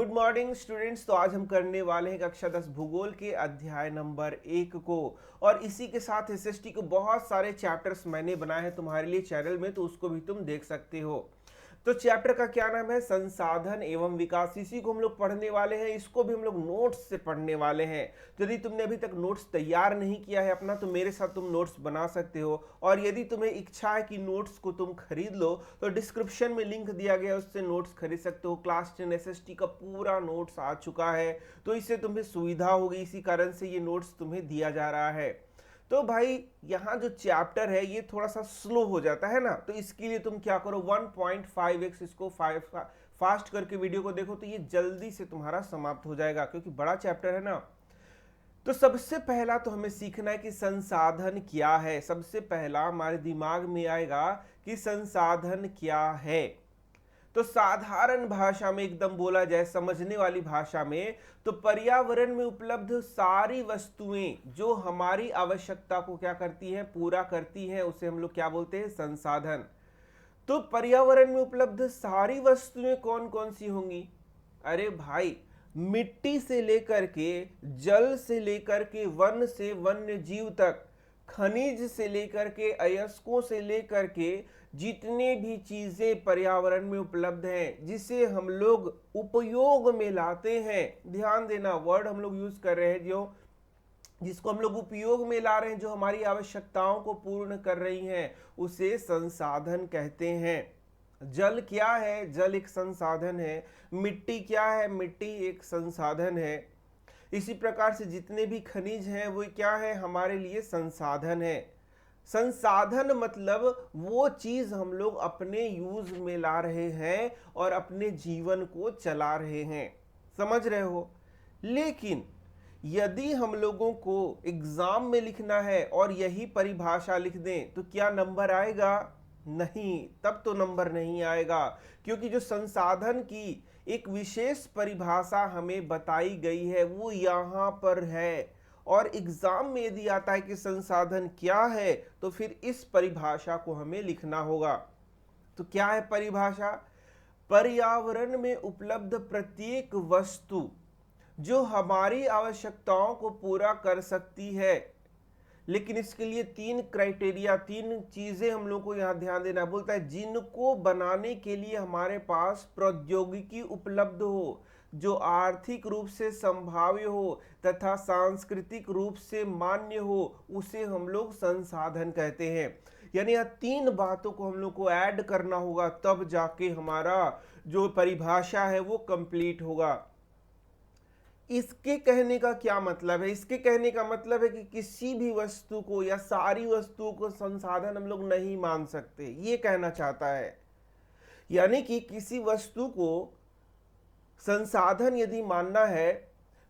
Good morning students. तो आज हम करने वाले हैं कक्षा 10 भूगोल के अध्याय नंबर 1 को, और इसी के साथ एसएसटी को बहुत सारे चैप्टर्स मैंने बनाए हैं तुम्हारे लिए चैनल में, तो उसको भी तुम देख सकते हो। तो चैप्टर का क्या नाम है? संसाधन एवं विकास। इसी को हम लोग पढ़ने वाले हैं, इसको भी हम लोग नोट्स से पढ़ने वाले हैं। तो यदि तुमने अभी तक नोट्स तैयार नहीं किया है अपना, तो मेरे साथ तुम नोट्स बना सकते हो। और यदि तुम्हें इच्छा है कि नोट्स को तुम खरीद लो, तो डिस्क्रिप्शन में लिंक दिया गया है, उससे नोट्स खरीद सकते हो। क्लास 10 एसएसटी का पूरा नोट्स आ चुका है, तो इससे तुम्हें सुविधा होगी, इसी कारण से ये नोट्स तुम्हें दिया जा रहा है। तो भाई यहाँ जो चैप्टर है ये थोड़ा सा स्लो हो जाता है ना, तो इसके लिए तुम क्या करो, 1.5x इसको फास्ट करके वीडियो को देखो, तो ये जल्दी से तुम्हारा समाप्त हो जाएगा, क्योंकि बड़ा चैप्टर है ना। तो सबसे पहला तो हमें सीखना है कि संसाधन क्या है। सबसे पहला हमारे दिमाग में आएगा कि संसाधन क्या है। तो साधारण भाषा में एकदम बोला जाए, समझने वाली भाषा में, तो पर्यावरण में उपलब्ध सारी वस्तुएं जो हमारी आवश्यकता को क्या करती हैं, पूरा करती हैं, उसे हम लोग क्या बोलते हैं, संसाधन। तो पर्यावरण में उपलब्ध सारी वस्तुएं कौन कौन सी होंगी? अरे भाई, मिट्टी से लेकर के, जल से लेकर के, वन से वन्य जीव तक, खनिज से लेकर के, अयस्कों से लेकर के, जितने भी चीजें पर्यावरण में उपलब्ध हैं जिसे हम लोग उपयोग में लाते हैं, ध्यान देना वर्ड हम लोग यूज कर रहे हैं, जो जिसको हम लोग उपयोग में ला रहे हैं, जो हमारी आवश्यकताओं को पूर्ण कर रही हैं, उसे संसाधन कहते हैं। जल क्या है? जल एक संसाधन है। मिट्टी क्या है? मिट्टी एक संसाधन है। इसी प्रकार से जितने भी खनिज हैं वो क्या है, हमारे लिए संसाधन है। संसाधन मतलब वो चीज हम लोग अपने यूज में ला रहे हैं और अपने जीवन को चला रहे हैं, समझ रहे हो। लेकिन यदि हम लोगों को एग्जाम में लिखना है और यही परिभाषा लिख दें, तो क्या नंबर आएगा? नहीं, तब तो नंबर नहीं आएगा, क्योंकि जो संसाधन की एक विशेष परिभाषा हमें बताई गई है वो यहाँ पर है। और एग्जाम में यदि आता है कि संसाधन क्या है, तो फिर इस परिभाषा को हमें लिखना होगा। तो क्या है परिभाषा? पर्यावरण में उपलब्ध प्रत्येक वस्तु जो हमारी आवश्यकताओं को पूरा कर सकती है, लेकिन इसके लिए 3 क्राइटेरिया, 3 चीजें हम लोग को यहां ध्यान देना। बोलता है जिनको बनाने के लिए हमारे पास प्रौद्योगिकी उपलब्ध हो, जो आर्थिक रूप से संभाव्य हो तथा सांस्कृतिक रूप से मान्य हो, उसे हम लोग संसाधन कहते हैं। यानी यह 3 बातों को हम लोग को ऐड करना होगा, तब जाके हमारा जो परिभाषा है वो कंप्लीट होगा। इसके कहने का क्या मतलब है? इसके कहने का मतलब है कि किसी भी वस्तु को या सारी वस्तुओं को संसाधन हम लोग नहीं मान सकते, ये कहना चाहता है। यानी कि किसी वस्तु को संसाधन यदि मानना है,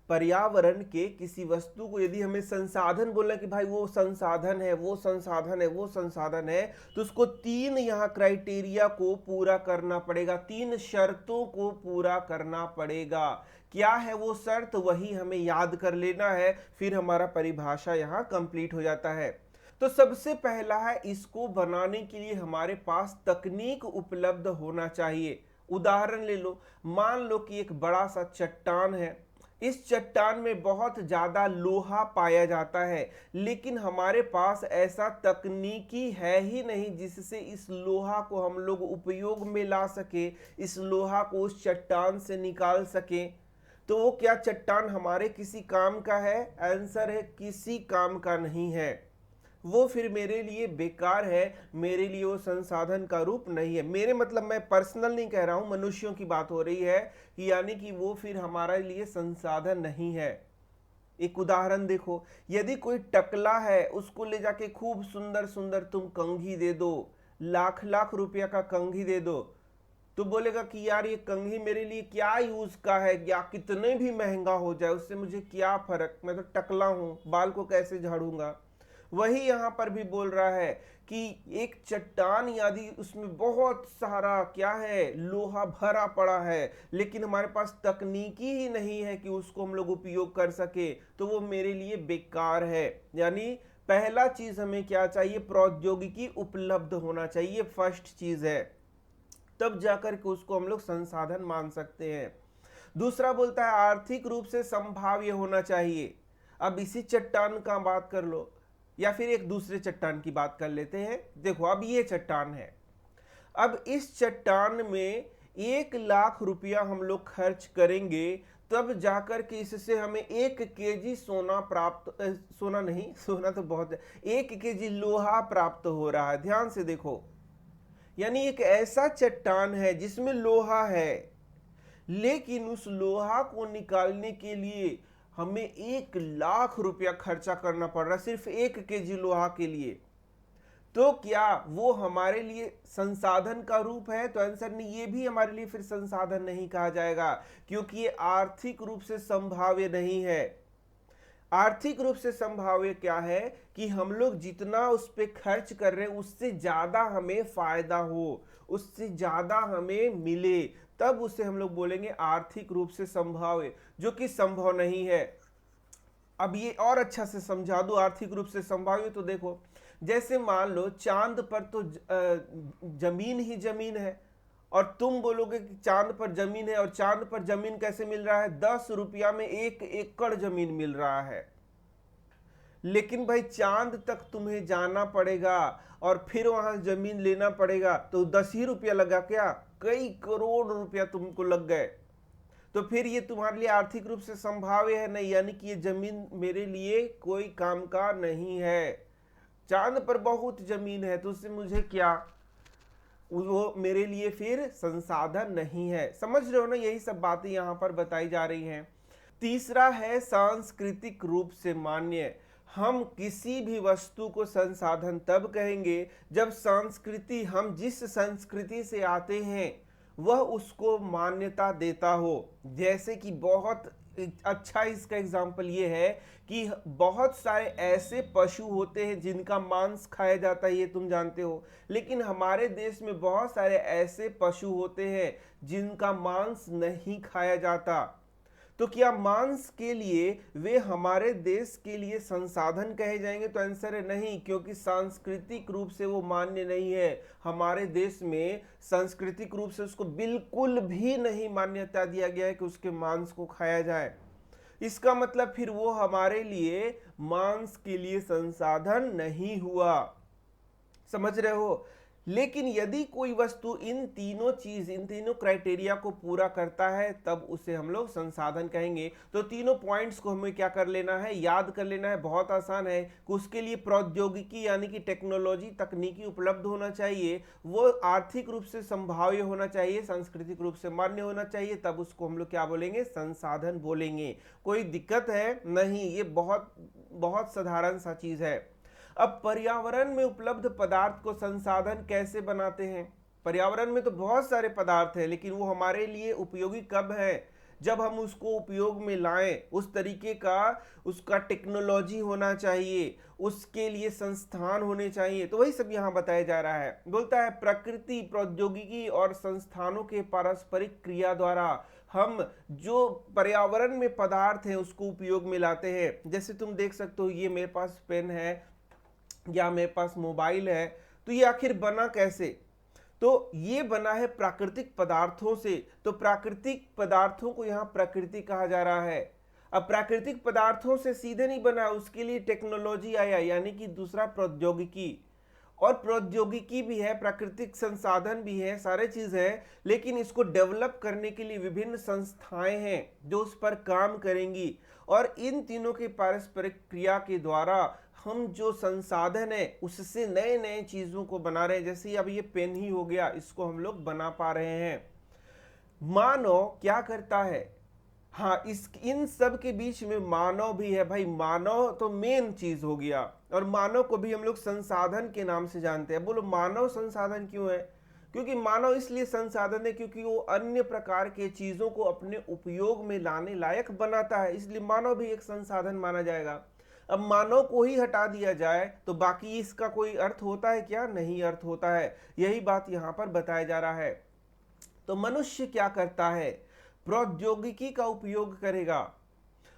पर्यावरण के किसी वस्तु को यदि हमें संसाधन बोलना कि भाई वो संसाधन है, वो संसाधन है, वो संसाधन है, तो उसको 3 यहाँ क्राइटेरिया को पूरा करना पड़ेगा, 3 शर्तों को पूरा करना पड़ेगा। क्या है वो शर्त? वही हमें याद कर लेना है, फिर हमारा परिभाषा यहाँ कंप्लीट हो जाता है। तो सबसे पहला है, इसको बनाने के लिए हमारे पास तकनीक उपलब्ध होना चाहिए। उदाहरण ले लो, मान लो कि एक बड़ा सा चट्टान है, इस चट्टान में बहुत ज्यादा लोहा पाया जाता है, लेकिन हमारे पास ऐसा तकनीकी है ही नहीं जिससे इस लोहा को हम लोग उपयोग में ला सके, इस लोहा को उस चट्टान से निकाल सके। तो वो क्या चट्टान हमारे किसी काम का है? आंसर है किसी काम का नहीं है। वो फिर मेरे लिए बेकार है, मेरे लिए वो संसाधन का रूप नहीं है। मेरे मतलब मैं पर्सनल नहीं कह रहा हूं, मनुष्यों की बात हो रही है कि यानी कि वो फिर हमारे लिए संसाधन नहीं है। एक उदाहरण देखो, यदि कोई टकला है, उसको ले जाके खूब सुंदर सुंदर तुम कंघी दे दो, लाख लाख रुपया का कंघी दे दो, तो बोलेगा कि यार ये कंघी मेरे लिए क्या यूज का है, या कितने भी महंगा हो जाए उससे मुझे क्या फर्क, मैं तो टकला हूं, बाल को कैसे झाड़ूंगा। वही यहां पर भी बोल रहा है कि एक चट्टान यदि उसमें बहुत सारा क्या है, लोहा भरा पड़ा है, लेकिन हमारे पास तकनीकी ही नहीं है कि उसको हम लोग उपयोग कर सके, तो वो मेरे लिए बेकार है। यानी पहला चीज हमें क्या चाहिए? प्रौद्योगिकी उपलब्ध होना चाहिए, फर्स्ट चीज है, तब जाकर के उसको हम लोग संसाधन मान सकते हैं। दूसरा बोलता है आर्थिक रूप से संभाव्य होना चाहिए। अब इसी चट्टान का बात कर लो या फिर एक दूसरे चट्टान की बात कर लेते हैं। देखो अब ये चट्टान है, अब इस चट्टान में 1 लाख रुपया हम लोग खर्च करेंगे तब जाकर के इससे हमें 1 केजी सोना प्राप्त, सोना नहीं, सोना तो बहुत है, 1 केजी लोहा प्राप्त हो रहा है। ध्यान से देखो, यानी एक ऐसा चट्टान है जिसमें लोहा है, लेकिन उस लोहा को निकालने के लिए हमें 1 लाख रुपया खर्चा करना पड़ रहा है सिर्फ 1 केजी लोहा के लिए। तो क्या वो हमारे लिए संसाधन का रूप है? तो आंसर नहीं, ये भी हमारे लिए फिर संसाधन नहीं कहा जाएगा, क्योंकि ये आर्थिक रूप से संभाव्य नहीं है। आर्थिक रूप से संभाव्य क्या है कि हम लोग जितना उस पर खर्च कर रहे हैं उससे ज्यादा हमें फायदा हो, उससे ज्यादा हमें मिले, तब उसे हम लोग बोलेंगे आर्थिक रूप से संभाव्य, जो कि संभव नहीं है। अब ये और अच्छा से समझा दो आर्थिक रूप से संभाव्य। तो देखो, जैसे मान लो चांद पर तो जमीन ही जमीन है, और तुम बोलोगे कि चांद पर जमीन है, और चांद पर जमीन कैसे मिल रहा है? 10 रुपया में 1 एकड़ जमीन मिल रहा है। लेकिन भाई चांद तक तुम्हें जाना पड़ेगा और फिर वहां जमीन लेना पड़ेगा, तो 10 ही रुपया लगा क्या? कई करोड़ रुपया तुमको लग गए। तो फिर ये तुम्हारे लिए आर्थिक रूप से संभाव्य है नहीं, यानी कि ये जमीन मेरे लिए कोई काम का नहीं है। चांद पर बहुत जमीन है तो उससे मुझे क्या, वो मेरे लिए फिर संसाधन नहीं है। समझ रहे हो ना? यही सब बातें यहाँ पर बताई जा रही हैं। तीसरा है सांस्कृतिक रूप से मान्य। हम किसी भी वस्तु को संसाधन तब कहेंगे जब संस्कृति, हम जिस संस्कृति से आते हैं वह उसको मान्यता देता हो। जैसे कि बहुत अच्छा इसका एग्जाम्पल ये है कि बहुत सारे ऐसे पशु होते हैं जिनका मांस खाया जाता है, ये तुम जानते हो, लेकिन हमारे देश में बहुत सारे ऐसे पशु होते हैं जिनका मांस नहीं खाया जाता। तो क्या मांस के लिए वे हमारे देश के लिए संसाधन कहे जाएंगे? तो आंसर है नहीं, क्योंकि सांस्कृतिक रूप से वो मान्य नहीं है। हमारे देश में सांस्कृतिक रूप से उसको बिल्कुल भी नहीं मान्यता दिया गया है कि उसके मांस को खाया जाए। इसका मतलब फिर वो हमारे लिए मांस के लिए संसाधन नहीं हुआ। समझ रहे हो? लेकिन यदि कोई वस्तु इन तीनों क्राइटेरिया को पूरा करता है तब उसे हम लोग संसाधन कहेंगे। तो तीनों पॉइंट्स को हमें क्या कर लेना है? याद कर लेना है। बहुत आसान है कि उसके लिए प्रौद्योगिकी यानी कि टेक्नोलॉजी, तकनीकी उपलब्ध होना चाहिए, वो आर्थिक रूप से संभाव्य होना चाहिए, सांस्कृतिक रूप से मान्य होना चाहिए, तब उसको हम लोग क्या बोलेंगे? संसाधन बोलेंगे। कोई दिक्कत है नहीं, ये बहुत बहुत साधारण सा चीज है। अब पर्यावरण में उपलब्ध पदार्थ को संसाधन कैसे बनाते हैं? पर्यावरण में तो बहुत सारे पदार्थ हैं, लेकिन वो हमारे लिए उपयोगी कब है? जब हम उसको उपयोग में लाएं, उस तरीके का उसका टेक्नोलॉजी होना चाहिए, उसके लिए संस्थान होने चाहिए। तो वही सब यहाँ बताया जा रहा है। बोलता है प्रकृति, प्रौद्योगिकी और संस्थानों के पारस्परिक क्रिया द्वारा हम जो पर्यावरण में पदार्थ हैं उसको उपयोग में लाते हैं। जैसे तुम देख सकते हो, ये मेरे पास पेन है या मेरे पास मोबाइल है, तो ये आखिर बना कैसे? तो ये बना है प्राकृतिक पदार्थों से। तो प्राकृतिक पदार्थों को यहाँ प्रकृति कहा जा रहा है। अब प्राकृतिक पदार्थों से सीधे नहीं बना, उसके लिए टेक्नोलॉजी आया, यानी कि दूसरा प्रौद्योगिकी। और प्रौद्योगिकी भी है, प्राकृतिक संसाधन भी है, सारे चीज है, लेकिन इसको डेवलप करने के लिए विभिन्न संस्थाएं हैं जो उस पर काम करेंगी। और इन तीनों के पारस्परिक क्रिया के द्वारा हम जो संसाधन है उससे नए नए चीजों को बना रहे हैं। जैसे अब ये पेन ही हो गया, इसको हम लोग बना पा रहे हैं। मानव क्या करता है? हाँ, इन सब के बीच में मानव भी है। भाई मानव तो मेन चीज हो गया, और मानव को भी हम लोग संसाधन के नाम से जानते हैं। बोलो मानव संसाधन क्यों है? क्योंकि मानव इसलिए संसाधन है क्योंकि वो अन्य प्रकार के चीजों को अपने उपयोग में लाने लायक बनाता है, इसलिए मानव भी एक संसाधन माना जाएगा। अब मानव को ही हटा दिया जाए तो बाकी इसका कोई अर्थ होता है क्या? नहीं अर्थ होता है। यही बात यहाँ पर बताया जा रहा है। तो मनुष्य क्या करता है? प्रौद्योगिकी का उपयोग करेगा,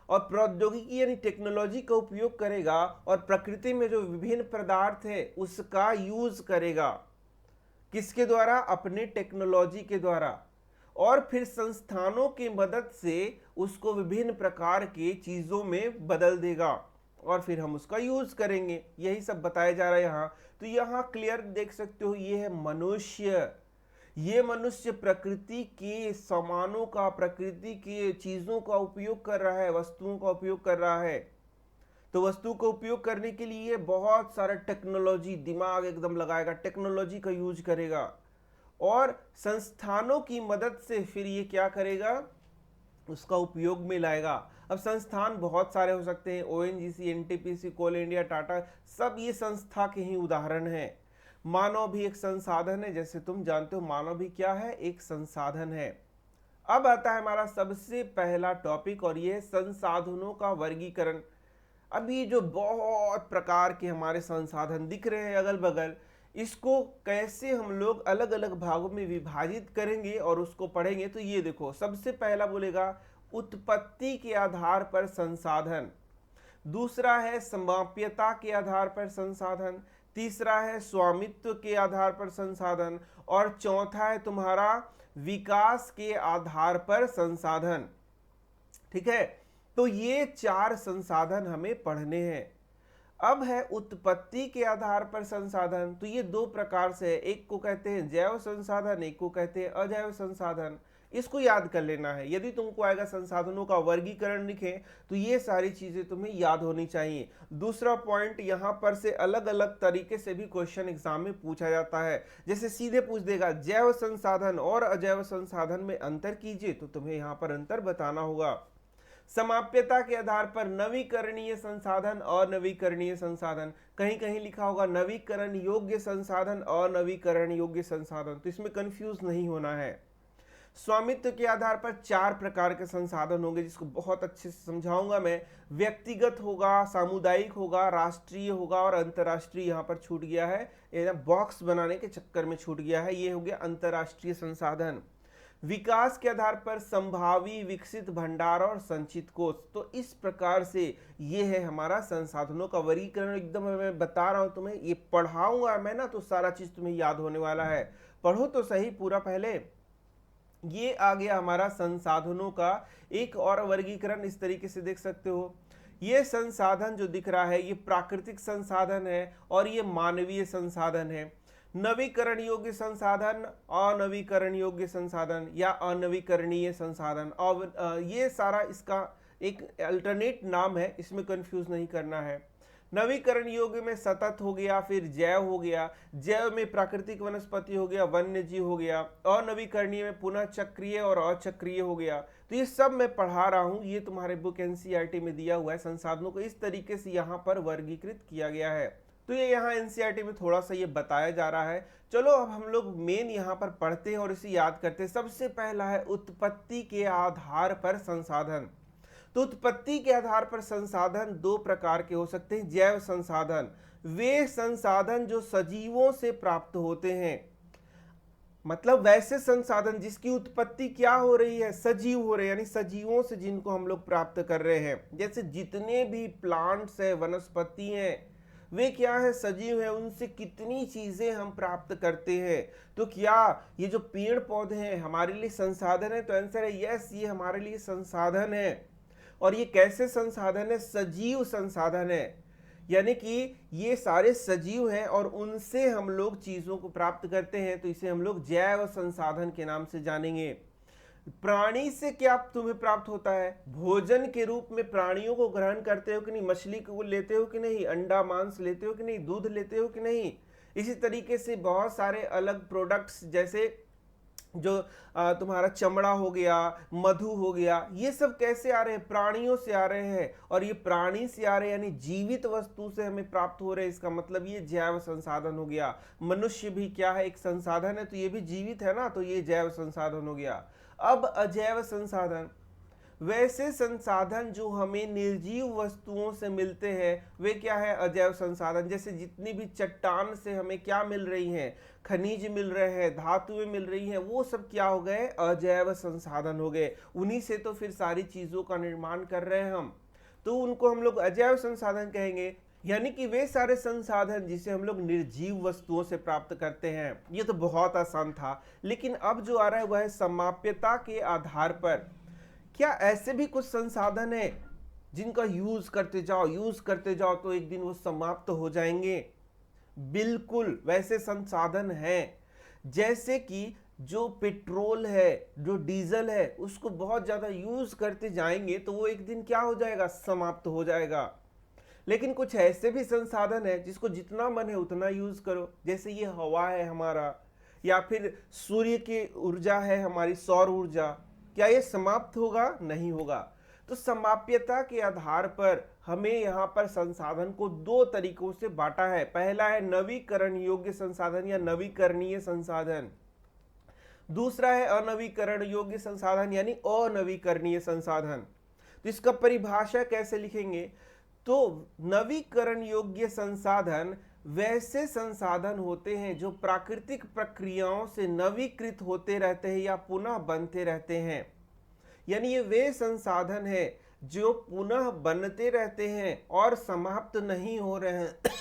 और प्रौद्योगिकी यानी टेक्नोलॉजी का उपयोग करेगा, और प्रकृति में जो विभिन्न पदार्थ है उसका यूज करेगा। किसके द्वारा? अपने टेक्नोलॉजी के द्वारा। और फिर संस्थानों की मदद से उसको विभिन्न प्रकार के चीज़ों में बदल देगा और फिर हम उसका यूज़ करेंगे। यही सब बताया जा रहा है यहाँ। तो यहाँ क्लियर देख सकते हो, ये है मनुष्य। ये मनुष्य प्रकृति के सामानों का, प्रकृति की चीज़ों का उपयोग कर रहा है, वस्तुओं का उपयोग कर रहा है। तो वस्तु को उपयोग करने के लिए बहुत सारा टेक्नोलॉजी, दिमाग एकदम लगाएगा, टेक्नोलॉजी का यूज करेगा और संस्थानों की मदद से फिर ये क्या करेगा, उसका उपयोग में लाएगा। अब संस्थान बहुत सारे हो सकते हैं, ओएनजीसी, एनटीपीसी, कोल इंडिया, टाटा, सब ये संस्था के ही उदाहरण हैं। मानव भी एक संसाधन है, जैसे तुम जानते हो मानव भी क्या है, एक संसाधन है। अब आता है हमारा सबसे पहला टॉपिक और ये संसाधनों का वर्गीकरण। अब ये जो बहुत प्रकार के हमारे संसाधन दिख रहे हैं अगल बगल, इसको कैसे हम लोग अलग अलग भागों में विभाजित करेंगे और उसको पढ़ेंगे। तो ये देखो, सबसे पहला बोलेगा उत्पत्ति के आधार पर संसाधन, दूसरा है समाप्यता के आधार पर संसाधन, तीसरा है स्वामित्व के आधार पर संसाधन और चौथा है तुम्हारा विकास के आधार पर संसाधन। ठीक है, तो ये 4 संसाधन हमें पढ़ने हैं। अब है उत्पत्ति के आधार पर संसाधन। तो ये 2 प्रकार से है, एक को कहते हैं जैव संसाधन, एक को कहते हैं अजैव संसाधन। इसको याद कर लेना है। यदि तुमको आएगा संसाधनों का वर्गीकरण लिखें तो ये सारी चीजें तुम्हें याद होनी चाहिए। दूसरा पॉइंट, यहाँ पर से अलग अलग तरीके से भी क्वेश्चन एग्जाम में पूछा जाता है। जैसे सीधे पूछ देगा जैव संसाधन और अजैव संसाधन में अंतर कीजिए, तो तुम्हें यहाँ पर अंतर बताना होगा। समाप्यता के आधार पर नवीकरणीय संसाधन और नवीकरणीय संसाधन, कहीं कहीं लिखा होगा नवीकरण योग्य संसाधन और नवीकरण योग्य संसाधन, तो इसमें कंफ्यूज नहीं होना है। स्वामित्व के आधार पर 4 प्रकार के संसाधन होंगे, जिसको बहुत अच्छे से समझाऊंगा मैं। व्यक्तिगत होगा, सामुदायिक होगा, राष्ट्रीय होगा और अंतर्राष्ट्रीय। यहाँ पर छूट गया है, ये बॉक्स बनाने के चक्कर में छूट गया है, ये हो गया अंतर्राष्ट्रीय संसाधन। विकास के आधार पर संभावी, विकसित भंडार और संचित कोष। तो इस प्रकार से ये है हमारा संसाधनों का वर्गीकरण। एकदम मैं बता रहा हूं तुम्हें, ये पढ़ाऊंगा मैं ना, तो सारा चीज तुम्हें याद होने वाला है। पढ़ो तो सही पूरा पहले। ये आ गया हमारा संसाधनों का एक और वर्गीकरण। इस तरीके से देख सकते हो, ये संसाधन जो दिख रहा है ये प्राकृतिक संसाधन है और ये मानवीय संसाधन है। नवीकरण योग्य संसाधन, अनवीकरण योग्य संसाधन या अनवीकरणीय संसाधन, और ये सारा इसका एक अल्टरनेट नाम है, इसमें कंफ्यूज नहीं करना है। नवीकरण योग्य में सतत हो गया, फिर जैव हो गया, जैव में प्राकृतिक वनस्पति हो गया, वन्य जीव हो गया, अनवीकरणीय में पुनः चक्रीय और अचक्रीय हो गया। तो ये सब मैं पढ़ा रहा हूँ, ये तुम्हारे बुक एनसीईआरटी में दिया हुआ है। संसाधनों को इस तरीके से यहाँ पर वर्गीकृत किया गया है। तो ये यहाँ एनसीईआरटी में थोड़ा सा ये बताया जा रहा है। चलो अब हम लोग मेन यहाँ पर पढ़ते हैं और इसे याद करते हैं। सबसे पहला है उत्पत्ति के आधार पर संसाधन। तो उत्पत्ति के आधार पर संसाधन 2 प्रकार के हो सकते हैं। जैव संसाधन, वे संसाधन जो सजीवों से प्राप्त होते हैं, मतलब वैसे संसाधन जिसकी उत्पत्ति क्या हो रही है, सजीव हो रहे हैं, यानी सजीवों से जिनको हम लोग प्राप्त कर रहे हैं। जैसे जितने भी प्लांट्स है, वनस्पति हैं, वे क्या है, सजीव है। उनसे कितनी चीजें हम प्राप्त करते हैं। तो क्या ये जो पेड़ पौधे हैं हमारे लिए संसाधन है? तो आंसर है यस, ये हमारे लिए संसाधन है। और ये कैसे संसाधन है? सजीव संसाधन है, यानी कि ये सारे सजीव हैं और उनसे हम लोग चीजों को प्राप्त करते हैं। तो इसे हम लोग जैव संसाधन के नाम से जानेंगे। प्राणी से क्या तुम्हें प्राप्त होता है? भोजन के रूप में प्राणियों को ग्रहण करते हो कि नहीं? मछली को लेते हो कि नहीं? अंडा मांस लेते हो कि नहीं? दूध लेते हो कि नहीं? इसी तरीके से बहुत सारे अलग प्रोडक्ट्स, जैसे जो तुम्हारा चमड़ा हो गया, मधु हो गया, ये सब कैसे आ रहे हैं? प्राणियों से आ रहे हैं। और ये प्राणी से आ रहे हैं यानी जीवित वस्तु से हमें प्राप्त हो रहे हैं। इसका मतलब ये जैव संसाधन हो गया। मनुष्य भी क्या है? एक संसाधन है, तो ये भी जीवित है ना, तो ये जैव संसाधन हो गया। अब अजैव संसाधन, वैसे संसाधन जो हमें निर्जीव वस्तुओं से मिलते हैं, वे क्या है? अजैव संसाधन। जैसे जितनी भी चट्टान से हमें क्या मिल रही हैं? खनिज मिल रहे हैं, धातुएं मिल रही हैं, वो सब क्या हो गए? अजैव संसाधन हो गए। उन्हीं से तो फिर सारी चीजों का निर्माण कर रहे हैं हम, तो उनको हम लोग अजैव संसाधन कहेंगे। यानी कि वे सारे संसाधन जिसे हम लोग निर्जीव वस्तुओं से प्राप्त करते हैं। ये तो बहुत आसान था, लेकिन अब जो आ रहा है वह है समाप्यता के आधार पर। क्या ऐसे भी कुछ संसाधन है जिनका यूज करते जाओ तो एक दिन वो समाप्त हो जाएंगे? बिल्कुल वैसे संसाधन हैं। जैसे कि जो पेट्रोल है, जो डीजल है, उसको बहुत ज्यादा यूज करते जाएंगे तो वो एक दिन क्या हो जाएगा? समाप्त हो जाएगा। लेकिन कुछ ऐसे भी संसाधन है जिसको जितना मन है उतना यूज करो, जैसे ये हवा है हमारा, या फिर सूर्य की ऊर्जा है हमारी, सौर ऊर्जा। क्या ये समाप्त होगा? नहीं होगा। तो समाप्यता के आधार पर हमें यहाँ पर संसाधन को दो तरीकों से बांटा है। पहला है नवीकरण योग्य संसाधन या नवीकरणीय संसाधन, दूसरा है अनवीकरण योग्य संसाधन यानी अनवीकरणीय संसाधन। तो इसका परिभाषा कैसे लिखेंगे? तो नवीकरण योग्य संसाधन वैसे संसाधन होते हैं जो प्राकृतिक प्रक्रियाओं से नवीकृत होते रहते हैं या पुनः बनते रहते हैं। यानी ये वे संसाधन है जो पुनः बनते रहते हैं और समाप्त नहीं हो रहे हैं।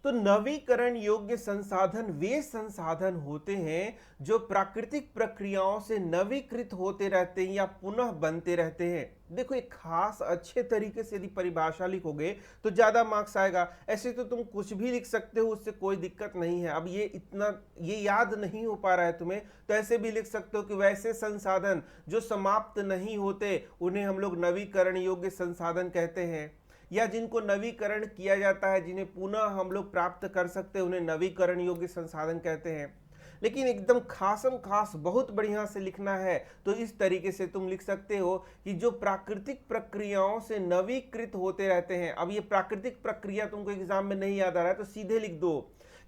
तो नवीकरण योग्य संसाधन वे संसाधन होते हैं जो प्राकृतिक प्रक्रियाओं से नवीकृत होते रहते हैं या पुनः बनते रहते हैं। देखो एक खास अच्छे तरीके से यदि परिभाषा लिखोगे तो ज्यादा मार्क्स आएगा। ऐसे तो तुम कुछ भी लिख सकते हो, उससे कोई दिक्कत नहीं है। अब ये याद नहीं हो पा रहा है तुम्हें, तो ऐसे भी लिख सकते हो कि वैसे संसाधन जो समाप्त नहीं होते उन्हें हम लोग नवीकरण योग्य संसाधन कहते हैं, या जिनको नवीकरण किया जाता है, जिन्हें पुनः हम लोग प्राप्त कर सकते हैं, उन्हें नवीकरण योग्य संसाधन कहते हैं। लेकिन एकदम खासम खास बहुत बढ़िया से लिखना है तो इस तरीके से तुम लिख सकते हो कि जो प्राकृतिक प्रक्रियाओं से नवीकृत होते रहते हैं। अब ये प्राकृतिक प्रक्रिया तुमको एग्जाम में नहीं याद आ रहा है तो सीधे लिख दो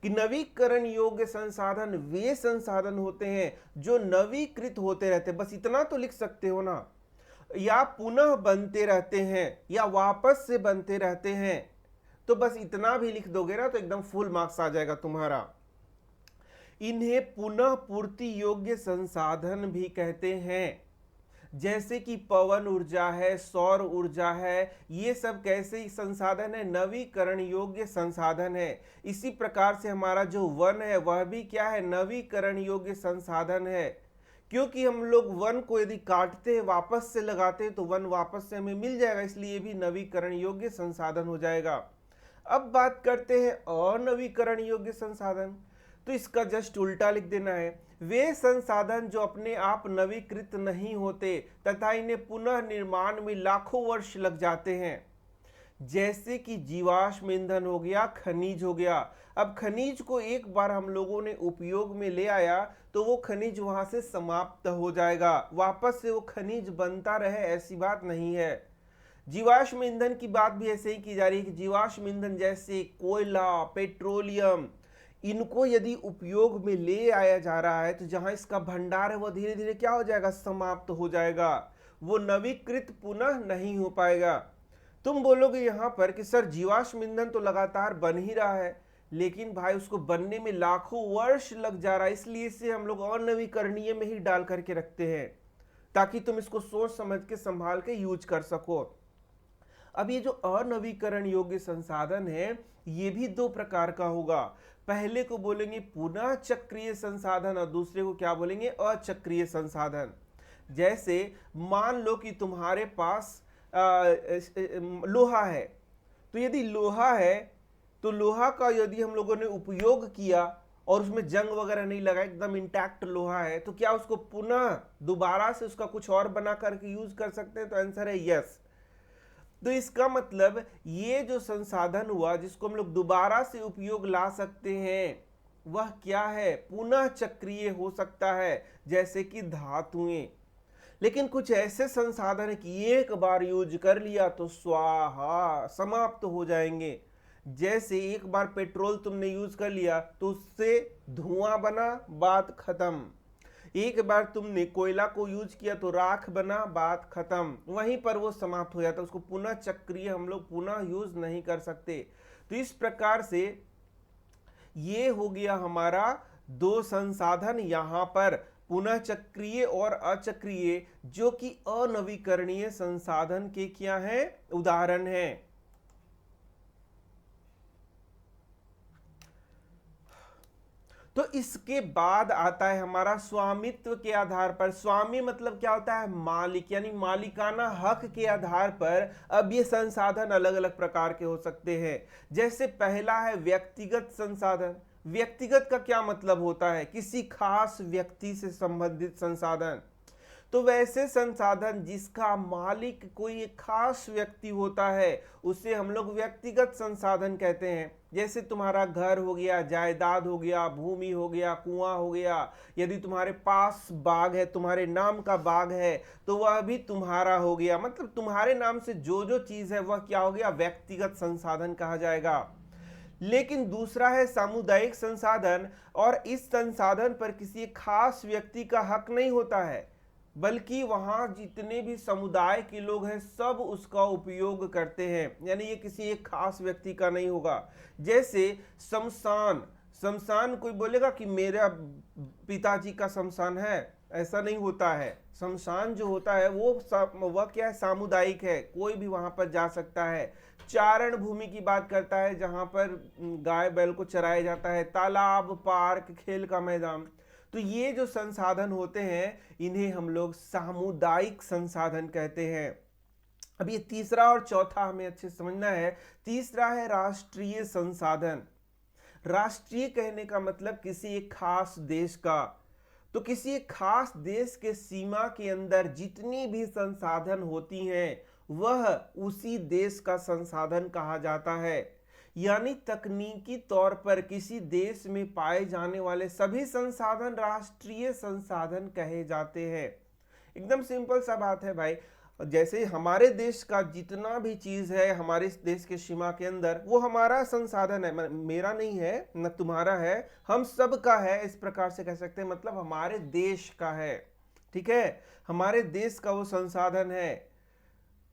कि नवीकरण योग्य संसाधन वे संसाधन होते हैं जो नवीकृत होते रहते हैं। बस इतना तो लिख सकते हो ना, या पुनः बनते रहते हैं या वापस से बनते रहते हैं। तो बस इतना भी लिख दोगे ना तो एकदम फुल मार्क्स आ जाएगा तुम्हारा। इन्हें पुनः पूर्ति योग्य संसाधन भी कहते हैं, जैसे कि पवन ऊर्जा है, सौर ऊर्जा है। ये सब कैसे संसाधन है? नवीकरण योग्य संसाधन है। इसी प्रकार से हमारा जो वन है वह भी क्या है? नवीकरण योग्य संसाधन है। क्योंकि हम लोग वन को यदि काटते हैं वापस से लगाते हैं तो वन वापस से हमें मिल जाएगा, इसलिए भी नवीकरण योग्य संसाधन हो जाएगा। अब बात करते हैं अनवीकरण योग्य संसाधन। तो इसका जस्ट उल्टा लिख देना है। वे संसाधन जो अपने आप नवीकृत नहीं होते तथा इन्हें पुनः निर्माण में लाखों वर्ष लग जाते हैं, जैसे कि जीवाश्म ईंधन हो गया, खनिज हो गया। अब खनिज को एक बार हम लोगों ने उपयोग में ले आया तो वो खनिज वहां से समाप्त हो जाएगा, वापस से वो खनिज बनता रहे ऐसी बात नहीं है। जीवाश्म ईंधन की बात भी ऐसे ही की जा रही है कि जीवाश्म ईंधन जैसे कोयला, पेट्रोलियम, इनको यदि उपयोग में ले आया जा रहा है तो जहां इसका भंडार है वो धीरे धीरे क्या हो जाएगा? समाप्त हो जाएगा, वो नवीकृत पुनः नहीं हो पाएगा। तुम बोलोगे यहां पर कि सर जीवाश्म ईंधन तो लगातार बन ही रहा है, लेकिन भाई उसको बनने में लाखों वर्ष लग जा रहा है, इसलिए इसे हम लोग अनवीकरणीय में ही डाल करके रखते हैं ताकि तुम इसको सोच समझ के संभाल के यूज कर सको। अब ये जो अनवीकरण योग्य संसाधन है ये भी दो प्रकार का होगा। पहले को बोलेंगे पुनः चक्रीय संसाधन और दूसरे को क्या बोलेंगे? अचक्रीय संसाधन। जैसे मान लो कि तुम्हारे पास लोहा है, तो यदि लोहा है तो लोहा का यदि हम लोगों ने उपयोग किया और उसमें जंग वगैरह नहीं लगा, एकदम इंटैक्ट लोहा है, तो क्या उसको पुनः दोबारा से उसका कुछ और बना करके यूज कर सकते हैं? तो आंसर है यस। तो इसका मतलब ये जो संसाधन हुआ जिसको हम लोग दोबारा से उपयोग ला सकते हैं वह क्या है? पुनः चक्रीय हो सकता है, जैसे कि धातुएं। लेकिन कुछ ऐसे संसाधन है कि एक बार यूज कर लिया तो स्वाहा, समाप्त हो जाएंगे। जैसे एक बार पेट्रोल तुमने यूज कर लिया तो उससे धुआं बना, बात खत्म। एक बार तुमने कोयला को यूज किया तो राख बना, बात खत्म, वहीं पर वो समाप्त हो जाता, उसको पुनः चक्रीय हम लोग पुनः यूज नहीं कर सकते। तो इस प्रकार से ये हो गया हमारा दो संसाधन यहां पर, पुनः चक्रीय और अचक्रीय, जो कि अनवीकरणीय संसाधन के क्या हैं? उदाहरण हैं। तो इसके बाद आता है हमारा स्वामित्व के आधार पर। स्वामी मतलब क्या होता है? मालिक, यानी मालिकाना हक के आधार पर अब ये संसाधन अलग अलग प्रकार के हो सकते हैं। जैसे पहला है व्यक्तिगत संसाधन। व्यक्तिगत का क्या मतलब होता है? किसी खास व्यक्ति से संबंधित संसाधन। तो वैसे संसाधन जिसका मालिक कोई एक खास व्यक्ति होता है उसे हम लोग व्यक्तिगत संसाधन कहते हैं। जैसे तुम्हारा घर हो गया, जायदाद हो गया, भूमि हो गया, कुआं हो गया। यदि तुम्हारे पास बाग है, तुम्हारे नाम का बाग है, तो वह भी तुम्हारा हो गया। मतलब तुम्हारे नाम से जो जो चीज है वह क्या हो गया? व्यक्तिगत संसाधन कहा जाएगा। लेकिन दूसरा है सामुदायिक संसाधन, और इस संसाधन पर किसी खास व्यक्ति का हक नहीं होता है, बल्कि वहां जितने भी समुदाय के लोग हैं सब उसका उपयोग करते हैं। यानी ये किसी एक खास व्यक्ति का नहीं होगा। जैसे शमशान। शमशान कोई बोलेगा कि मेरा पिताजी का शमशान है, ऐसा नहीं होता है। शमशान जो होता है वह क्या है? सामुदायिक है, कोई भी वहां पर जा सकता है। चारण भूमि की बात करता है, जहां पर गाय बैल को चराया जाता है। तालाब, पार्क, खेल का मैदान। तो ये जो संसाधन होते हैं इन्हें हम लोग सामुदायिक संसाधन कहते हैं। अब ये तीसरा और चौथा हमें अच्छे से समझना है। तीसरा है राष्ट्रीय संसाधन। राष्ट्रीय कहने का मतलब किसी एक खास देश का। तो किसी एक खास देश के सीमा के अंदर जितनी भी संसाधन होती हैं वह उसी देश का संसाधन कहा जाता है। यानी तकनीकी तौर पर किसी देश में पाए जाने वाले सभी संसाधन राष्ट्रीय संसाधन कहे जाते हैं। एकदम सिंपल सा बात है भाई। जैसे हमारे देश का जितना भी चीज है हमारे देश के सीमा के अंदर वो हमारा संसाधन है, मेरा नहीं है न तुम्हारा है, हम सब का है, इस प्रकार से कह सकते हैं। मतलब हमारे देश का है, ठीक है, हमारे देश का वो संसाधन है।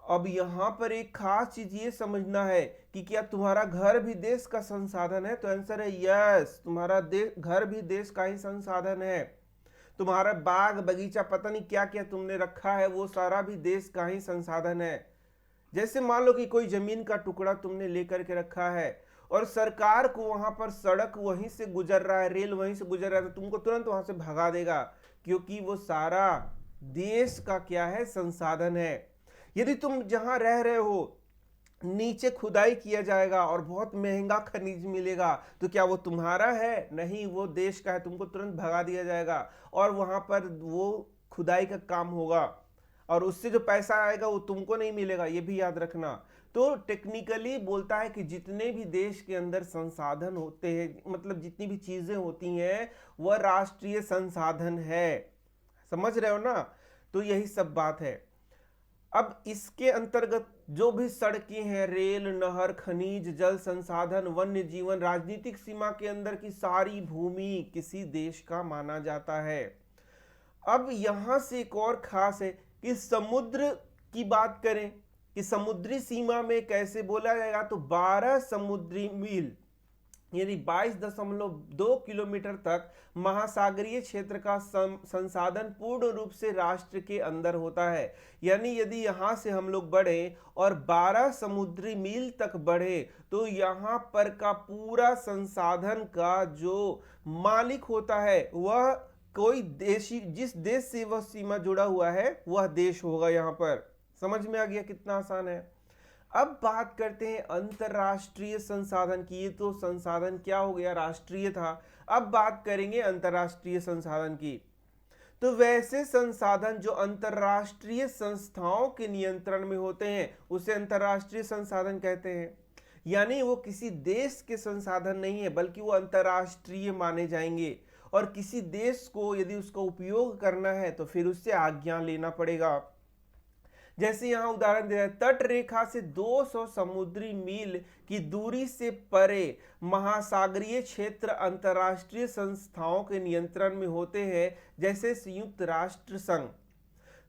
अब यहां पर एक खास चीज ये समझना है कि क्या तुम्हारा घर भी देश का संसाधन है? तो आंसर है यस, तुम्हारा घर भी देश का ही संसाधन है। तुम्हारा बाग बगीचा पता नहीं क्या क्या तुमने रखा है वो सारा भी देश का ही संसाधन है। जैसे मान लो कि कोई जमीन का टुकड़ा तुमने लेकर के रखा है और सरकार को वहां पर सड़क वहीं से गुजर रहा है, रेल वहीं से गुजर रहा है, तो तुमको तुरंत वहां से भगा देगा, क्योंकि वो सारा देश का क्या है? संसाधन है। यदि तुम जहां रह रहे हो नीचे खुदाई किया जाएगा और बहुत महंगा खनिज मिलेगा, तो क्या वो तुम्हारा है? नहीं, वो देश का है, तुमको तुरंत भगा दिया जाएगा और वहां पर वो खुदाई का काम होगा और उससे जो पैसा आएगा वो तुमको नहीं मिलेगा, ये भी याद रखना। तो टेक्निकली बोलता है कि जितने भी देश के अंदर संसाधन होते हैं, मतलब जितनी भी चीजें होती हैं, वह राष्ट्रीय संसाधन है। समझ रहे हो ना? तो यही सब बात है। अब इसके अंतर्गत जो भी सड़कें हैं, रेल, नहर, खनिज, जल संसाधन, वन्य जीवन, राजनीतिक सीमा के अंदर की सारी भूमि किसी देश का माना जाता है। अब यहां से एक और खास है कि समुद्र की बात करें कि समुद्री सीमा में कैसे बोला जाएगा, तो 12 समुद्री मील यानी 22.2 किलोमीटर तक महासागरीय क्षेत्र का संसाधन पूर्ण रूप से राष्ट्र के अंदर होता है। यानी यदि यहाँ से हम लोग बढ़े और 12 समुद्री मील तक बढ़े तो यहाँ पर का पूरा संसाधन का जो मालिक होता है वह कोई देशी, जिस देश से वह सीमा जुड़ा हुआ है वह देश होगा। यहाँ पर समझ में आ गया कितना आसान है। अब बात करते हैं अंतरराष्ट्रीय संसाधन की। ये तो संसाधन क्या हो गया? राष्ट्रीय था। अब बात करेंगे अंतरराष्ट्रीय संसाधन की। तो वैसे संसाधन जो अंतरराष्ट्रीय संस्थाओं के नियंत्रण में होते हैं उसे अंतरराष्ट्रीय संसाधन कहते हैं। यानी वो किसी देश के संसाधन नहीं है बल्कि वो अंतरराष्ट्रीय माने जाएंगे, और किसी देश को यदि उसका उपयोग करना है तो फिर उससे आज्ञा लेना पड़ेगा। जैसे यहाँ उदाहरण दे रहे हैं, तट रेखा से 200 समुद्री मील की दूरी से परे महासागरीय क्षेत्र अंतर्राष्ट्रीय संस्थाओं के नियंत्रण में होते हैं, जैसे संयुक्त राष्ट्र संघ।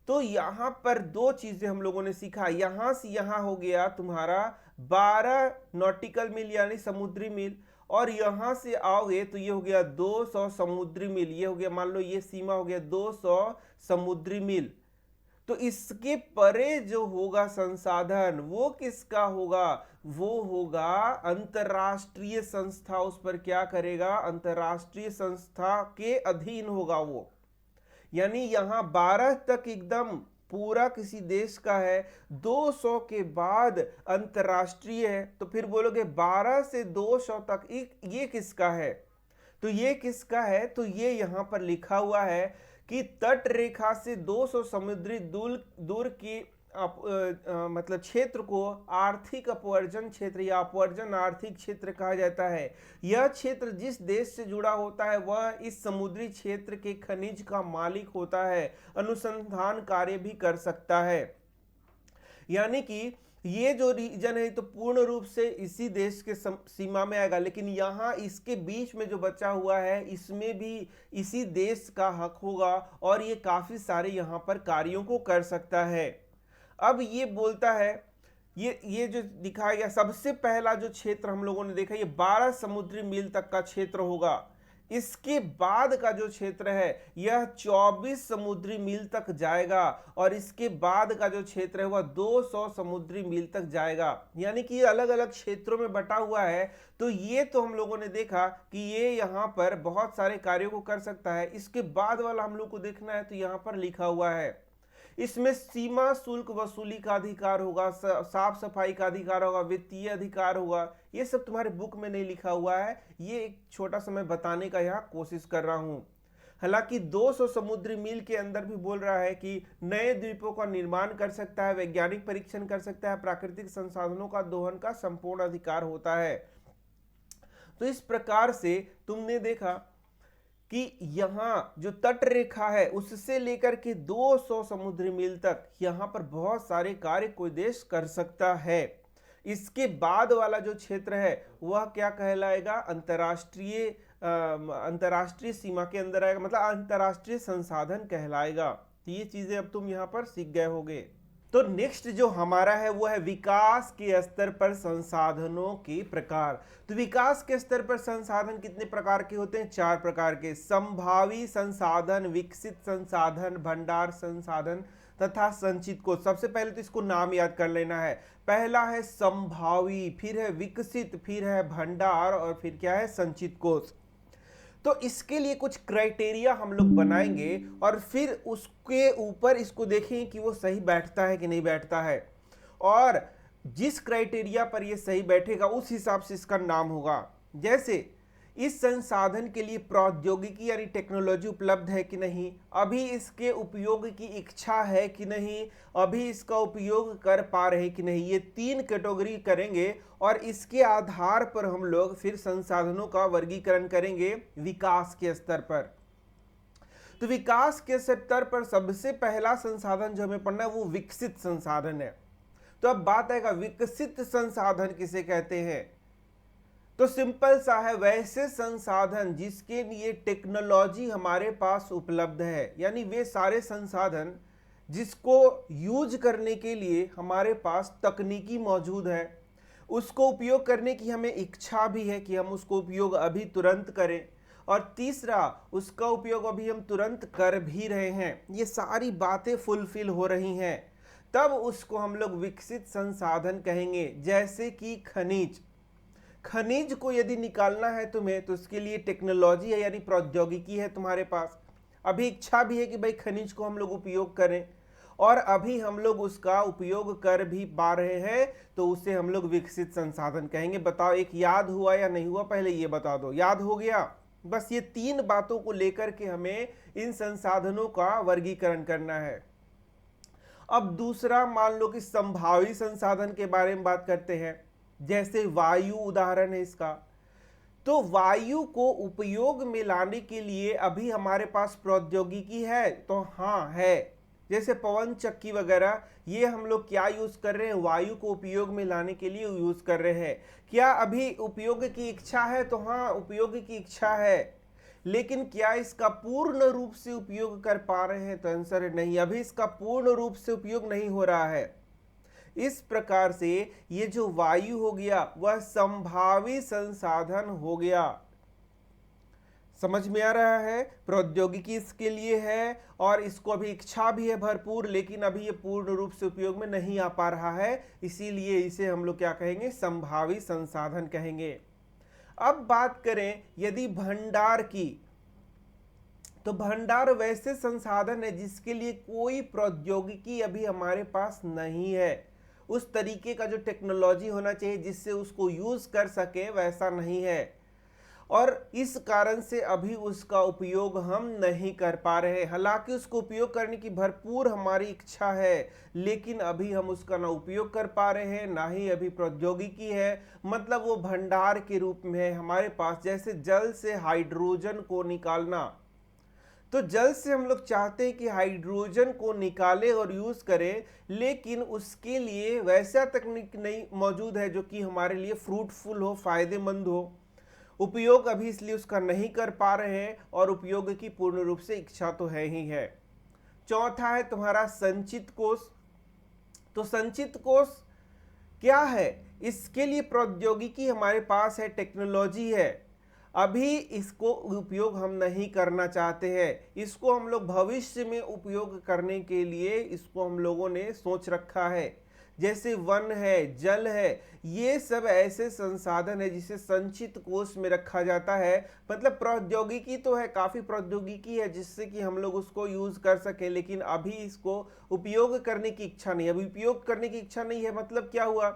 तो यहाँ पर दो चीजें हम लोगों ने सीखा। यहाँ से यहाँ हो गया तुम्हारा 12 नॉटिकल मील यानी समुद्री मील, और यहाँ से आओगे तो ये हो गया 200 समुद्री मील। ये हो गया, मान लो ये सीमा हो गया 200 समुद्री मील। तो इसके परे जो होगा संसाधन वो किसका होगा? वो होगा अंतरराष्ट्रीय संस्था, उस पर क्या करेगा? अंतरराष्ट्रीय संस्था के अधीन होगा वो। यानी यहां 12 तक एकदम पूरा किसी देश का है, 200 के बाद अंतरराष्ट्रीय है, तो फिर बोलोगे 12 से 200 तक ये किसका है? तो ये किसका है? तो ये यहां पर लिखा हुआ है कि तट रेखा से 200 समुद्री दूर की मतलब क्षेत्र को आर्थिक अपवर्जन क्षेत्र या अपवर्जन आर्थिक क्षेत्र कहा जाता है। यह क्षेत्र जिस देश से जुड़ा होता है वह इस समुद्री क्षेत्र के खनिज का मालिक होता है, अनुसंधान कार्य भी कर सकता है। यानी कि ये जो रीजन है तो पूर्ण रूप से इसी देश के सीमा में आएगा, लेकिन यहाँ इसके बीच में जो बचा हुआ है इसमें भी इसी देश का हक होगा और ये काफी सारे यहाँ पर कार्यों को कर सकता है। अब ये बोलता है, ये जो दिखाया गया सबसे पहला जो क्षेत्र हम लोगों ने देखा, ये 12 समुद्री मील तक का क्षेत्र होगा। इसके बाद का जो क्षेत्र है यह 24 समुद्री मील तक जाएगा और इसके बाद का जो क्षेत्र है वह 200 समुद्री मील तक जाएगा। यानी कि ये अलग अलग क्षेत्रों में बटा हुआ है। तो ये तो हम लोगों ने देखा कि ये यहाँ पर बहुत सारे कार्यों को कर सकता है। इसके बाद वाला हम लोग को देखना है, तो यहाँ पर लिखा हुआ है इसमें सीमा शुल्क वसूली का अधिकार होगा, साफ सफाई का अधिकार होगा, वित्तीय अधिकार होगा। ये सब तुम्हारे बुक में नहीं लिखा हुआ है, ये एक छोटा सा मैं बताने का यहाँ कोशिश कर रहा हूँ। हालांकि 200 समुद्री मील के अंदर भी बोल रहा है कि नए द्वीपों का निर्माण कर सकता है, वैज्ञानिक परीक्षण कर सकता है, प्राकृतिक संसाधनों का दोहन का संपूर्ण अधिकार होता है। तो इस प्रकार से तुमने देखा कि यहाँ जो तट रेखा है उससे लेकर के 200 समुद्री मील तक यहाँ पर बहुत सारे कार्य कोई देश कर सकता है। इसके बाद वाला जो क्षेत्र है वह क्या कहलाएगा? अंतरराष्ट्रीय सीमा के अंदर आएगा, मतलब अंतरराष्ट्रीय संसाधन कहलाएगा। तो ये चीजें अब तुम यहाँ पर सीख गए होगे। तो नेक्स्ट जो हमारा है वो है विकास के स्तर पर संसाधनों के प्रकार। तो विकास के स्तर पर संसाधन कितने प्रकार के होते हैं? 4 प्रकार के। संभावी संसाधन, विकसित संसाधन, भंडार संसाधन तथा संचित कोष। सबसे पहले तो इसको नाम याद कर लेना है। पहला है संभावी, फिर है विकसित, फिर है भंडार और फिर क्या है? संचित कोष। तो इसके लिए कुछ क्राइटेरिया हम लोग बनाएंगे और फिर उसके ऊपर इसको देखेंगे कि वो सही बैठता है कि नहीं बैठता है, और जिस क्राइटेरिया पर ये सही बैठेगा उस हिसाब से इसका नाम होगा। जैसे इस संसाधन के लिए प्रौद्योगिकी यानी टेक्नोलॉजी उपलब्ध है कि नहीं, अभी इसके उपयोग की इच्छा है कि नहीं, अभी इसका उपयोग कर पा रहे कि नहीं। ये 3 कैटेगरी करेंगे और इसके आधार पर हम लोग फिर संसाधनों का वर्गीकरण करेंगे विकास के स्तर पर। तो विकास के स्तर पर सबसे पहला संसाधन जो हमें पढ़ना है वो विकसित संसाधन है। तो अब बात आएगा विकसित संसाधन किसे कहते हैं? तो सिंपल सा है, वैसे संसाधन जिसके लिए टेक्नोलॉजी हमारे पास उपलब्ध है, यानी वे सारे संसाधन जिसको यूज करने के लिए हमारे पास तकनीकी मौजूद है, उसको उपयोग करने की हमें इच्छा भी है कि हम उसको उपयोग अभी तुरंत करें, और तीसरा उसका उपयोग अभी हम तुरंत कर भी रहे हैं, ये सारी बातें फुलफिल हो रही हैं, तब उसको हम लोग विकसित संसाधन कहेंगे। जैसे कि खनिज को यदि निकालना है तुम्हें तो उसके लिए टेक्नोलॉजी है यानी प्रौद्योगिकी है तुम्हारे पास, अभी इच्छा भी है कि भाई खनिज को हम लोग उपयोग करें और अभी हम लोग उसका उपयोग कर भी पा रहे हैं, तो उसे हम लोग विकसित संसाधन कहेंगे। बताओ एक याद हुआ या नहीं हुआ? पहले ये बता दो, याद हो गया? बस ये 3 बातों को लेकर के हमें इन संसाधनों का वर्गीकरण करना है। अब दूसरा मान लो कि संभावी संसाधन के बारे में बात करते हैं, जैसे वायु उदाहरण है इसका। तो वायु को उपयोग में लाने के लिए अभी हमारे पास प्रौद्योगिकी है, तो हाँ है। जैसे पवन चक्की वगैरह, ये हम लोग क्या यूज कर रहे हैं? वायु को उपयोग में लाने के लिए यूज कर रहे हैं। क्या अभी उपयोग की इच्छा है? तो हाँ उपयोग की इच्छा है, लेकिन क्या इसका पूर्ण रूप से उपयोग कर पा रहे हैं? तो आंसर है नहीं, अभी इसका पूर्ण रूप से उपयोग नहीं हो रहा है। इस प्रकार से ये जो वायु हो गया वह संभावी संसाधन हो गया। समझ में आ रहा है, प्रौद्योगिकी इसके लिए है और इसको अभी इच्छा भी है भरपूर, लेकिन अभी ये पूर्ण रूप से उपयोग में नहीं आ पा रहा है, इसीलिए इसे हम लोग क्या कहेंगे, संभावी संसाधन कहेंगे। अब बात करें यदि भंडार की, तो भंडार वैसे संसाधन है जिसके लिए कोई प्रौद्योगिकी अभी हमारे पास नहीं है। उस तरीके का जो टेक्नोलॉजी होना चाहिए जिससे उसको यूज कर सके वैसा नहीं है, और इस कारण से अभी उसका उपयोग हम नहीं कर पा रहे। हालांकि उसको उपयोग करने की भरपूर हमारी इच्छा है, लेकिन अभी हम उसका ना उपयोग कर पा रहे हैं, ना ही अभी प्रौद्योगिकी है। मतलब वो भंडार के रूप में है हमारे पास। जैसे जल से हाइड्रोजन को निकालना, तो जल से हम लोग चाहते हैं कि हाइड्रोजन को निकालें और यूज करें, लेकिन उसके लिए वैसा तकनीक नहीं मौजूद है जो कि हमारे लिए फ्रूटफुल हो, फायदेमंद हो। उपयोग अभी इसलिए उसका नहीं कर पा रहे हैं, और उपयोग की पूर्ण रूप से इच्छा तो है ही है। चौथा है तुम्हारा संचित कोष। तो संचित कोष क्या है, इसके लिए प्रौद्योगिकी हमारे पास है, टेक्नोलॉजी है, अभी इसको उपयोग हम नहीं करना चाहते हैं। इसको हम लोग भविष्य में उपयोग करने के लिए इसको हम लोगों ने सोच रखा है। जैसे वन है, जल है, ये सब ऐसे संसाधन है जिसे संचित कोष में रखा जाता है। मतलब प्रौद्योगिकी तो है, काफी प्रौद्योगिकी है जिससे कि हम लोग उसको यूज कर सके, लेकिन अभी इसको उपयोग करने की इच्छा नहीं। अभी उपयोग करने की इच्छा नहीं है, मतलब क्या हुआ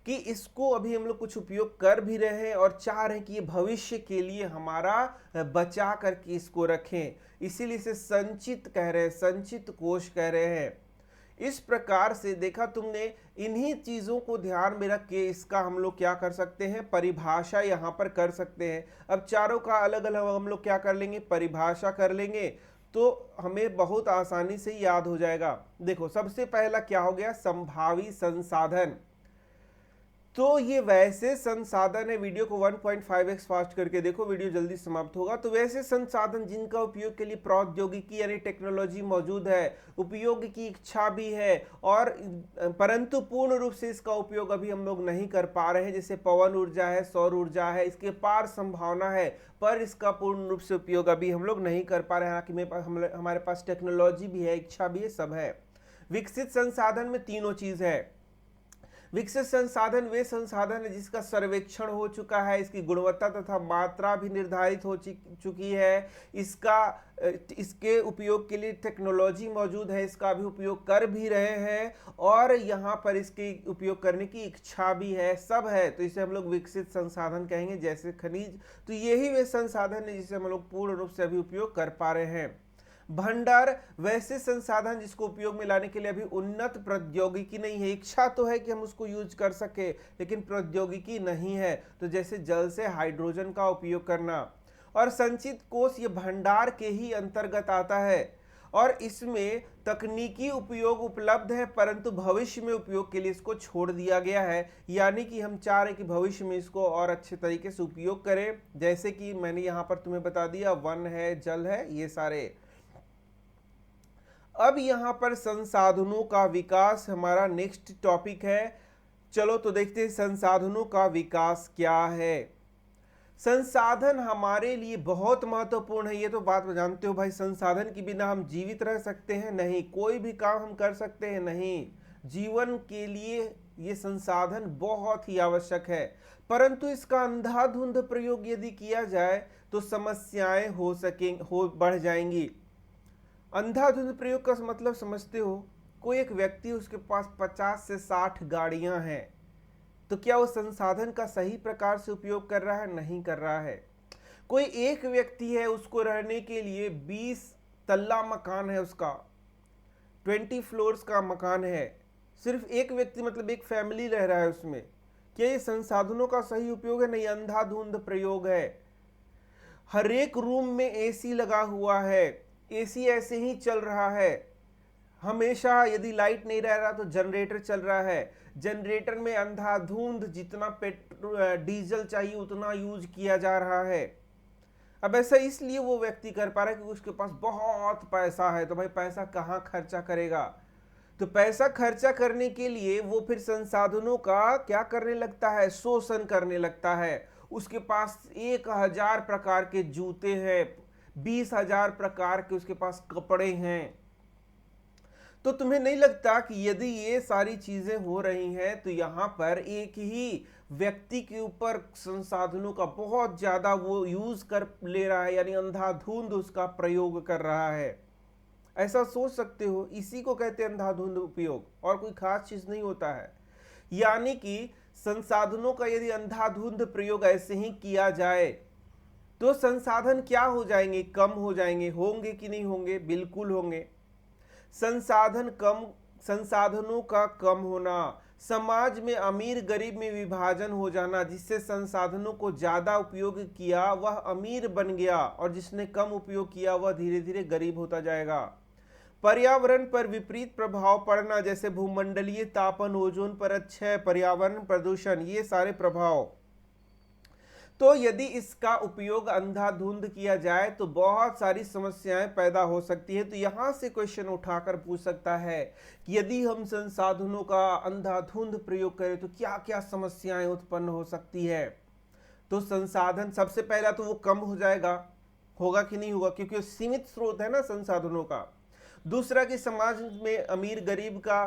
कि इसको अभी हम लोग कुछ उपयोग कर भी रहे हैं और चाह रहे हैं कि ये भविष्य के लिए हमारा बचा करके इसको रखें, इसीलिए इसे संचित कह रहे हैं, संचित कोष कह रहे हैं। इस प्रकार से देखा तुमने, इन्हीं चीजों को ध्यान में रख के इसका हम लोग क्या कर सकते हैं, परिभाषा यहाँ पर कर सकते हैं। अब चारों का अलग अलग हम लोग क्या कर लेंगे, परिभाषा कर लेंगे, तो हमें बहुत आसानी से याद हो जाएगा। देखो सबसे पहला क्या हो गया, संभावी संसाधन। तो ये वैसे संसाधन है, वीडियो को 1.5x फास्ट करके देखो, वीडियो जल्दी समाप्त होगा। तो वैसे संसाधन जिनका उपयोग के लिए प्रौद्योगिकी यानी टेक्नोलॉजी मौजूद है, उपयोग की इच्छा भी है, और परंतु पूर्ण रूप से इसका उपयोग अभी हम लोग नहीं कर पा रहे हैं। जैसे पवन ऊर्जा है, सौर ऊर्जा है, इसके पार संभावना है, पर इसका पूर्ण रूप से उपयोग अभी हम लोग नहीं कर पा रहे हैं। हालांकि हमारे पास टेक्नोलॉजी भी है, इच्छा भी है, सब है। विकसित संसाधन में तीनों चीज है। विकसित संसाधन वे संसाधन है जिसका सर्वेक्षण हो चुका है, इसकी गुणवत्ता तथा मात्रा भी निर्धारित हो चुकी है, इसके उपयोग के लिए टेक्नोलॉजी मौजूद है, इसका भी उपयोग कर भी रहे हैं, और यहाँ पर इसके उपयोग करने की इच्छा भी है, सब है। तो इसे हम लोग विकसित संसाधन कहेंगे। जैसे खनिज, तो यही वे संसाधन है जिसे हम लोग पूर्ण रूप से अभी उपयोग कर पा रहे हैं। भंडार वैसे संसाधन जिसको उपयोग में लाने के लिए अभी उन्नत प्रौद्योगिकी नहीं है, इच्छा तो है कि हम उसको यूज कर सके, लेकिन प्रौद्योगिकी नहीं है। तो जैसे जल से हाइड्रोजन का उपयोग करना। और संचित कोष ये भंडार के ही अंतर्गत आता है, और इसमें तकनीकी उपयोग उपलब्ध है, परंतु भविष्य में उपयोग के लिए इसको छोड़ दिया गया है। यानी कि हम चाह रहे हैं कि भविष्य में इसको और अच्छे तरीके से उपयोग करें। जैसे कि मैंने यहाँ पर तुम्हें बता दिया, वन है, जल है, ये सारे। अब यहां पर संसाधनों का विकास हमारा नेक्स्ट टॉपिक है। चलो तो देखते हैं संसाधनों का विकास क्या है। संसाधन हमारे लिए बहुत महत्वपूर्ण है, ये तो बात जानते हो भाई। संसाधन के बिना हम जीवित रह सकते हैं? नहीं। कोई भी काम हम कर सकते हैं? नहीं। जीवन के लिए ये संसाधन बहुत ही आवश्यक है, परंतु इसका अंधाधुंध प्रयोग यदि किया जाए तो समस्याएं बढ़ जाएंगी। अंधाधुंध प्रयोग का मतलब समझते हो? कोई एक व्यक्ति, उसके पास 50 से 60 गाड़ियां हैं, तो क्या वो संसाधन का सही प्रकार से उपयोग कर रहा है? नहीं कर रहा है। कोई एक व्यक्ति है, उसको रहने के लिए 20 तल्ला मकान है, उसका 20 फ्लोर्स का मकान है, सिर्फ एक व्यक्ति, मतलब एक फैमिली रह रहा है उसमें। क्या ये संसाधनों का सही उपयोग है? नहीं, अंधाधुंध प्रयोग है। हर एक रूम में एसी लगा हुआ है, एसी ऐसे ही चल रहा है हमेशा। यदि लाइट नहीं रह रहा तो जनरेटर चल रहा है, जनरेटर में अंधाधुंध जितना पेट्रोल डीजल चाहिए उतना यूज किया जा रहा है। अब ऐसा इसलिए वो व्यक्ति कर पा रहा है क्योंकि उसके पास बहुत पैसा है। तो भाई पैसा कहाँ खर्चा करेगा? तो पैसा खर्चा करने के लिए वो फिर संसाधनों का क्या करने लगता है? शोषण करने लगता है। उसके पास 1000 प्रकार के जूते हैं, 20,000 प्रकार के उसके पास कपड़े हैं। तो तुम्हें नहीं लगता कि यदि ये सारी चीजें हो रही हैं तो यहाँ पर एक ही व्यक्ति के ऊपर संसाधनों का बहुत ज्यादा वो यूज कर ले रहा है, यानी अंधाधुंध उसका प्रयोग कर रहा है। ऐसा सोच सकते हो, इसी को कहते हैं अंधाधुंध उपयोग, और कोई खास चीज नहीं होता है। यानी कि संसाधनों का यदि अंधाधुंध प्रयोग ऐसे ही किया जाए तो संसाधन क्या हो जाएंगे, कम हो जाएंगे। होंगे कि नहीं होंगे? बिल्कुल होंगे। संसाधनों का कम होना, समाज में अमीर गरीब में विभाजन हो जाना, जिससे संसाधनों को ज्यादा उपयोग किया वह अमीर बन गया और जिसने कम उपयोग किया वह धीरे धीरे गरीब होता जाएगा। पर्यावरण पर विपरीत प्रभाव पड़ना, जैसे भूमंडलीय तापन, ओजोन परत क्षय, पर्यावरण प्रदूषण, ये सारे प्रभाव। तो यदि इसका उपयोग अंधाधुंध किया जाए तो बहुत सारी समस्याएं पैदा हो सकती है। तो यहां से क्वेश्चन उठाकर पूछ सकता है कि यदि हम संसाधनों का अंधाधुंध प्रयोग करें तो क्या क्या समस्याएं उत्पन्न हो सकती है। तो संसाधन सबसे पहला तो वो कम हो जाएगा, होगा कि नहीं होगा, क्योंकि सीमित स्रोत है ना संसाधनों का। दूसरा कि समाज में अमीर गरीब का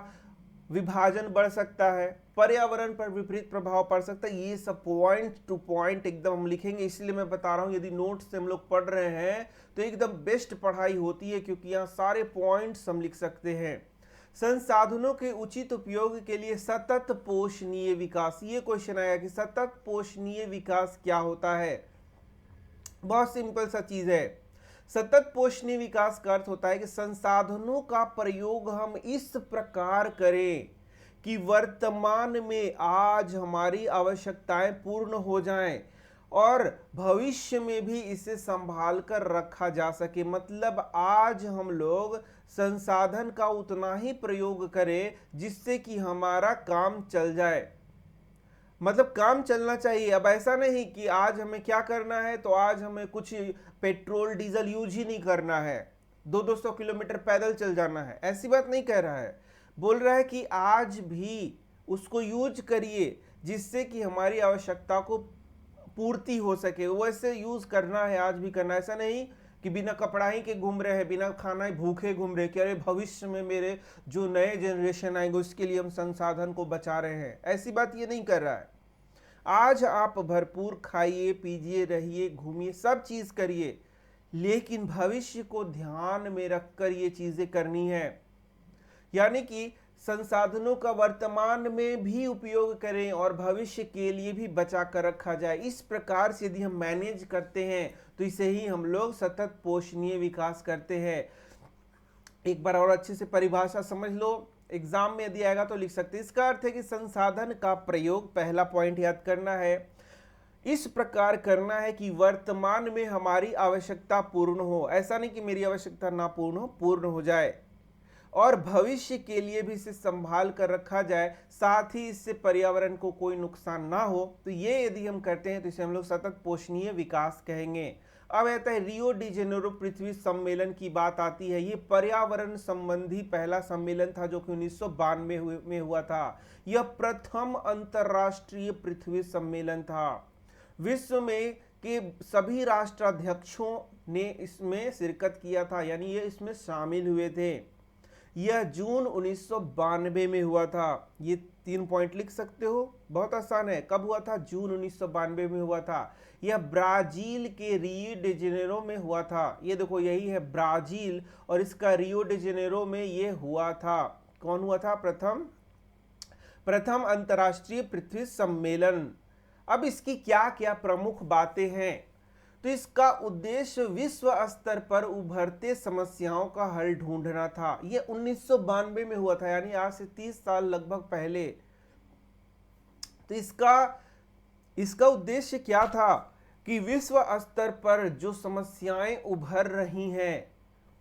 विभाजन बढ़ सकता है, पर्यावरण पर विपरीत प्रभाव पड़ सकता है। ये सब पॉइंट टू पॉइंट एकदम हम लिखेंगे, इसलिए मैं बता रहा हूं यदि नोट्स से हम लोग पढ़ रहे हैं तो एकदम बेस्ट पढ़ाई होती है, क्योंकि यहाँ सारे पॉइंट्स हम लिख सकते हैं। संसाधनों के उचित उपयोग के लिए सतत पोषणीय विकास, ये क्वेश्चन आया कि सतत पोषणीय विकास क्या होता है। बहुत सिंपल सा चीज है। सतत पोषणीय विकास का अर्थ होता है कि संसाधनों का प्रयोग हम इस प्रकार करें कि वर्तमान में आज हमारी आवश्यकताएं पूर्ण हो जाएं और भविष्य में भी इसे संभाल कर रखा जा सके। मतलब आज हम लोग संसाधन का उतना ही प्रयोग करें जिससे कि हमारा काम चल जाए। मतलब काम चलना चाहिए। अब ऐसा नहीं कि आज हमें क्या करना है तो आज हमें कुछ पेट्रोल डीजल यूज ही नहीं करना है, 200 किलोमीटर पैदल चल जाना है, ऐसी बात नहीं कह रहा है। बोल रहा है कि आज भी उसको यूज करिए जिससे कि हमारी आवश्यकता को पूर्ति हो सके, वैसे यूज करना है, आज भी करना है। ऐसा नहीं कि बिना कपड़ा ही के घूम रहे हैं, बिना खाना ही भूखे घूम रहे कि अरे भविष्य में मेरे जो नए जनरेशन आएंगे उसके लिए हम संसाधन को बचा रहे हैं, ऐसी बात ये नहीं कर रहा है। आज आप भरपूर खाइए पीजिए रहिए घूमिए सब चीज करिए, लेकिन भविष्य को ध्यान में रखकर ये चीजें करनी है। यानी कि संसाधनों का वर्तमान में भी उपयोग करें और भविष्य के लिए भी बचा कर रखा जाए। इस प्रकार से यदि हम मैनेज करते हैं तो इसे ही हम लोग सतत पोषणीय विकास करते हैं। एक बार और अच्छे से परिभाषा समझ लो, एग्जाम में यदि आएगा तो लिख सकते हैं। इसका अर्थ है कि संसाधन का प्रयोग, पहला पॉइंट याद करना है, इस प्रकार करना है कि वर्तमान में हमारी आवश्यकता पूर्ण हो। ऐसा नहीं कि मेरी आवश्यकता ना पूर्ण हो, पूर्ण हो जाए, और भविष्य के लिए भी इसे संभाल कर रखा जाए, साथ ही इससे पर्यावरण को कोई नुकसान ना हो। तो ये यदि हम करते हैं तो इसे हम लोग सतत पोषणीय विकास कहेंगे। अब आता है रियो डी जेनेरो पृथ्वी सम्मेलन की बात आती है। ये पर्यावरण संबंधी पहला सम्मेलन था जो कि 1992 में हुआ था। यह प्रथम अंतरराष्ट्रीय पृथ्वी सम्मेलन था। विश्व में के सभी राष्ट्राध्यक्षों ने इसमें शिरकत किया था, यानी ये इसमें शामिल हुए थे। यह जून 1992 में हुआ था। ये 3 पॉइंट लिख सकते हो, बहुत आसान है। कब हुआ था? जून 1992 में हुआ था। यह ब्राजील के रियो डी जेनेरो में हुआ था। ये देखो यही है ब्राजील, और इसका रियो डी जेनेरो में ये हुआ था। कौन हुआ था? प्रथम अंतरराष्ट्रीय पृथ्वी सम्मेलन। अब इसकी क्या क्या प्रमुख बातें हैं? तो इसका उद्देश्य विश्व स्तर पर उभरते समस्याओं का हल ढूंढना था। यह 1992 में हुआ था, यानी आज से 30 साल लगभग पहले। तो इसका उद्देश्य क्या था कि विश्व स्तर पर जो समस्याएं उभर रही हैं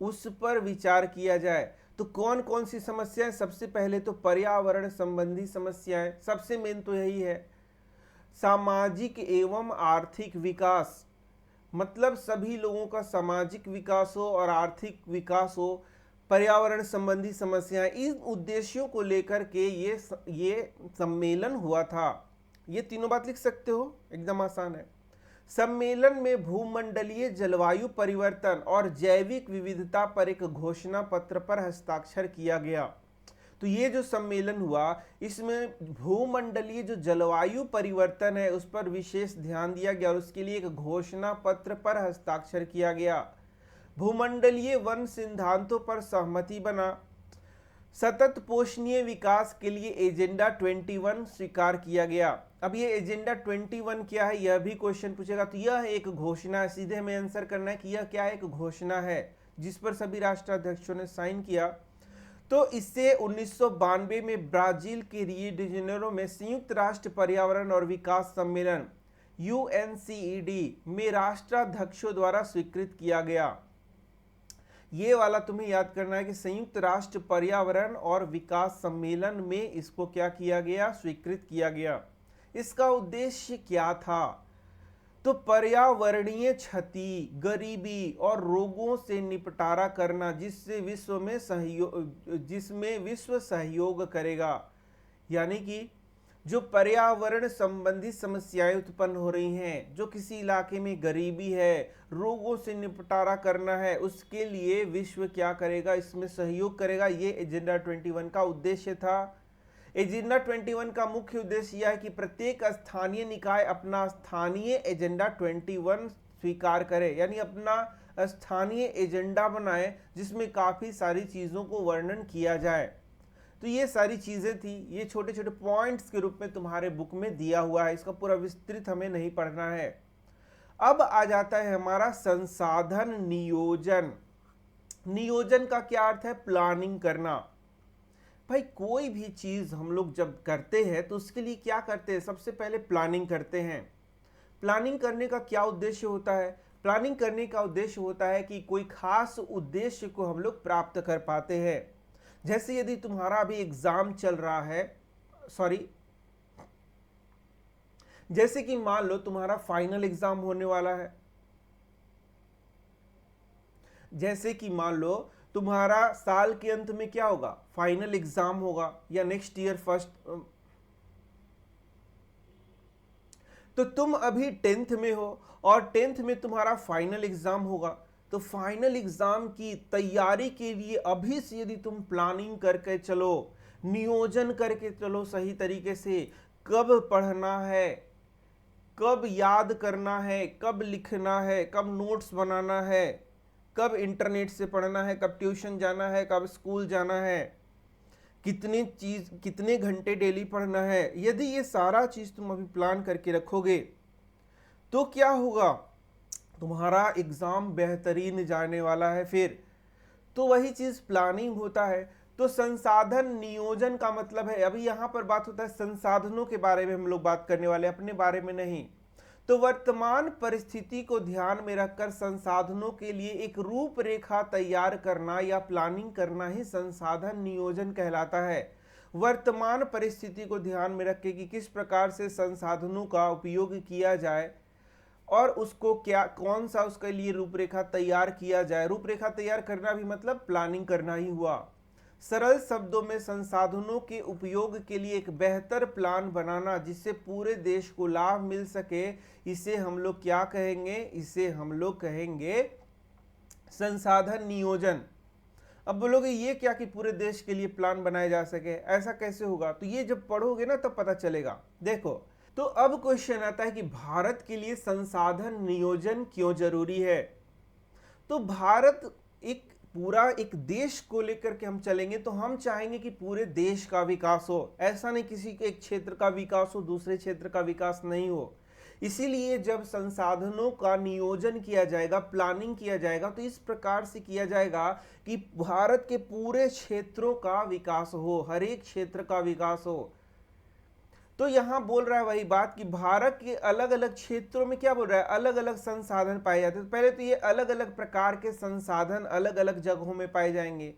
उस पर विचार किया जाए। तो कौन कौन सी समस्याएं? सबसे पहले तो पर्यावरण संबंधी समस्याएं, सबसे मेन तो यही है। सामाजिक एवं आर्थिक विकास, मतलब सभी लोगों का सामाजिक विकास हो और आर्थिक विकास हो, पर्यावरण संबंधी समस्याएं, इन उद्देश्यों को लेकर के ये सम्मेलन हुआ था। ये तीनों बात लिख सकते हो, एकदम आसान है। सम्मेलन में भूमंडलीय जलवायु परिवर्तन और जैविक विविधता पर एक घोषणा पत्र पर हस्ताक्षर किया गया। तो ये जो सम्मेलन हुआ, इसमें भूमंडलीय जो जलवायु परिवर्तन है उस पर विशेष ध्यान दिया गया और उसके लिए एक घोषणा पत्र पर हस्ताक्षर किया गया। भूमंडलीय वन सिद्धांतों पर सहमति बना। सतत पोषणीय विकास के लिए एजेंडा 21 स्वीकार किया गया। अब ये एजेंडा 21 क्या है, यह भी क्वेश्चन पूछेगा। तो यह एक घोषणा है, सीधे हमें आंसर करना है कि यह क्या है, एक घोषणा है जिस पर सभी राष्ट्राध्यक्षों ने साइन किया। तो इससे 1992 में ब्राजील के रियो डी जेनेरो में संयुक्त राष्ट्र पर्यावरण और विकास सम्मेलन UNCED में राष्ट्राध्यक्षों द्वारा स्वीकृत किया गया। ये वाला तुम्हें याद करना है कि संयुक्त राष्ट्र पर्यावरण और विकास सम्मेलन में इसको क्या किया गया, स्वीकृत किया गया। इसका उद्देश्य क्या था? तो पर्यावरणीय क्षति, गरीबी और रोगों से निपटारा करना जिसमें विश्व सहयोग करेगा। यानी कि जो पर्यावरण संबंधी समस्याएं उत्पन्न हो रही हैं, जो किसी इलाके में गरीबी है, रोगों से निपटारा करना है, उसके लिए विश्व क्या करेगा, इसमें सहयोग करेगा। ये एजेंडा 21 का उद्देश्य था। एजेंडा 21 का मुख्य उद्देश्य यह है कि प्रत्येक स्थानीय निकाय अपना स्थानीय एजेंडा 21 स्वीकार करे, यानी अपना स्थानीय एजेंडा बनाए जिसमें काफी सारी चीजों को वर्णन किया जाए। तो ये सारी चीजें थी, ये छोटे छोटे पॉइंट्स के रूप में तुम्हारे बुक में दिया हुआ है, इसका पूरा विस्तृत हमें नहीं पढ़ना है। अब आ जाता है हमारा संसाधन नियोजन। नियोजन का क्या अर्थ है? प्लानिंग करना। भाई कोई भी चीज हम लोग जब करते हैं तो उसके लिए क्या करते हैं? सबसे पहले प्लानिंग करते हैं। प्लानिंग करने का क्या उद्देश्य होता है? प्लानिंग करने का उद्देश्य होता है कि कोई खास उद्देश्य को हम लोग प्राप्त कर पाते हैं। जैसे यदि तुम्हारा अभी एग्जाम चल रहा है, जैसे कि मान लो तुम्हारा फाइनल एग्जाम होने वाला है, जैसे कि मान लो तुम्हारा साल के अंत में क्या होगा, फाइनल एग्जाम होगा, या नेक्स्ट ईयर फर्स्ट। तो तुम अभी 10th में हो और 10th में तुम्हारा फाइनल एग्जाम होगा। तो फाइनल एग्जाम की तैयारी के लिए अभी से यदि तुम प्लानिंग करके चलो, नियोजन करके चलो सही तरीके से, कब पढ़ना है, कब याद करना है, कब लिखना है, कब नोट्स बनाना है, कब इंटरनेट से पढ़ना है, कब ट्यूशन जाना है, कब स्कूल जाना है, कितने घंटे डेली पढ़ना है, यदि ये सारा चीज तुम अभी प्लान करके रखोगे तो क्या होगा, तुम्हारा एग्जाम बेहतरीन जाने वाला है। फिर तो वही चीज प्लानिंग होता है। तो संसाधन नियोजन का मतलब है, अभी यहां पर बात होता है संसाधनों के बारे में हम लोग बात करने वाले, अपने बारे में नहीं। तो वर्तमान परिस्थिति को ध्यान में रखकर संसाधनों के लिए एक रूपरेखा तैयार करना या प्लानिंग करना ही संसाधन नियोजन कहलाता है। वर्तमान परिस्थिति को ध्यान में रख के कि किस प्रकार से संसाधनों का उपयोग किया जाए और उसको कौन सा उसके लिए रूपरेखा तैयार किया जाए। रूपरेखा तैयार करना भी मतलब प्लानिंग करना ही हुआ। सरल शब्दों में संसाधनों के उपयोग के लिए एक बेहतर प्लान बनाना जिससे पूरे देश को लाभ मिल सके, इसे हम लोग क्या कहेंगे? इसे हम लोग कहेंगे संसाधन नियोजन। अब बोलोगे ये क्या कि पूरे देश के लिए प्लान बनाया जा सके, ऐसा कैसे होगा? तो ये जब पढ़ोगे ना तब पता चलेगा। देखो, तो अब क्वेश्चन आता है कि भारत के लिए संसाधन नियोजन क्यों जरूरी है। तो भारत एक देश को लेकर के हम चलेंगे तो हम चाहेंगे कि पूरे देश का विकास हो। ऐसा नहीं किसी के एक क्षेत्र का विकास हो, दूसरे क्षेत्र का विकास नहीं हो। इसीलिए जब संसाधनों का नियोजन किया जाएगा, प्लानिंग किया जाएगा, तो इस प्रकार से किया जाएगा कि भारत के पूरे क्षेत्रों का विकास हो, हर एक क्षेत्र का विकास हो। तो यहां बोल रहा है वही बात कि भारत के अलग अलग क्षेत्रों में क्या बोल रहा है, अलग अलग संसाधन पाए जाते हैं। तो पहले तो ये अलग अलग प्रकार के संसाधन अलग अलग जगहों में पाए जाएंगे।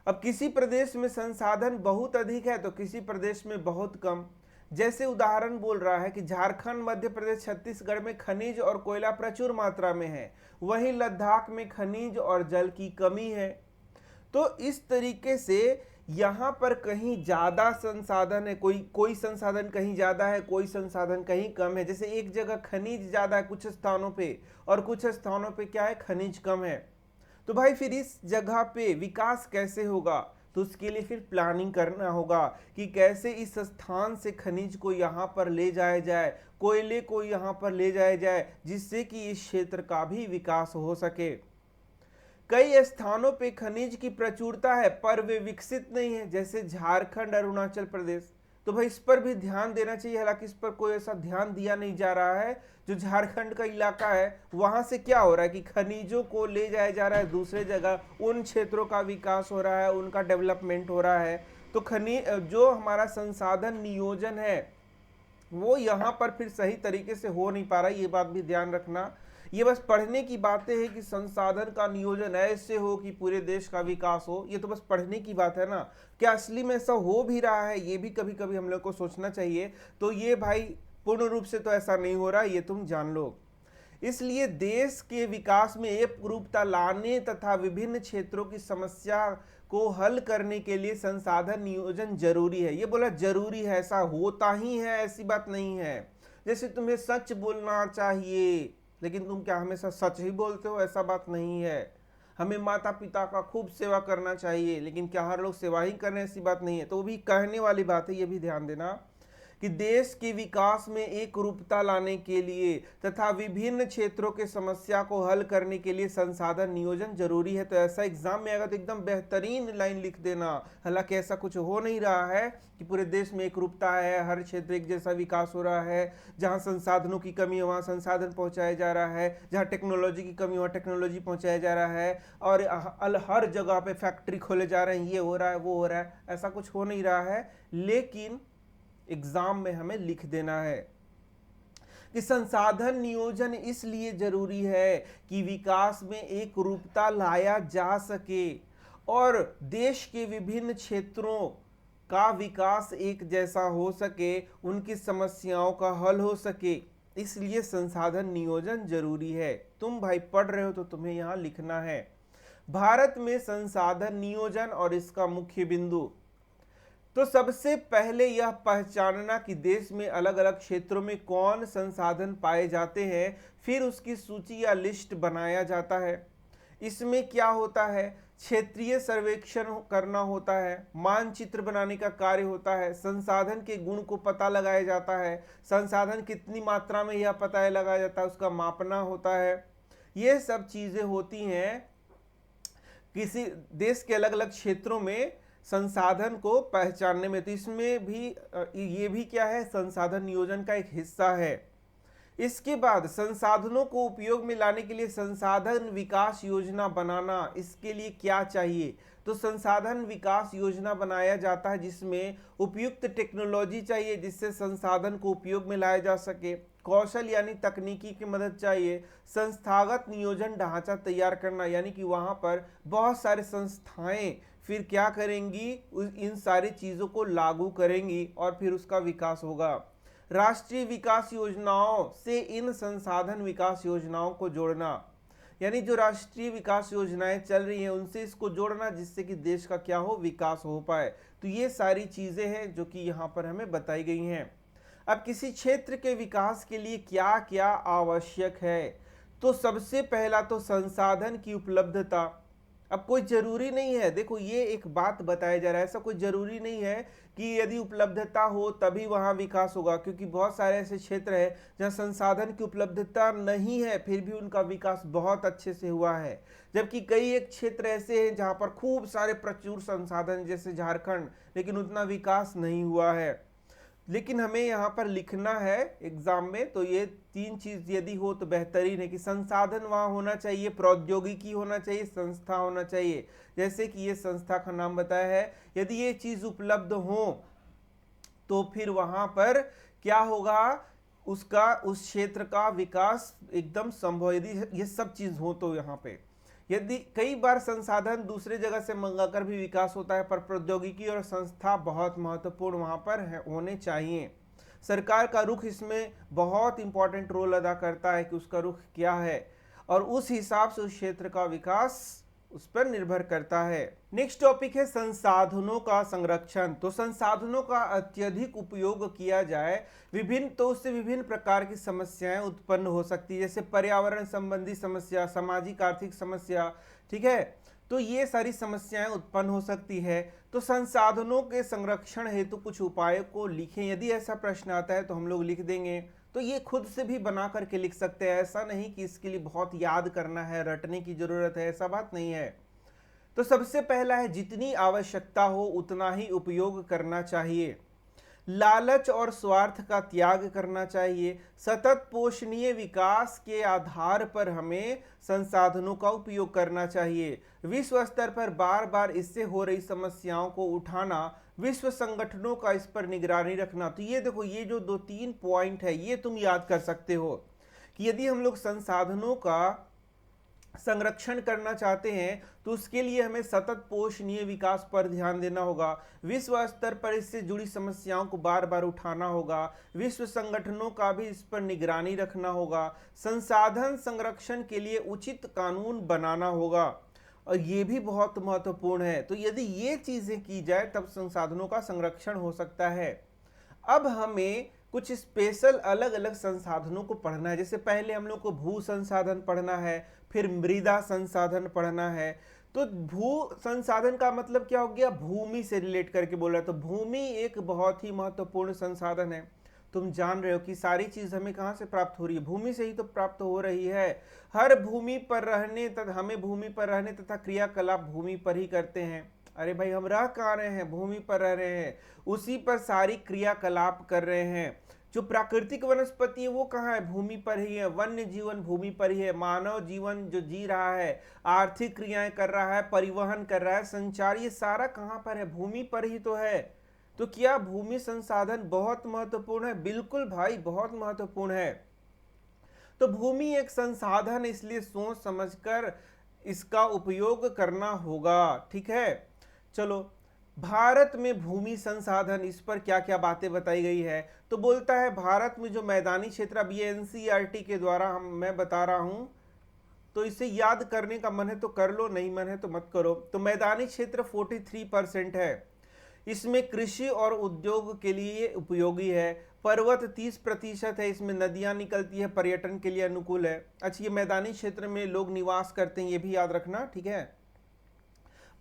अब किसी प्रदेश में संसाधन बहुत अधिक है तो किसी प्रदेश में बहुत कम। जैसे उदाहरण बोल रहा है कि झारखंड, मध्य प्रदेश, छत्तीसगढ़ में खनिज और कोयला प्रचुर मात्रा में है, वहीं लद्दाख में खनिज और जल की कमी है। तो इस तरीके से यहाँ पर कहीं ज़्यादा संसाधन है, कोई कोई संसाधन कहीं ज़्यादा है, कोई संसाधन कहीं कम है। जैसे एक जगह खनिज ज़्यादा है कुछ स्थानों पे, और कुछ स्थानों पे क्या है, खनिज कम है। तो भाई फिर इस जगह पे विकास कैसे होगा? तो उसके लिए फिर प्लानिंग करना होगा कि कैसे इस स्थान से खनिज को यहाँ पर ले जाया जाए, कोयले को यहाँ पर ले जाया जाए, जिससे कि इस क्षेत्र का भी विकास हो सके। कई स्थानों पे खनिज की प्रचुरता है पर वे विकसित नहीं है, जैसे झारखंड, अरुणाचल प्रदेश। तो भाई इस पर भी ध्यान देना चाहिए, हालांकि इस पर कोई ऐसा ध्यान दिया नहीं जा रहा है। जो झारखंड का इलाका है वहां से क्या हो रहा है कि खनिजों को ले जाया जा रहा है दूसरे जगह, उन क्षेत्रों का विकास हो रहा है, उनका डेवलपमेंट हो रहा है। तो खनिज जो हमारा संसाधन नियोजन है वो यहाँ पर फिर सही तरीके से हो नहीं पा रहा है, ये बात भी ध्यान रखना। ये बस पढ़ने की बातें हैं कि संसाधन का नियोजन ऐसे हो कि पूरे देश का विकास हो, ये तो बस पढ़ने की बात है ना। क्या असली में ऐसा हो भी रहा है, ये भी कभी कभी हम लोग को सोचना चाहिए। तो ये भाई पूर्ण रूप से तो ऐसा नहीं हो रहा, ये तुम जान लो। इसलिए देश के विकास में एकरूपता लाने तथा विभिन्न क्षेत्रों की समस्या को हल करने के लिए संसाधन नियोजन जरूरी है। ये बोला जरूरी है, ऐसा होता ही है, ऐसी बात नहीं है। जैसे तुम्हें सच बोलना चाहिए, लेकिन तुम क्या हमेशा सच ही बोलते हो? ऐसा बात नहीं है। हमें माता पिता का खूब सेवा करना चाहिए, लेकिन क्या हर लोग सेवा ही कर रहे हैं? ऐसी बात नहीं है। तो वो भी कहने वाली बात है, ये भी ध्यान देना कि देश के विकास में एक रूपता लाने के लिए तथा विभिन्न क्षेत्रों के समस्या को हल करने के लिए संसाधन नियोजन जरूरी है। तो ऐसा एग्जाम में आएगा तो एकदम बेहतरीन लाइन लिख देना। हालांकि ऐसा कुछ हो नहीं रहा है कि पूरे देश में एक रूपता है, हर क्षेत्र एक जैसा विकास हो रहा है। जहां संसाधनों की कमी है वहां संसाधन पहुंचाया जा रहा है, जहां टेक्नोलॉजी की कमी वहां टेक्नोलॉजी पहुंचाया जा रहा है, और हर जगह पे फैक्ट्री खोले जा रहे हैं, ये हो रहा है वो हो रहा है। ऐसा कुछ हो नहीं रहा है, लेकिन एग्जाम में हमें लिख देना है कि संसाधन नियोजन इसलिए जरूरी है कि विकास में एक रूपता लाया जा सके और देश के विभिन्न क्षेत्रों का विकास एक जैसा हो सके, उनकी समस्याओं का हल हो सके। इसलिए संसाधन नियोजन जरूरी है। तुम भाई पढ़ रहे हो तो तुम्हें यहां लिखना है भारत में संसाधन नियोजन और इसका मुख्य बिंदु। तो सबसे पहले यह पहचानना कि देश में अलग अलग क्षेत्रों में कौन संसाधन पाए जाते हैं, फिर उसकी सूची या लिस्ट बनाया जाता है। इसमें क्या होता है, क्षेत्रीय सर्वेक्षण करना होता है, मानचित्र बनाने का कार्य होता है, संसाधन के गुण को पता लगाया जाता है, संसाधन कितनी मात्रा में यह पता लगाया जाता है, उसका मापना होता है। ये सब चीजें होती हैं किसी देश के अलग अलग क्षेत्रों में संसाधन को पहचानने में। तो इसमें भी ये भी क्या है, संसाधन नियोजन का एक हिस्सा है। इसके बाद संसाधनों को उपयोग में लाने के लिए संसाधन विकास योजना बनाना। इसके लिए क्या चाहिए, तो संसाधन विकास योजना बनाया जाता है जिसमें उपयुक्त टेक्नोलॉजी चाहिए जिससे संसाधन को उपयोग में लाया जा सके, कौशल यानी तकनीकी की मदद चाहिए, संस्थागत नियोजन ढांचा तैयार करना, यानी कि वहां पर बहुत सारे संस्थाएं फिर क्या करेंगी, इन सारी चीज़ों को लागू करेंगी और फिर उसका विकास होगा। राष्ट्रीय विकास योजनाओं से इन संसाधन विकास योजनाओं को जोड़ना, यानी जो राष्ट्रीय विकास योजनाएं चल रही हैं उनसे इसको जोड़ना जिससे कि देश का क्या हो, विकास हो पाए। तो ये सारी चीज़ें हैं जो कि यहाँ पर हमें बताई गई हैं। अब किसी क्षेत्र के विकास के लिए क्या क्या आवश्यक है, तो सबसे पहला तो संसाधन की उपलब्धता। अब कोई जरूरी नहीं है, देखो ये एक बात बताया जा रहा है, ऐसा कोई जरूरी नहीं है कि यदि उपलब्धता हो तभी वहां विकास होगा, क्योंकि बहुत सारे ऐसे क्षेत्र हैं जहां संसाधन की उपलब्धता नहीं है फिर भी उनका विकास बहुत अच्छे से हुआ है। जबकि कई एक क्षेत्र ऐसे हैं जहां पर खूब सारे प्रचुर संसाधन, जैसे झारखंड, लेकिन उतना विकास नहीं हुआ है। लेकिन हमें यहाँ पर लिखना है एग्जाम में, तो ये तीन चीज यदि हो तो बेहतरीन है कि संसाधन वहाँ होना चाहिए, प्रौद्योगिकी होना चाहिए, संस्था होना चाहिए। जैसे कि ये संस्था का नाम बताया है, यदि ये चीज उपलब्ध हो तो फिर वहां पर क्या होगा, उसका उस क्षेत्र का विकास एकदम संभव, यदि ये सब चीज हो तो। यहाँ पे यदि कई बार संसाधन दूसरे जगह से मंगाकर भी विकास होता है, पर प्रौद्योगिकी और संस्था बहुत महत्वपूर्ण वहां पर होने चाहिए। सरकार का रुख इसमें बहुत इंपॉर्टेंट रोल अदा करता है कि उसका रुख क्या है और उस हिसाब से उस क्षेत्र का विकास उस पर निर्भर करता है। नेक्स्ट टॉपिक है संसाधनों का संरक्षण। तो संसाधनों का अत्यधिक उपयोग किया जाए तो उससे विभिन्न प्रकार की समस्याएं उत्पन्न हो सकती है, जैसे पर्यावरण संबंधी समस्या, सामाजिक आर्थिक समस्या, ठीक है। तो ये सारी समस्याएं उत्पन्न हो सकती है। तो संसाधनों के संरक्षण हेतु कुछ उपायों को लिखें। यदि ऐसा प्रश्न आता है तो हम लोग लिख देंगे। तो ये खुद से भी बना करके लिख सकते हैं, ऐसा नहीं कि इसके लिए बहुत याद करना है, रटने की जरूरत है, ऐसा बात नहीं है। तो सबसे पहला है जितनी आवश्यकता हो उतना ही उपयोग करना चाहिए। लालच और स्वार्थ का त्याग करना चाहिए। सतत पोषणीय विकास के आधार पर हमें संसाधनों का उपयोग करना चाहिए। विश्व स्तर पर बार बार इससे हो रही समस्याओं को उठाना, विश्व संगठनों का इस पर निगरानी रखना। तो ये देखो, ये जो 2-3 पॉइंट है ये तुम याद कर सकते हो कि यदि हम लोग संसाधनों का संरक्षण करना चाहते हैं तो उसके लिए हमें सतत पोषणीय विकास पर ध्यान देना होगा। विश्व स्तर पर इससे जुड़ी समस्याओं को बार बार उठाना होगा। विश्व संगठनों का भी इस पर निगरानी रखना होगा। संसाधन संरक्षण के लिए उचित कानून बनाना होगा, और ये भी बहुत महत्वपूर्ण है। तो यदि ये चीजें की जाए तब संसाधनों का संरक्षण हो सकता है। अब हमें कुछ स्पेशल अलग अलग संसाधनों को पढ़ना है। जैसे पहले हम लोग को भू संसाधन पढ़ना है, फिर मृदा संसाधन पढ़ना है। तो भू संसाधन का मतलब क्या हो गया, भूमि से रिलेट करके बोल रहा है। तो भूमि एक बहुत ही महत्वपूर्ण संसाधन है। तुम जान रहे हो कि सारी चीज हमें कहाँ से प्राप्त हो रही है, भूमि से ही तो प्राप्त हो रही है। हर भूमि पर रहने तथा हमें भूमि पर रहने तथा क्रियाकलाप भूमि पर ही करते हैं। अरे भाई, हम रह कहाँ रहे हैं, भूमि पर रह रहे हैं, उसी पर सारी क्रियाकलाप कर रहे हैं। जो प्राकृतिक वनस्पति है वो कहाँ है, भूमि पर ही है। वन्य जीवन भूमि पर ही है। मानव जीवन जो जी रहा है, आर्थिक क्रियाएं कर रहा है, परिवहन कर रहा है, संचार, ये सारा कहाँ पर है, भूमि पर ही तो है। तो क्या भूमि संसाधन बहुत महत्वपूर्ण है? बिल्कुल भाई, बहुत महत्वपूर्ण है। तो भूमि एक संसाधन, इसलिए सोच समझकर इसका उपयोग करना होगा, ठीक है। चलो, भारत में भूमि संसाधन, इस पर क्या क्या बातें बताई गई है। तो बोलता है भारत में जो मैदानी क्षेत्र, अब ये एनसीईआरटी के द्वारा मैं बता रहा हूं, तो इसे याद करने का मन है तो कर लो, नहीं मन है तो मत करो। तो मैदानी क्षेत्र 43% है। इसमें कृषि और उद्योग के लिए उपयोगी है। पर्वत 30% है, इसमें नदियां निकलती है, पर्यटन के लिए अनुकूल है। अच्छा, ये मैदानी क्षेत्र में लोग निवास करते हैं, ये भी याद रखना, ठीक है।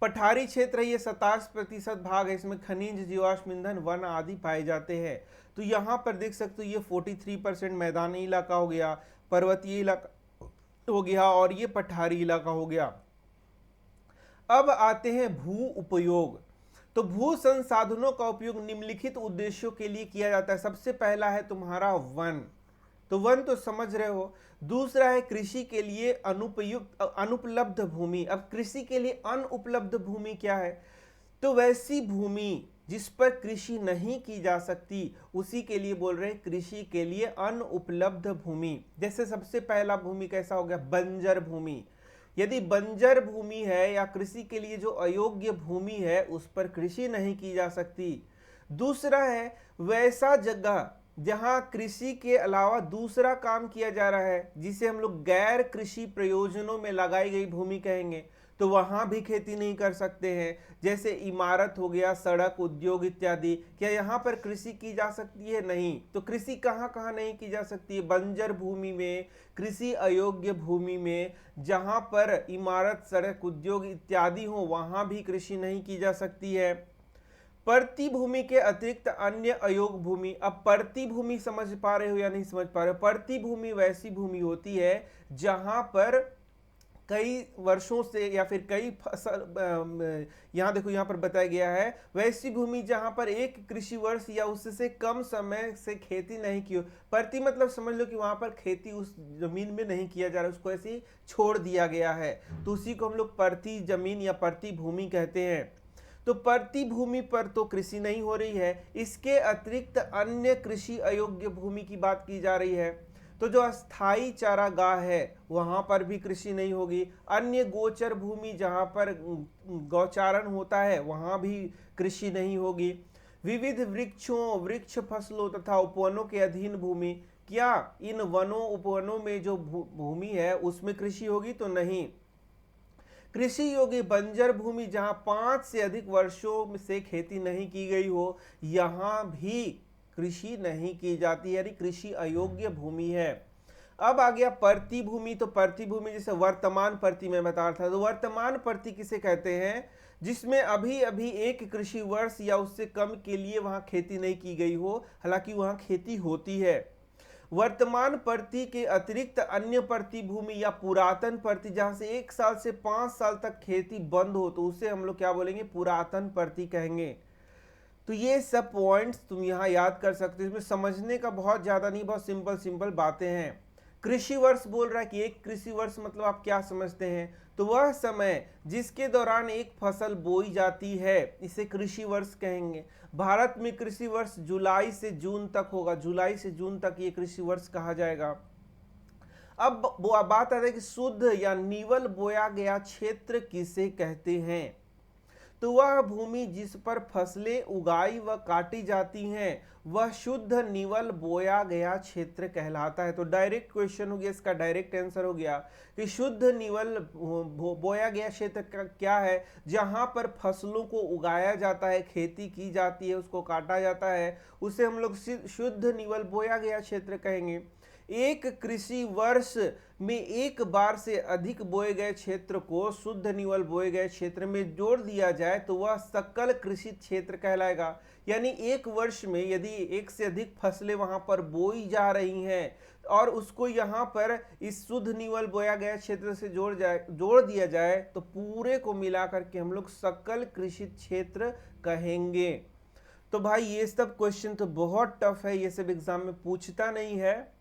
पठारी क्षेत्र है, ये 27% भाग है, इसमें खनिज, जीवाश्म ईंधन, वन आदि पाए जाते हैं। तो यहाँ पर देख सकते हो ये 43% मैदानी इलाका हो गया, पर्वतीय इलाका हो गया, और ये पठारी इलाका हो गया। अब आते हैं भू उपयोग। तो भू संसाधनों का उपयोग निम्नलिखित उद्देश्यों के लिए किया जाता है। सबसे पहला है तुम्हारा वन, तो वन तो समझ रहे हो। दूसरा है कृषि के लिए अनुपलब्ध भूमि। अब कृषि के लिए अनुपलब्ध भूमि क्या है, तो वैसी भूमि जिस पर कृषि नहीं की जा सकती, उसी के लिए बोल रहे हैं कृषि के लिए अनुपलब्ध भूमि। जैसे सबसे पहला भूमि कैसा हो गया, बंजर भूमि। यदि बंजर भूमि है या कृषि के लिए जो अयोग्य भूमि है उस पर कृषि नहीं की जा सकती। दूसरा है वैसा जगह जहां कृषि के अलावा दूसरा काम किया जा रहा है, जिसे हम लोग गैर कृषि प्रयोजनों में लगाई गई भूमि कहेंगे, तो वहां भी खेती नहीं कर सकते हैं। जैसे इमारत हो गया, सड़क, उद्योग इत्यादि, क्या यहाँ पर कृषि की जा सकती है? नहीं। तो कृषि कहाँ कहाँ नहीं की जा सकती है, बंजर भूमि में, कृषि अयोग्य भूमि में, जहां पर इमारत, सड़क, उद्योग इत्यादि हो वहां भी कृषि नहीं की जा सकती है। परती भूमि के अतिरिक्त अन्य अयोग भूमि। अब परती भूमि समझ पा रहे हो या नहीं समझ पा रहे हो? परती भूमि वैसी भूमि होती है जहां पर कई वर्षों से या फिर कई फसल, यहाँ देखो यहाँ पर बताया गया है, वैसी भूमि जहां पर एक कृषि वर्ष या उससे कम समय से खेती नहीं की हो। परती मतलब समझ लो कि वहां पर खेती उस जमीन में नहीं किया जा रहा, उसको ऐसे ही छोड़ दिया गया है, तो उसी को हम लोग परती जमीन या परती भूमि कहते हैं। तो परती भूमि पर तो कृषि नहीं हो रही है। इसके अतिरिक्त अन्य कृषि अयोग्य भूमि की बात की जा रही है। तो जो अस्थाई चारागाह है वहां पर भी कृषि नहीं होगी। अन्य गोचर भूमि जहां पर गौचारण होता है वहां भी कृषि नहीं होगी। विविध वृक्षों, वृक्ष फसलों तथा उपवनों के अधीन भूमि, क्या इन वनों उपवनों में जो भूमि है उसमें कृषि होगी? तो नहीं। कृषि योग्य बंजर भूमि जहां 5 से अधिक वर्षों से खेती नहीं की गई हो, यहां भी कृषि नहीं की जाती, यानी कृषि अयोग्य भूमि है। अब आ गया परती भूमि। तो परती भूमि जैसे वर्तमान परती मैं बता रहा था, तो वर्तमान परती किसे कहते हैं? जिसमें अभी अभी एक कृषि वर्ष या उससे कम के लिए वहां खेती नहीं की गई हो, हालांकि वहां खेती होती है। वर्तमान परती के अतिरिक्त अन्य परती भूमि या पुरातन परती जहां से 1 साल से 5 साल तक खेती बंद हो, तो उसे हम लोग क्या बोलेंगे? पुरातन परती कहेंगे। तो ये सब पॉइंट्स तुम यहाँ याद कर सकते हो, इसमें समझने का बहुत ज्यादा नहीं, बहुत सिंपल सिंपल बातें हैं। कृषि वर्ष बोल रहा है कि एक कृषि वर्ष मतलब आप क्या समझते हैं? तो वह समय जिसके दौरान एक फसल बोई जाती है, इसे कृषि वर्ष कहेंगे। भारत में कृषि वर्ष जुलाई से जून तक होगा, जुलाई से जून तक ये कृषि वर्ष कहा जाएगा। अब बात आती है कि शुद्ध या निवल बोया गया क्षेत्र किसे कहते हैं? तो वह भूमि जिस पर फसलें उगाई व काटी जाती हैं, वह शुद्ध निवल बोया गया क्षेत्र कहलाता है। तो डायरेक्ट क्वेश्चन हो गया, इसका डायरेक्ट आंसर हो गया कि शुद्ध निवल बोया गया क्षेत्र क्या है? जहां पर फसलों को उगाया जाता है, खेती की जाती है, उसको काटा जाता है, उसे हम लोग शुद्ध निवल बोया गया क्षेत्र कहेंगे। एक कृषि वर्ष में एक बार से अधिक बोए गए क्षेत्र को शुद्ध निवल बोए गए क्षेत्र में जोड़ दिया जाए तो वह सकल कृषि क्षेत्र कहलाएगा। यानी एक वर्ष में यदि एक से अधिक फसलें वहां पर बोई जा रही हैं और उसको यहाँ पर इस शुद्ध निवल बोया गया क्षेत्र से जोड़ दिया जाए तो पूरे को मिला करके हम लोग सकल कृषि क्षेत्र कहेंगे। तो भाई ये सब क्वेश्चन तो बहुत टफ है, ये सब एग्जाम में पूछता नहीं है,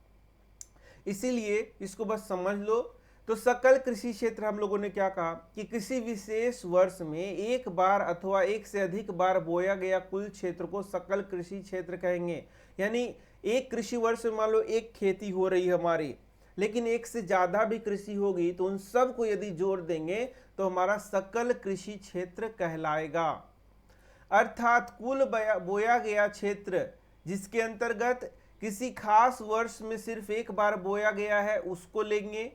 इसीलिए इसको बस समझ लो। तो सकल कृषि क्षेत्र हम लोगों ने क्या कहा कि किसी विशेष वर्ष में एक बार अथवा एक से अधिक बार बोया गया कुल क्षेत्र को सकल कृषि क्षेत्र कहेंगे। यानी एक कृषि वर्ष में मान लो एक खेती हो रही है हमारी, लेकिन एक से ज्यादा भी कृषि होगी तो उन सब को यदि जोड़ देंगे तो हमारा सकल कृषि क्षेत्र कहलाएगा। अर्थात कुल बोया गया क्षेत्र जिसके अंतर्गत किसी खास वर्ष में सिर्फ एक बार बोया गया है उसको लेंगे,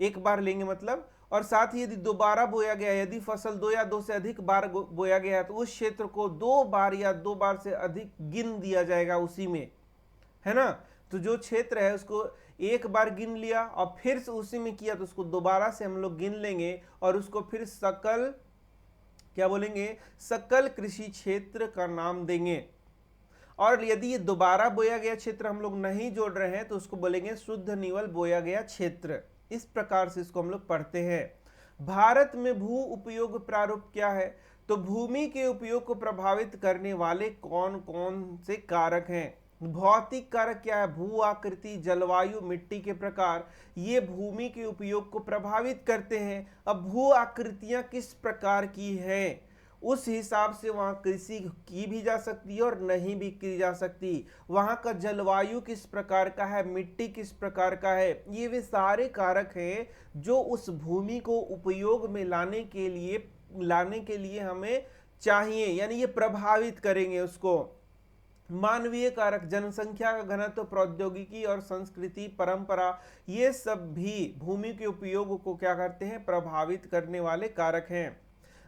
एक बार लेंगे मतलब, और साथ ही यदि दोबारा बोया गया है, यदि फसल 2 या 2 से अधिक बार बोया गया है तो उस क्षेत्र को 2 बार या 2 बार से अधिक गिन दिया जाएगा उसी में, है ना। तो जो क्षेत्र है उसको एक बार गिन लिया और फिर से उसी में किया तो उसको दोबारा से हम लोग गिन लेंगे और उसको फिर सकल क्या बोलेंगे? सकल कृषि क्षेत्र का नाम देंगे। और यदि ये दोबारा बोया गया क्षेत्र हम लोग नहीं जोड़ रहे हैं तो उसको बोलेंगे शुद्ध निवल बोया गया क्षेत्र। इस प्रकार से इसको हम लोग पढ़ते हैं। भारत में भू उपयोग प्रारूप क्या है? तो भूमि के उपयोग को प्रभावित करने वाले कौन कौन से कारक हैं? भौतिक कारक क्या है? भू आकृति, जलवायु, मिट्टी के प्रकार, ये भूमि के उपयोग को प्रभावित करते हैं। अब भू आकृतियां किस प्रकार की हैं, उस हिसाब से वहां कृषि की भी जा सकती है और नहीं भी की जा सकती। वहां का जलवायु किस प्रकार का है, मिट्टी किस प्रकार का है, ये वे सारे कारक हैं जो उस भूमि को उपयोग में लाने के लिए हमें चाहिए, यानी ये प्रभावित करेंगे उसको। मानवीय कारक, जनसंख्या का घनत्व, प्रौद्योगिकी और संस्कृति, परंपरा, ये सब भी भूमि के उपयोग को क्या करते हैं? प्रभावित करने वाले कारक हैं।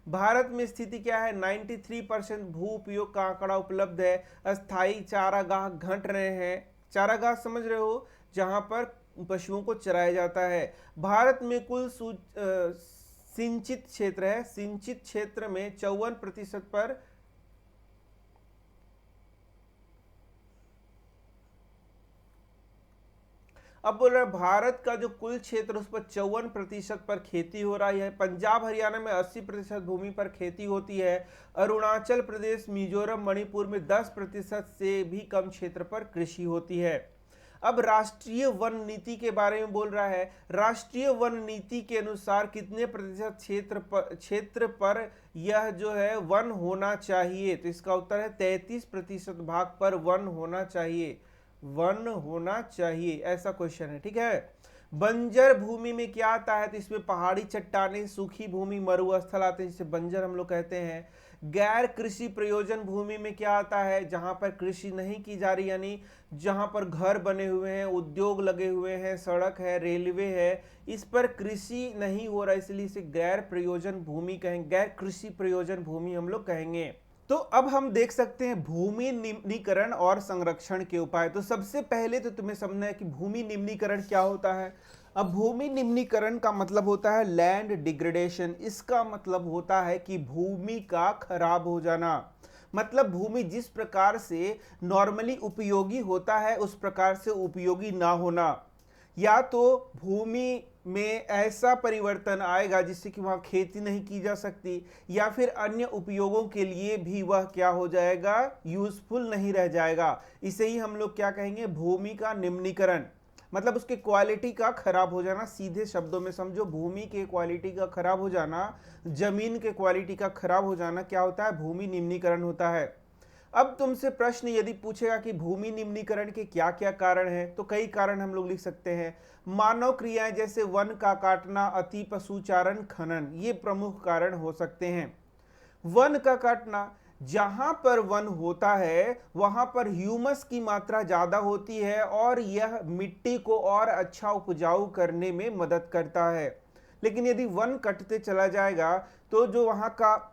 भारत में स्थिति क्या है? 93% भू उपयोग का आंकड़ा उपलब्ध है। अस्थायी चारागाह घट रहे हैं। चारागाह समझ रहे हो, जहां पर पशुओं को चराया जाता है। भारत में कुल सिंचित क्षेत्र है, सिंचित क्षेत्र में 54% पर अब बोल रहा है भारत का जो कुल क्षेत्र उस पर 54% पर खेती हो रही है। पंजाब हरियाणा में 80% भूमि पर खेती होती है। अरुणाचल प्रदेश, मिजोरम, मणिपुर में 10% से भी कम क्षेत्र पर कृषि होती है। अब राष्ट्रीय वन नीति के बारे में बोल रहा है। राष्ट्रीय वन नीति के अनुसार कितने प्रतिशत क्षेत्र पर यह जो है वन होना चाहिए? तो इसका उत्तर है 33% भाग पर वन होना चाहिए, वन होना चाहिए, ऐसा क्वेश्चन है। ठीक है। बंजर भूमि में क्या आता है? तो इसमें पहाड़ी चट्टानें, सूखी भूमि, मरुस्थल आते हैं जिसे बंजर हम लोग कहते हैं। गैर कृषि प्रयोजन भूमि में क्या आता है, जहां पर कृषि नहीं की जा रही, यानी जहां पर घर बने हुए हैं, उद्योग लगे हुए हैं, सड़क है, रेलवे है, इस पर कृषि नहीं हो रहा, इसलिए इसे गैर प्रयोजन भूमि कहेंगे, गैर कृषि प्रयोजन भूमि हम लोग कहेंगे। तो अब हम देख सकते हैं भूमि निम्नीकरण और संरक्षण के उपाय। तो सबसे पहले तो तुम्हें समझना है कि भूमि निम्नीकरण क्या होता है। अब भूमि निम्नीकरण का मतलब होता है लैंड डिग्रेडेशन। इसका मतलब होता है कि भूमि का खराब हो जाना, मतलब भूमि जिस प्रकार से नॉर्मली उपयोगी होता है उस प्रकार से उपयोगी ना होना, या तो भूमि में ऐसा परिवर्तन आएगा जिससे कि वहां खेती नहीं की जा सकती, या फिर अन्य उपयोगों के लिए भी वह क्या हो जाएगा, यूजफुल नहीं रह जाएगा। इसे ही हम लोग क्या कहेंगे, भूमि का निम्नीकरण, मतलब उसके क्वालिटी का खराब हो जाना। सीधे शब्दों में समझो, भूमि के क्वालिटी का खराब हो जाना, जमीन के क्वालिटी का खराब हो जाना क्या होता है, भूमि निम्नीकरण होता है। अब तुमसे प्रश्न यदि पूछेगा कि भूमि निम्नीकरण के क्या क्या कारण हैं, तो कई कारण हम लोग लिख सकते हैं। मानव क्रियाएं जैसे वन का काटना, अति पशुचारण, खनन, ये प्रमुख कारण हो सकते हैं। वन का काटना, जहां पर वन होता है वहां पर ह्यूमस की मात्रा ज्यादा होती है और यह मिट्टी को और अच्छा उपजाऊ करने में मदद करता है। लेकिन यदि वन कटते चला जाएगा तो जो वहां का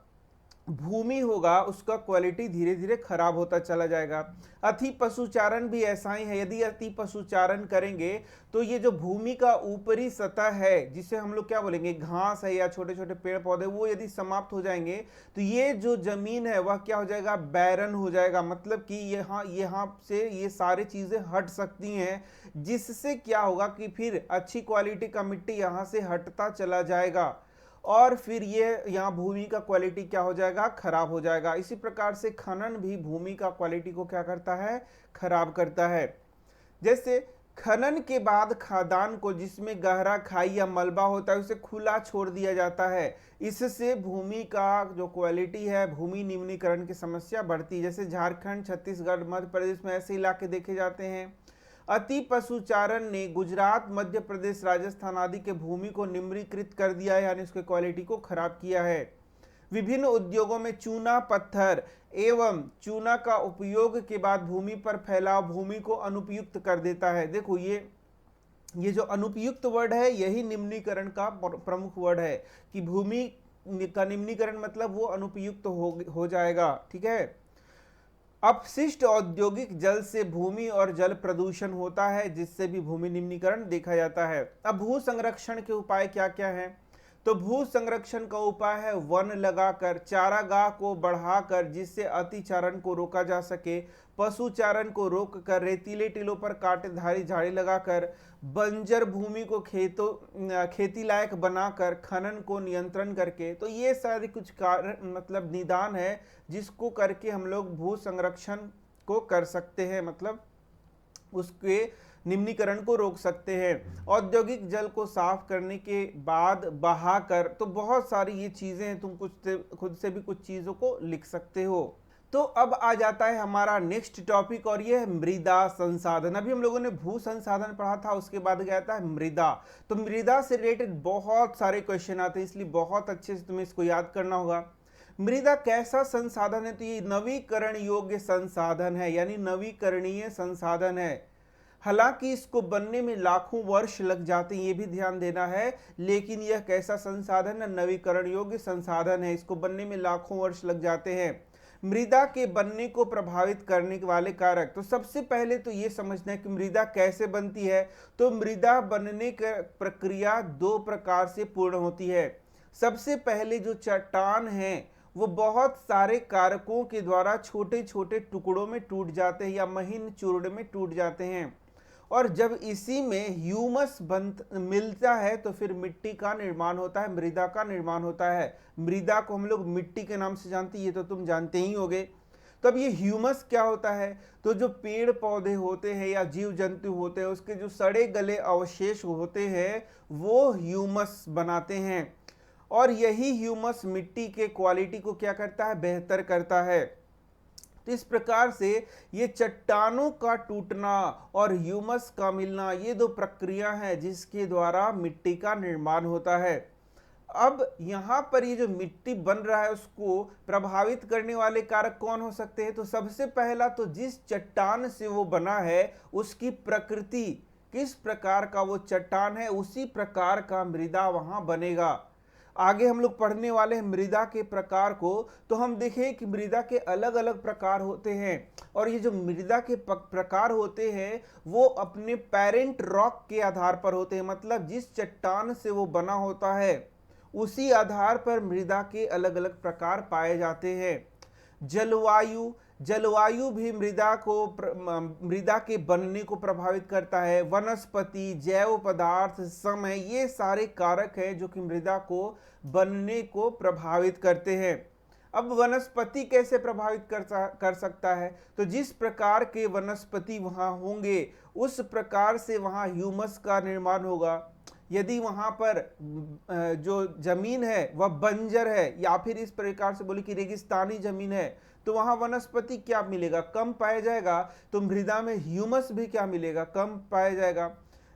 भूमि होगा उसका क्वालिटी धीरे धीरे खराब होता चला जाएगा। अति पशुचारण भी ऐसा ही है, यदि अति पशुचारण करेंगे तो ये जो भूमि का ऊपरी सतह है, जिसे हम लोग क्या बोलेंगे, घास है या छोटे छोटे पेड़ पौधे, वो यदि समाप्त हो जाएंगे तो ये जो जमीन है वह क्या हो जाएगा, बैरन हो जाएगा। मतलब कि यहाँ यहाँ से ये सारी चीजें हट सकती हैं, जिससे क्या होगा कि फिर अच्छी क्वालिटी का मिट्टी यहाँ से हटता चला जाएगा और फिर ये यहाँ भूमि का क्वालिटी क्या हो जाएगा, खराब हो जाएगा। इसी प्रकार से खनन भी भूमि का क्वालिटी को क्या करता है, खराब करता है। जैसे खनन के बाद खादान को, जिसमें गहरा खाई या मलबा होता है, उसे खुला छोड़ दिया जाता है। इससे भूमि का जो क्वालिटी है, भूमि निम्नीकरण की समस्या बढ़ती है। जैसे झारखंड, छत्तीसगढ़, मध्य प्रदेश में ऐसे इलाके देखे जाते हैं। अति पशुचारण ने गुजरात, मध्य प्रदेश, राजस्थान आदि के भूमि को निम्नीकृत कर दिया है, यानी उसके क्वालिटी को खराब किया है। विभिन्न उद्योगों में चूना, पत्थर एवं चूना का उपयोग के बाद भूमि पर फैलाव भूमि को अनुपयुक्त कर देता है। देखो ये जो अनुपयुक्त वर्ड है यही निम्नीकरण का प्रमुख वर्ड है, कि भूमि का निम्नीकरण मतलब वो अनुपयुक्त हो जाएगा। ठीक है। अपशिष्ट औद्योगिक जल से भूमि और जल प्रदूषण होता है, जिससे भी भूमि निम्नीकरण देखा जाता है। अब भू संरक्षण के उपाय क्या क्या हैं? तो भू संरक्षण का उपाय है वन लगाकर, चारागाह को बढ़ाकर जिससे अतिचारण को रोका जा सके, पशुचारण को रोककर, रेतीले टीलों पर कांटेधारी झाड़ी लगाकर, बंजर भूमि को खेती लायक बनाकर, खनन को नियंत्रण करके। तो ये सारे कुछ कारण मतलब निदान है जिसको करके हम लोग भू संरक्षण को कर सकते हैं, मतलब उसके निम्नीकरण को रोक सकते हैं। औद्योगिक जल को साफ करने के बाद बहाकर, तो बहुत सारी ये चीजें हैं, तुम खुद से भी कुछ चीजों को लिख सकते हो। तो अब आ जाता है हमारा नेक्स्ट टॉपिक और ये है मृदा संसाधन। अभी हम लोगों ने भू संसाधन पढ़ा था, उसके बाद गया था मृदा। तो मृदा से रिलेटेड बहुत सारे क्वेश्चन आते हैं, इसलिए बहुत अच्छे से तुम्हें इसको याद करना होगा। मृदा कैसा संसाधन है? तो ये नवीकरण योग्य संसाधन है, यानी नवीकरणीय संसाधन है। हालांकि इसको बनने में लाखों वर्ष लग जाते हैं, ये भी ध्यान देना है, लेकिन यह कैसा संसाधन है? नवीकरण योग्य संसाधन है। इसको बनने में लाखों वर्ष लग जाते हैं। मृदा के बनने को प्रभावित करने वाले कारक, तो सबसे पहले तो ये समझना है कि मृदा कैसे बनती है। तो मृदा बनने की प्रक्रिया दो प्रकार से पूर्ण होती है। सबसे पहले जो चट्टान है वो बहुत सारे कारकों के द्वारा छोटे छोटे टुकड़ों में टूट जाते हैं या महीन चूर्ण में टूट जाते हैं, और जब इसी में ह्यूमस मिलता है तो फिर मिट्टी का निर्माण होता है, मृदा का निर्माण होता है। मृदा को हम लोग मिट्टी के नाम से जानते हैं, ये तो तुम जानते ही होगे। तो अब ये ह्यूमस क्या होता है? तो जो पेड़ पौधे होते हैं या जीव जंतु होते हैं उसके जो सड़े गले अवशेष होते हैं वो ह्यूमस बनाते हैं, और यही ह्यूमस मिट्टी के क्वालिटी को क्या करता है? बेहतर करता है। तो इस प्रकार से ये चट्टानों का टूटना और ह्यूमस का मिलना, ये दो प्रक्रिया है जिसके द्वारा मिट्टी का निर्माण होता है। अब यहाँ पर ये जो मिट्टी बन रहा है उसको प्रभावित करने वाले कारक कौन हो सकते हैं? तो सबसे पहला तो जिस चट्टान से वो बना है उसकी प्रकृति, किस प्रकार का वो चट्टान है उसी प्रकार का मृदा वहां बनेगा। आगे हम लोग पढ़ने वाले हैं मृदा के प्रकार को, तो हम देखें कि मृदा के अलग अलग प्रकार होते हैं और ये जो मृदा के प्रकार होते हैं वो अपने पेरेंट रॉक के आधार पर होते हैं, मतलब जिस चट्टान से वो बना होता है उसी आधार पर मृदा के अलग अलग प्रकार पाए जाते हैं। जलवायु, जलवायु भी मृदा के बनने को प्रभावित करता है। वनस्पति, जैव पदार्थ, समय, ये सारे कारक हैं जो कि मृदा को बनने को प्रभावित करते हैं। अब वनस्पति कैसे प्रभावित कर सकता है? तो जिस प्रकार के वनस्पति वहां होंगे उस प्रकार से वहां ह्यूमस का निर्माण होगा। यदि वहां पर जो जमीन है वह बंजर है या फिर इस प्रकार से बोले कि रेगिस्तानी जमीन है तो वहां वनस्पति क्या मिलेगा? कम पाया जाएगा। तो मृदा में ह्यूमस भी क्या मिलेगा? कम पाया जाएगा।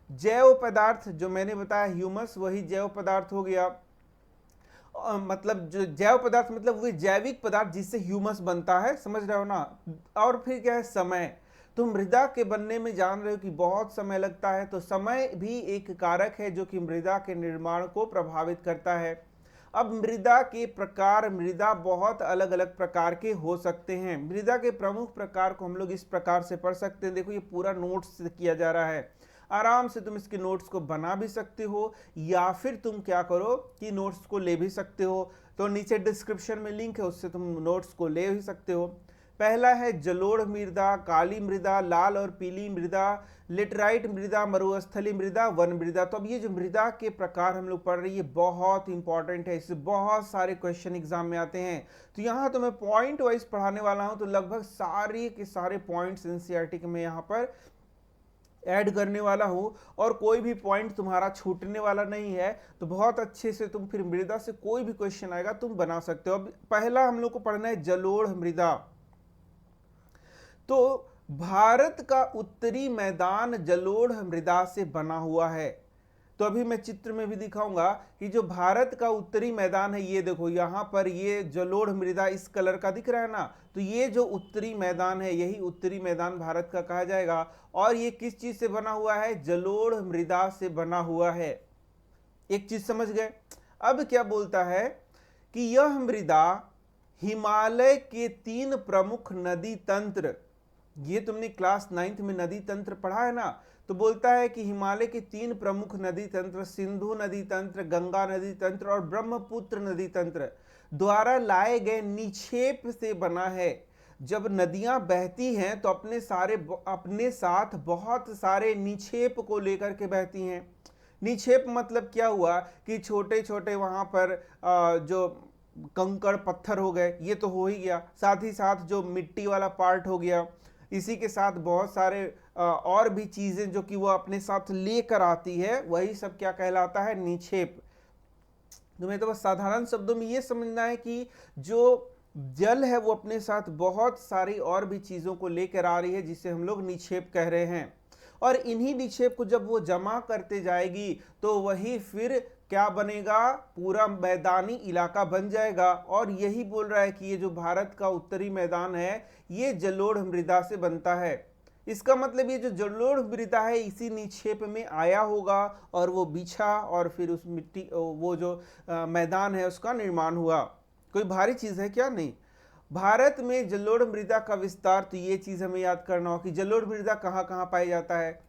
जैव पदार्थ, जो मैंने बताया ह्यूमस वही जैव पदार्थ हो गया। मतलब जो जैव पदार्थ मतलब वही जैविक पदार्थ जिससे ह्यूमस बनता है, समझ रहे हो ना। और फिर क्या है? समय। तो मृदा के बनने में जान रहे हो कि बहुत समय लगता है, तो समय भी एक कारक है जो कि मृदा के निर्माण को प्रभावित करता है। अब मृदा के प्रकार, मृदा बहुत अलग अलग प्रकार के हो सकते हैं। मृदा के प्रमुख प्रकार को हम लोग इस प्रकार से पढ़ सकते हैं। देखो ये पूरा नोट्स किया जा रहा है, आराम से तुम इसके नोट्स को बना भी सकते हो या फिर तुम क्या करो कि नोट्स को ले भी सकते हो। तो नीचे डिस्क्रिप्शन में लिंक है, उससे तुम नोट्स को ले भी सकते हो। पहला है जलोढ़ मृदा, काली मृदा, लाल और पीली मृदा, लेटराइट मृदा, मरुस्थली मृदा, वन मृदा। तो अब ये जो मृदा के प्रकार हम लोग पढ़ रहे हैं ये बहुत इंपॉर्टेंट है, इससे बहुत सारे क्वेश्चन एग्जाम में आते हैं। तो यहाँ तो मैं पॉइंट वाइज पढ़ाने वाला हूँ, तो लगभग सारे के सारे पॉइंट्स एनसीईआरटी के मैं यहाँ पर ऐड करने वाला हूँ और कोई भी पॉइंट तुम्हारा छूटने वाला नहीं है। तो बहुत अच्छे से तुम फिर मृदा से कोई भी क्वेश्चन आएगा तुम बना सकते हो। अब पहला हम लोग को पढ़ना है जलोढ़ मृदा। तो भारत का उत्तरी मैदान जलोढ़ मृदा से बना हुआ है। तो अभी मैं चित्र में भी दिखाऊंगा कि जो भारत का उत्तरी मैदान है, ये देखो यहाँ पर ये जलोढ़ मृदा इस कलर का दिख रहा है ना, तो ये जो उत्तरी मैदान है यही उत्तरी मैदान भारत का कहा जाएगा। और ये किस चीज से बना हुआ है? जलोढ़ मृदा से बना हुआ है। एक चीज समझ गए। अब क्या बोलता है कि यह मृदा हिमालय के 3 प्रमुख नदी तंत्र, ये तुमने क्लास 9th में नदी तंत्र पढ़ा है ना, तो बोलता है कि हिमालय के 3 प्रमुख नदी तंत्र, सिंधु नदी तंत्र, गंगा नदी तंत्र और ब्रह्मपुत्र नदी तंत्र द्वारा लाए गए निक्षेप से बना है। जब नदियां बहती हैं तो अपने साथ बहुत सारे निक्षेप को लेकर के बहती हैं। निक्षेप मतलब क्या हुआ कि छोटे छोटे वहां पर जो कंकड़ पत्थर हो गए, ये तो हो ही गया, साथ ही साथ जो मिट्टी वाला पार्ट हो गया, इसी के साथ बहुत सारे और भी चीजें जो कि वो अपने साथ लेकर आती है, वही सब क्या कहलाता है? निक्षेप। तुम्हें तो बस साधारण शब्दों में ये समझना है कि जो जल है वो अपने साथ बहुत सारी और भी चीजों को लेकर आ रही है, जिसे हम लोग निक्षेप कह रहे हैं। और इन्हीं निक्षेप को जब वो जमा करते जाएगी तो वही फिर क्या बनेगा? पूरा मैदानी इलाका बन जाएगा। और यही बोल रहा है कि ये जो भारत का उत्तरी मैदान है ये जलोढ़ मृदा से बनता है। इसका मतलब ये जो जलोढ़ मृदा है इसी निक्षेप में आया होगा और वो बिछा और फिर उस मिट्टी वो जो मैदान है उसका निर्माण हुआ। कोई भारी चीज है क्या? नहीं। भारत में जलोढ़ मृदा का विस्तार, तो ये चीज हमें याद करना हो कि जलोढ़ मृदा कहाँ कहाँ पाया जाता है।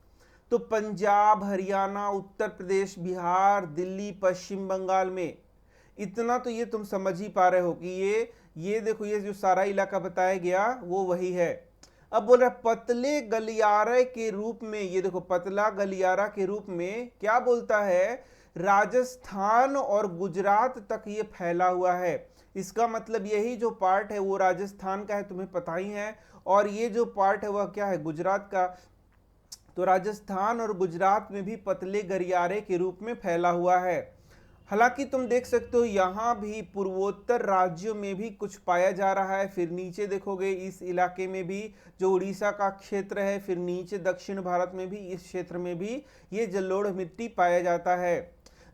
तो पंजाब, हरियाणा, उत्तर प्रदेश, बिहार, दिल्ली, पश्चिम बंगाल में। इतना तो ये तुम समझ ही पा रहे हो कि ये देखो ये जो सारा इलाका बताया गया वो वही है। अब बोल रहा है पतले गलियारे के रूप में, ये देखो पतला गलियारा के रूप में क्या बोलता है? राजस्थान और गुजरात तक ये फैला हुआ है। इसका मतलब यही जो पार्ट है वो राजस्थान का है, तुम्हें पता ही है, और ये जो पार्ट है वह क्या है? गुजरात का। तो राजस्थान और गुजरात में भी पतले गलियारे के रूप में फैला हुआ है। हालांकि तुम देख सकते हो यहाँ भी पूर्वोत्तर राज्यों में भी कुछ पाया जा रहा है। फिर नीचे देखोगे इस इलाके में भी जो उड़ीसा का क्षेत्र है, फिर नीचे दक्षिण भारत में भी इस क्षेत्र में भी ये जलोढ़ मिट्टी पाया जाता है।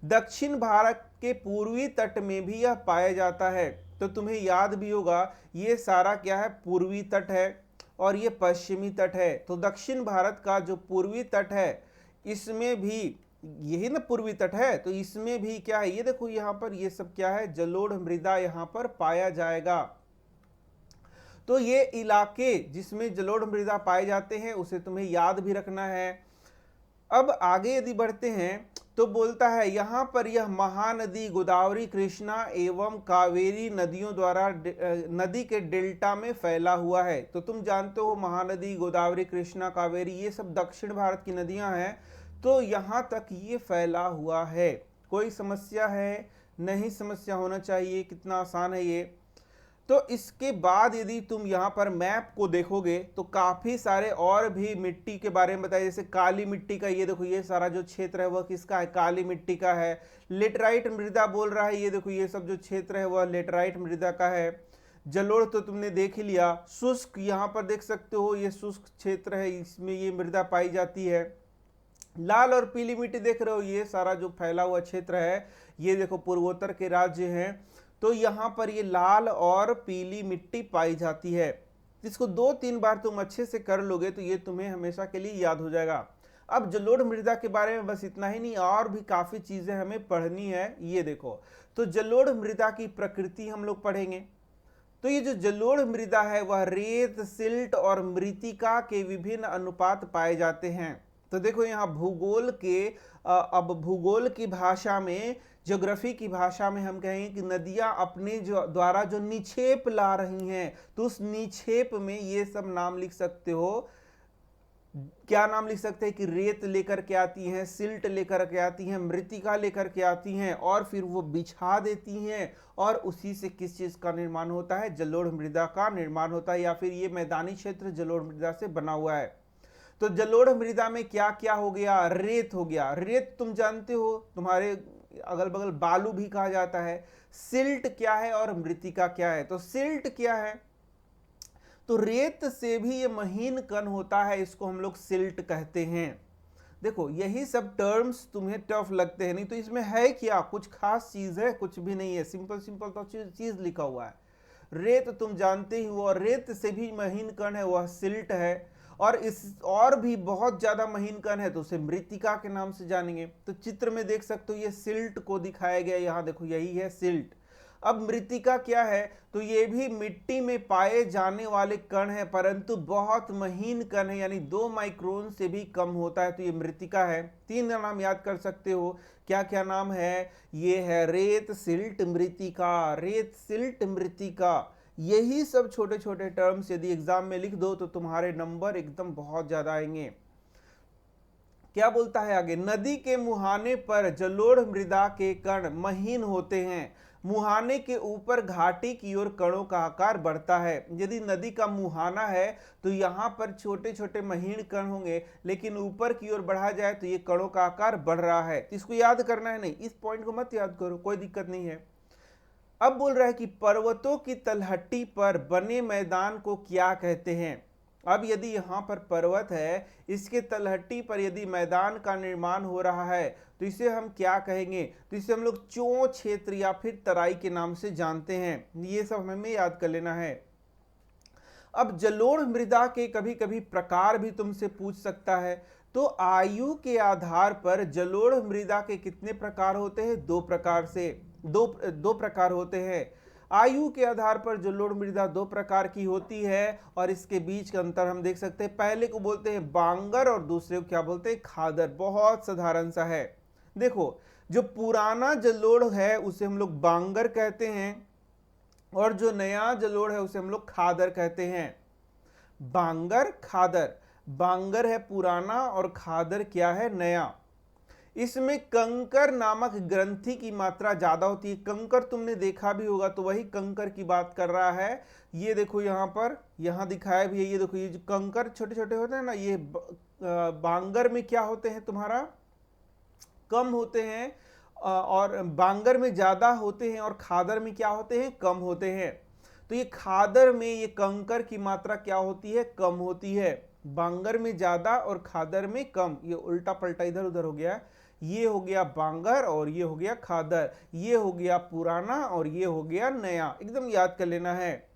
दक्षिण भारत के पूर्वी तट में भी यह पाया जाता है। तो तुम्हें याद भी होगा ये सारा क्या है, पूर्वी तट है और ये पश्चिमी तट है। तो दक्षिण भारत का जो पूर्वी तट है इसमें भी यही ना पूर्वी तट है, तो इसमें भी क्या है, ये देखो यहाँ पर ये सब क्या है, जलोढ़ मृदा यहाँ पर पाया जाएगा। तो ये इलाके जिसमें जलोढ़ मृदा पाए जाते हैं उसे तुम्हें याद भी रखना है। अब आगे यदि बढ़ते हैं तो बोलता है यहाँ पर यह महानदी गोदावरी, कृष्णा एवं कावेरी नदियों द्वारा नदी के डेल्टा में फैला हुआ है। तो तुम जानते हो महानदी गोदावरी, कृष्णा, कावेरी ये सब दक्षिण भारत की नदियां हैं। तो यहाँ तक ये फैला हुआ है। कोई समस्या है? नहीं समस्या होना चाहिए, कितना आसान है ये। तो इसके बाद यदि तुम यहाँ पर मैप को देखोगे तो काफी सारे और भी मिट्टी के बारे में बताया, जैसे काली मिट्टी का, ये देखो ये सारा जो क्षेत्र है वह किसका है, काली मिट्टी का है। लेटराइट मृदा बोल रहा है, ये देखो ये सब जो क्षेत्र है वह लेटराइट मृदा का है। जलोढ़ तो तुमने देख ही लिया। शुष्क यहाँ पर देख सकते हो ये शुष्क क्षेत्र है, इसमें ये मृदा पाई जाती है। लाल और पीली मिट्टी देख रहे हो, ये सारा जो फैला हुआ क्षेत्र है, ये देखो पूर्वोत्तर के राज्य हैं, तो यहाँ पर ये लाल और पीली मिट्टी पाई जाती है। इसको 2-3 बार तुम अच्छे से कर लोगे तो ये तुम्हें हमेशा के लिए याद हो जाएगा। अब जलोढ़ मृदा के बारे में बस इतना ही नहीं, और भी काफी चीजें हमें पढ़नी है। ये देखो, तो जलोढ़ मृदा की प्रकृति हम लोग पढ़ेंगे। तो ये जो जलोढ़ मृदा है वह रेत, सिल्ट और मृत्तिका के विभिन्न अनुपात पाए जाते हैं। तो देखो यहाँ भूगोल के अब भूगोल की भाषा में, ज्योग्राफी की भाषा में हम कहेंगे कि नदियां अपने जो द्वारा जो निक्षेप ला रही हैं, तो उस निक्षेप में ये सब नाम लिख सकते हो। क्या नाम लिख सकते हैं कि रेत लेकर के आती हैं, सिल्ट लेकर के आती हैं, मृत्तिका लेकर के आती हैं और फिर वो बिछा देती हैं, और उसी से किस चीज का निर्माण होता है, जलोढ़ मृदा का निर्माण होता है, या फिर ये मैदानी क्षेत्र जलोढ़ मृदा से बना हुआ है। तो जलोढ़ मृदा में क्या क्या हो गया, रेत हो गया। रेत तुम जानते हो तुम्हारे अगल बगल बालू भी कहा जाता है। सिल्ट क्या है और मृत्तिका क्या है? तो सिल्ट क्या है, तो रेत से भी ये महीन कण होता है, इसको हम लोग सिल्ट कहते हैं। देखो यही सब टर्म्स तुम्हें टफ लगते हैं, नहीं तो इसमें है क्या, कुछ खास चीज है? कुछ भी नहीं है, सिंपल सिंपल तो चीज लिखा हुआ है। रेत तुम जानते ही हो, और रेत से भी महीन कण है वह सिल्ट है, और इस और भी बहुत ज्यादा महीन कण है तो उसे मृत्तिका के नाम से जानेंगे। तो चित्र में देख सकते हो ये सिल्ट को दिखाया गया, यहाँ देखो यही है सिल्ट। अब मृत्तिका क्या है, तो ये भी मिट्टी में पाए जाने वाले कण है, परंतु बहुत महीन कण है, यानी 2 माइक्रोन से भी कम होता है, तो ये मृत्तिका है। 3 नाम याद कर सकते हो, क्या क्या नाम है, ये है रेत, सिल्ट, मृत्तिका। रेत, सिल्ट, मृत्तिका, यही सब छोटे छोटे टर्म्स यदि एग्जाम में लिख दो तो तुम्हारे नंबर एकदम बहुत ज्यादा आएंगे। क्या बोलता है आगे, नदी के मुहाने पर जलोढ़ मृदा के कण महीन होते हैं। मुहाने के ऊपर घाटी की ओर कणों का आकार बढ़ता है। यदि नदी का मुहाना है तो यहाँ पर छोटे छोटे महीन कण होंगे, लेकिन ऊपर की ओर बढ़ा जाए तो ये कणों का आकार बढ़ रहा है। इसको याद करना है, नहीं इस पॉइंट को मत याद करो, कोई दिक्कत नहीं है। अब बोल रहा है कि पर्वतों की तलहटी पर बने मैदान को क्या कहते हैं। अब यदि यहाँ पर पर्वत है, इसके तलहटी पर यदि मैदान का निर्माण हो रहा है तो इसे हम क्या कहेंगे, तो इसे हम लोग चों क्षेत्र या फिर तराई के नाम से जानते हैं। ये सब हमें याद कर लेना है। अब जलोढ़ मृदा के कभी कभी प्रकार भी तुमसे पूछ सकता है। तो आयु के आधार पर जलोढ़ मृदा के कितने प्रकार होते हैं, 2 प्रकार से, दो प्रकार होते हैं। आयु के आधार पर जलोढ़ मृदा 2 प्रकार की होती है, और इसके बीच का अंतर हम देख सकते हैं। पहले को बोलते हैं बांगर और दूसरे को क्या बोलते हैं, खादर। बहुत साधारण सा है। देखो जो पुराना जलोढ़ है उसे हम लोग बांगर कहते हैं, और जो नया जलोढ़ है उसे हम लोग खादर कहते हैं। बांगर, खादर। बांगर है पुराना और खादर क्या है, नया। इसमें कंकर नामक ग्रंथि की मात्रा ज्यादा होती है। कंकर तुमने देखा भी होगा, तो वही कंकर की बात कर रहा है। ये देखो यहाँ पर, यहाँ दिखाया भी है, ये देखो ये जो कंकर छोटे छोटे होते हैं ना, ये बांगर में क्या होते हैं तुम्हारा, कम होते हैं, और बांगर में ज्यादा होते हैं, और खादर में क्या होते हैं, कम होते हैं। तो ये खादर में ये कंकर की मात्रा क्या होती है, कम होती है। बांगर में ज्यादा और खादर में कम। ये उल्टा पलटा इधर उधर हो गया, ये हो गया बांगर और ये हो गया खादर, ये हो गया पुराना और ये हो गया नया, एकदम याद कर लेना है।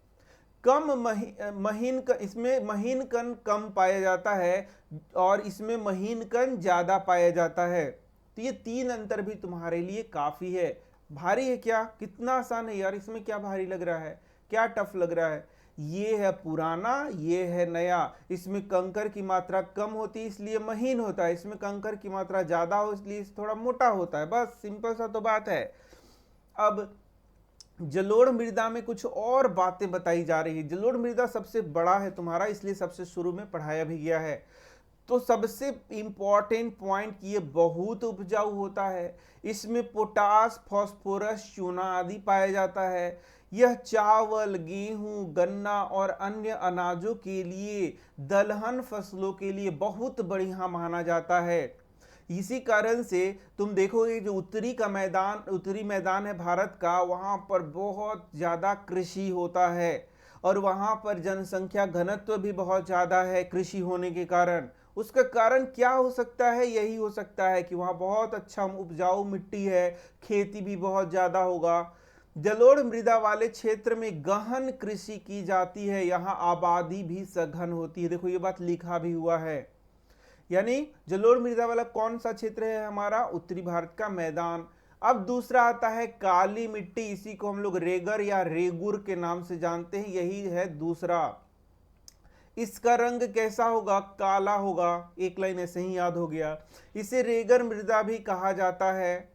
इसमें महीन कण कम पाया जाता है और इसमें महीन कण ज्यादा पाया जाता है। तो ये तीन अंतर भी तुम्हारे लिए काफी है। भारी है क्या? कितना आसान है यार, इसमें क्या भारी लग रहा है, क्या टफ लग रहा है? ये है पुराना, ये है नया। इसमें कंकर की मात्रा कम होती है इसलिए महीन होता है, इसमें कंकर की मात्रा ज्यादा हो इसलिए थोड़ा मोटा होता है। बस सिंपल सा तो बात है। अब जलोढ़ मृदा में कुछ और बातें बताई जा रही है। जलोढ़ मृदा सबसे बड़ा है तुम्हारा, इसलिए सबसे शुरू में पढ़ाया भी गया है। तो सबसे इंपॉर्टेंट पॉइंट, ये बहुत उपजाऊ होता है। इसमें पोटास, फास्फोरस, चूना आदि पाया जाता है। यह चावल, गेहूं, गन्ना और अन्य अनाजों के लिए, दलहन फसलों के लिए बहुत बढ़िया माना जाता है। इसी कारण से तुम देखोगे जो उत्तरी मैदान है भारत का, वहां पर बहुत ज्यादा कृषि होता है और वहां पर जनसंख्या घनत्व भी बहुत ज्यादा है कृषि होने के कारण। उसका कारण क्या हो सकता है? यही हो सकता है कि वहां बहुत अच्छा उपजाऊ मिट्टी है, खेती भी बहुत ज्यादा होगा। जलोढ़ मृदा वाले क्षेत्र में गहन कृषि की जाती है, यहाँ आबादी भी सघन होती है। देखो ये बात लिखा भी हुआ है। यानी जलोढ़ मृदा वाला कौन सा क्षेत्र है हमारा? उत्तरी भारत का मैदान। अब दूसरा आता है काली मिट्टी, इसी को हम लोग रेगर या रेगुर के नाम से जानते हैं, यही है दूसरा। इसका रंग कैसा होगा? काला होगा। एक लाइन ऐसे ही याद हो गया। इसे रेगर मृदा भी कहा जाता है,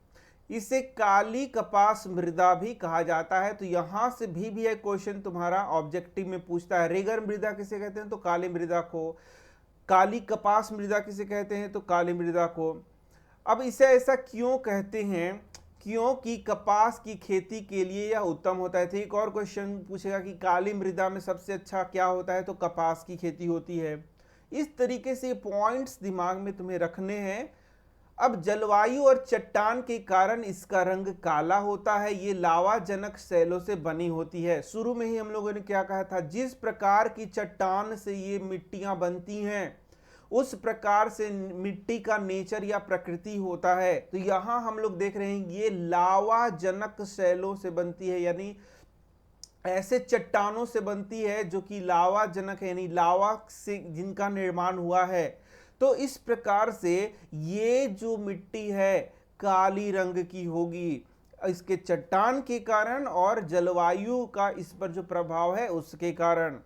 इसे काली कपास मृदा भी कहा जाता है। तो यहां से भी एक क्वेश्चन तुम्हारा ऑब्जेक्टिव में पूछता है, रेगर मृदा किसे कहते हैं? तो काली मृदा को। काली कपास मृदा किसे कहते हैं? तो काली मृदा को। अब इसे ऐसा क्यों कहते हैं? क्योंकि कपास की खेती के लिए यह उत्तम होता है। तो एक और क्वेश्चन पूछेगा कि काली मृदा में सबसे अच्छा क्या होता है? तो कपास की खेती होती है। इस तरीके से पॉइंट्स दिमाग में तुम्हें रखने हैं। अब जलवायु और चट्टान के कारण इसका रंग काला होता है। ये लावा जनक शैलों से बनी होती है। शुरू में ही हम लोगों ने क्या कहा था? जिस प्रकार की चट्टान से ये मिट्टियां बनती हैं उस प्रकार से मिट्टी का नेचर या प्रकृति होता है। तो यहां हम लोग देख रहे हैं ये लावा जनक शैलों से बनती है, यानी ऐसे चट्टानों से बनती है जो कि लावा जनक है, यानी लावा से जिनका निर्माण हुआ है। तो इस प्रकार से ये जो मिट्टी है काली रंग की होगी, इसके चट्टान के कारण और जलवायु का इस पर जो प्रभाव है उसके कारण।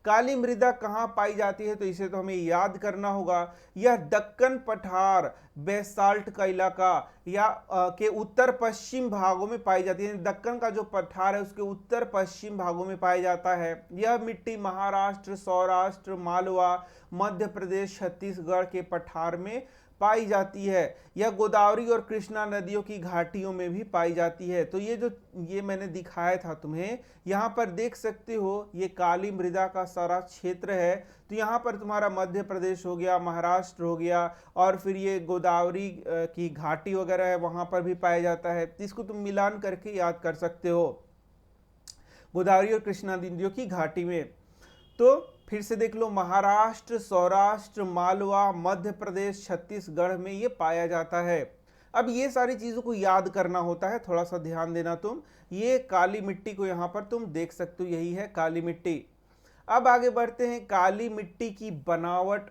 काली मृदा कहाँ पाई जाती है? तो इसे तो हमें याद करना होगा। यह दक्कन पठार, बेसाल्ट का इलाका या के उत्तर पश्चिम भागों में पाई जाती है। दक्कन का जो पठार है उसके उत्तर पश्चिम भागों में पाया जाता है। यह मिट्टी महाराष्ट्र, सौराष्ट्र, मालवा, मध्य प्रदेश, छत्तीसगढ़ के पठार में पाई जाती है। यह गोदावरी और कृष्णा नदियों की घाटियों में भी पाई जाती है। तो ये मैंने दिखाया था तुम्हें, यहाँ पर देख सकते हो ये काली मृदा का सारा क्षेत्र है। तो यहाँ पर तुम्हारा मध्य प्रदेश हो गया, महाराष्ट्र हो गया और फिर ये गोदावरी की घाटी वगैरह है वहाँ पर भी पाया जाता है। तो इसको तुम मिलान करके याद कर सकते हो, गोदावरी और कृष्णा नदियों की घाटी में। तो फिर से देख लो, महाराष्ट्र, सौराष्ट्र, मालवा, मध्य प्रदेश, छत्तीसगढ़ में ये पाया जाता है। अब ये सारी चीजों को याद करना होता है, थोड़ा सा ध्यान देना तुम। ये काली मिट्टी को यहाँ पर तुम देख सकते हो, यही है काली मिट्टी। अब आगे बढ़ते हैं। काली मिट्टी की बनावट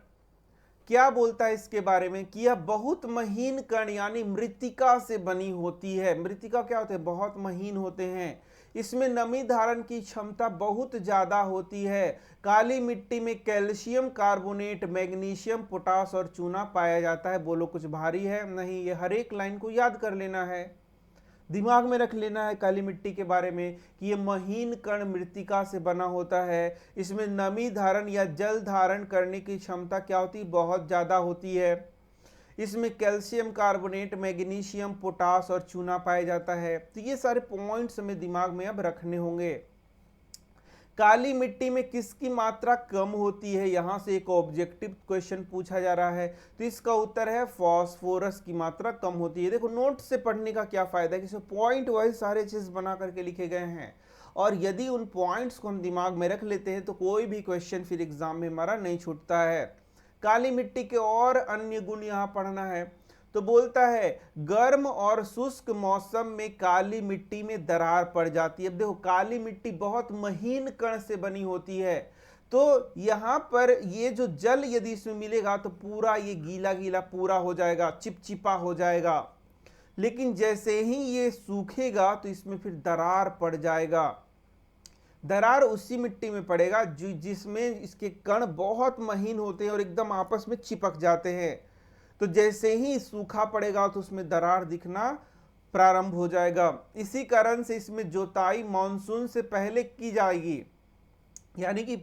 क्या बोलता है इसके बारे में? कि यह बहुत महीन कण यानी मृत्तिका से बनी होती है। मृत्तिका क्या होते हैं? बहुत महीन होते हैं। इसमें नमी धारण की क्षमता बहुत ज्यादा होती है। काली मिट्टी में कैल्शियम कार्बोनेट, मैग्नीशियम, पोटास और चूना पाया जाता है। बोलो कुछ भारी है? नहीं, ये हर एक लाइन को याद कर लेना है, दिमाग में रख लेना है काली मिट्टी के बारे में कि ये महीन कण मृत्तिका से बना होता है। इसमें नमी धारण या जल धारण करने की क्षमता क्या होती है? बहुत ज्यादा होती है। इसमें कैल्शियम कार्बोनेट, मैग्नीशियम, पोटास और चूना पाया जाता है। तो ये सारे पॉइंट्स हमें दिमाग में अब रखने होंगे। काली मिट्टी में किसकी मात्रा कम होती है? यहां से एक ऑब्जेक्टिव क्वेश्चन पूछा जा रहा है। तो इसका उत्तर है फास्फोरस की मात्रा कम होती है। देखो नोट से पढ़ने का क्या फायदा है कि इसमें पॉइंट वाइज सारे चीज बना करके लिखे गए हैं, और यदि उन पॉइंट्स को हम दिमाग में रख लेते हैं तो कोई भी क्वेश्चन फिर एग्जाम में हमारा नहीं छूटता है। काली मिट्टी के और अन्य गुण यहाँ पढ़ना है। तो बोलता है गर्म और शुष्क मौसम में काली मिट्टी में दरार पड़ जाती है। अब देखो काली मिट्टी बहुत महीन कण से बनी होती है, तो यहां पर ये जो जल यदि इसमें मिलेगा तो पूरा ये गीला गीला पूरा हो जाएगा, चिपचिपा हो जाएगा। लेकिन जैसे ही ये सूखेगा तो इसमें फिर दरार पड़ जाएगा। दरार उसी मिट्टी में पड़ेगा जिसमें इसके कण बहुत महीन होते हैं और एकदम आपस में चिपक जाते हैं। तो जैसे ही सूखा पड़ेगा तो उसमें दरार दिखना प्रारंभ हो जाएगा। इसी कारण से इसमें जोताई मानसून से पहले की जाएगी, यानी कि